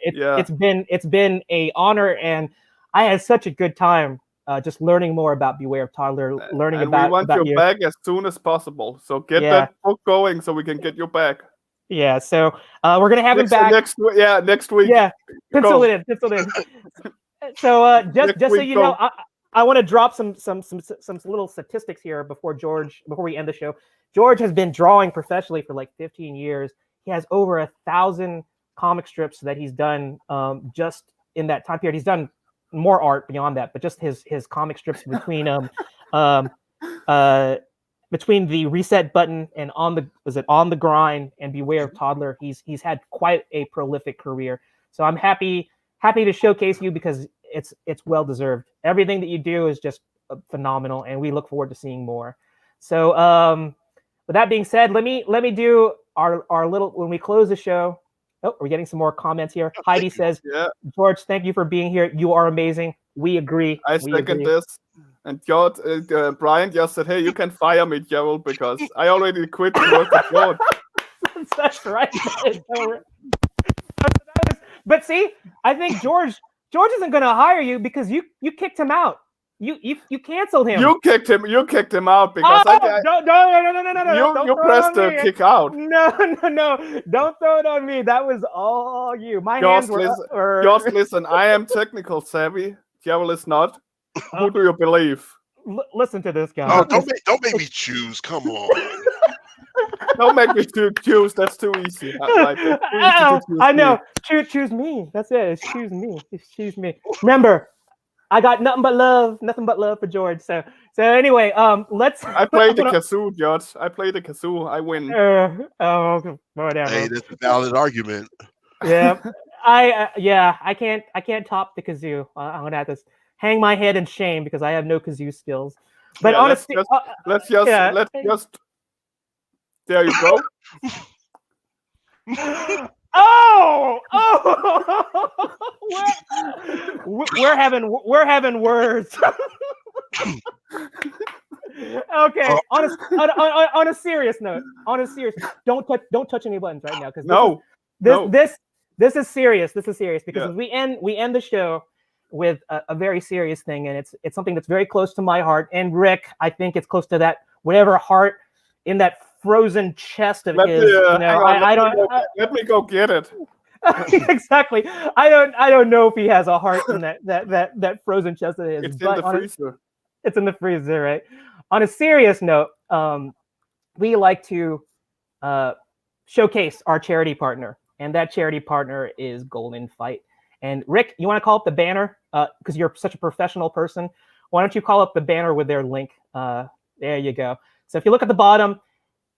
it's been a honor, and I had such a good time just learning more about Beware of Toddler, learning about. We want about you back as soon as possible. So get that book going so we can get you back. Yeah, so we're gonna have him back next week. Yeah, pencil it in. So just so you know, I want to drop some little statistics here before we end the show. George has been drawing professionally for like 15 years. He has over 1,000 comic strips that he's done just in that time period. He's done more art beyond that, but just his comic strips between between the Reset Button and On the Grind and Beware of Toddler, he's had quite a prolific career. So I'm happy to showcase you because it's well deserved. Everything that you do is just phenomenal, and we look forward to seeing more. So with that being said, let me do our little when we close the show. Oh, we're getting some more comments here. Heidi says, George, thank you for being here. You are amazing. We agree. I second this. And George, Brian just said, hey, you can fire me, Gerald, because I already quit to work with George. That's right. But see, I think George isn't going to hire you because you kicked him out. You canceled him. You kicked him out because no. You pressed the kick out. No. Don't throw it on me. That was all you. My hands were. George, listen. I am technical savvy. Gerald is not. Who do you believe? Listen to this guy. Oh, don't make me choose. Come on. Don't make me choose. That's too easy. I know. Choose me. That's it. It's choose me. Remember, I got nothing but love for George. So anyway, let's. I play the kazoo, George. I play the kazoo. I win. Whatever. Hey, that's a valid argument. Yeah, I can't top the kazoo. I'm gonna have to hang my head in shame because I have no kazoo skills. But Yeah, honestly, let's just. There you go. Oh, we're having words. Okay, on a serious note, don't touch any buttons right now because this is serious. This is serious because we end the show with a very serious thing, and it's something that's very close to my heart. And Rick, I think it's close to that whatever heart in that frozen chest of his. Let me go get it. Exactly. I don't know if he has a heart in that frozen chest of his. It's in the freezer. It's in the freezer, right? On a serious note, we like to showcase our charity partner, and that charity partner is Golden Fight. And Rick, you want to call up the banner because you're such a professional person. Why don't you call up the banner with their link? There you go. So if you look at the bottom,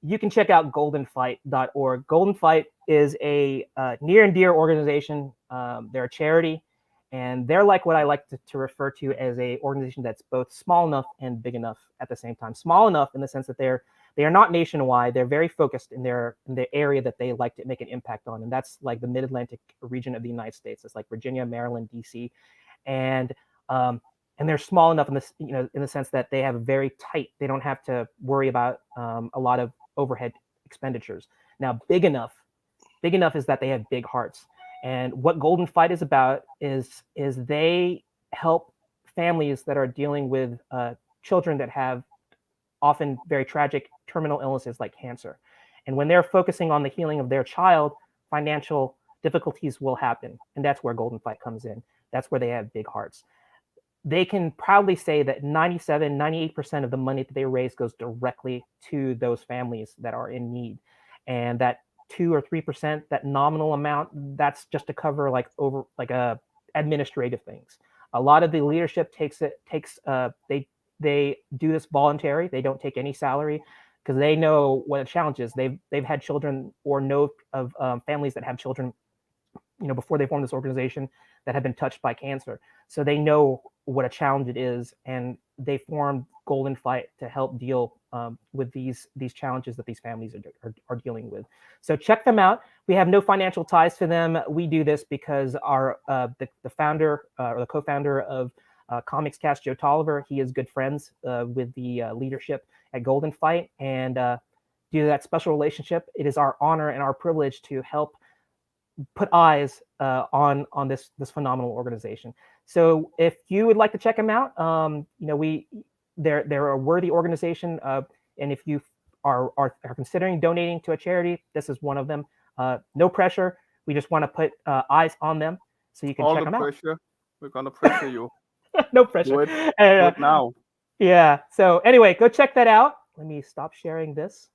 you can check out goldenfight.org. Golden Fight is a near and dear organization. They're a charity, and they're like what I like to refer to as a organization that's both small enough and big enough at the same time. Small enough in the sense that they are not nationwide. They're very focused in the area that they like to make an impact on, and that's like the Mid-Atlantic region of the United States. It's like Virginia, Maryland, DC, and they're small enough in this, in the sense that they have a very tight. They don't have to worry about a lot of overhead expenditures. Now, big enough is that they have big hearts. And what Golden Fight is about is they help families that are dealing with children that have often very tragic terminal illnesses like cancer. And when they're focusing on the healing of their child, financial difficulties will happen. And that's where Golden Fight comes in. That's where they have big hearts. They can proudly say that 98% of the money that they raise goes directly to those families that are in need. And that 2 or 3%, that nominal amount, that's just to cover administrative things. A lot of the leadership they do this voluntary. They don't take any salary because they know what a challenge is. They've had children or know of families that have children, before they formed this organization, that have been touched by cancer. So they know what a challenge it is, and they formed Golden Fight to help deal with these challenges that these families are dealing with. So check them out. We have no financial ties to them. We do this because the founder or the co-founder of Comics Cast, Joe TODDLER, he is good friends with the leadership at Golden Fight, and due to that special relationship, it is our honor and our privilege to help put eyes on this phenomenal organization. So if you would like to check them out, they're a worthy organization, and if you are considering donating to a charity, this is one of them. No pressure. We just want to put eyes on them so you can check them out. We're gonna pressure you. No pressure. Do it now. Yeah. So anyway, go check that out. Let me stop sharing this.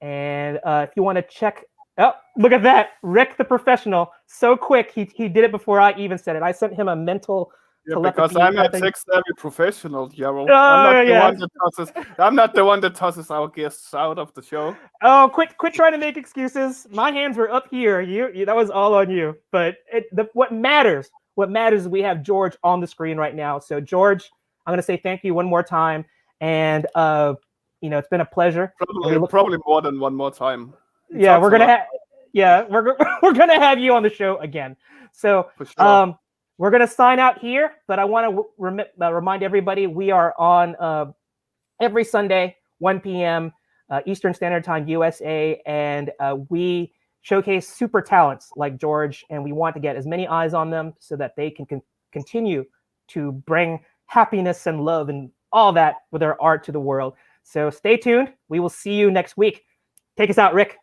And if you want to check. Oh, look at that. Rick the professional. So quick. He did it before I even said it. I sent him a mental because I'm a tech-savvy professional, Yarrow. Oh, I'm not the one that tosses our guests out of the show. Oh, quit trying to make excuses. My hands were up here. You that was all on you. But what matters is we have George on the screen right now. So George, I'm going to say thank you one more time. And it's been a pleasure. Probably more than one more time. Yeah, we're gonna gonna have you on the show again. So sure. We're gonna sign out here, but I want to remind everybody we are on every Sunday, 1 p.m. Eastern Standard Time, USA, and we showcase super talents like George, and we want to get as many eyes on them so that they can continue to bring happiness and love and all that with their art to the world. So stay tuned. We will see you next week. Take us out, Rick.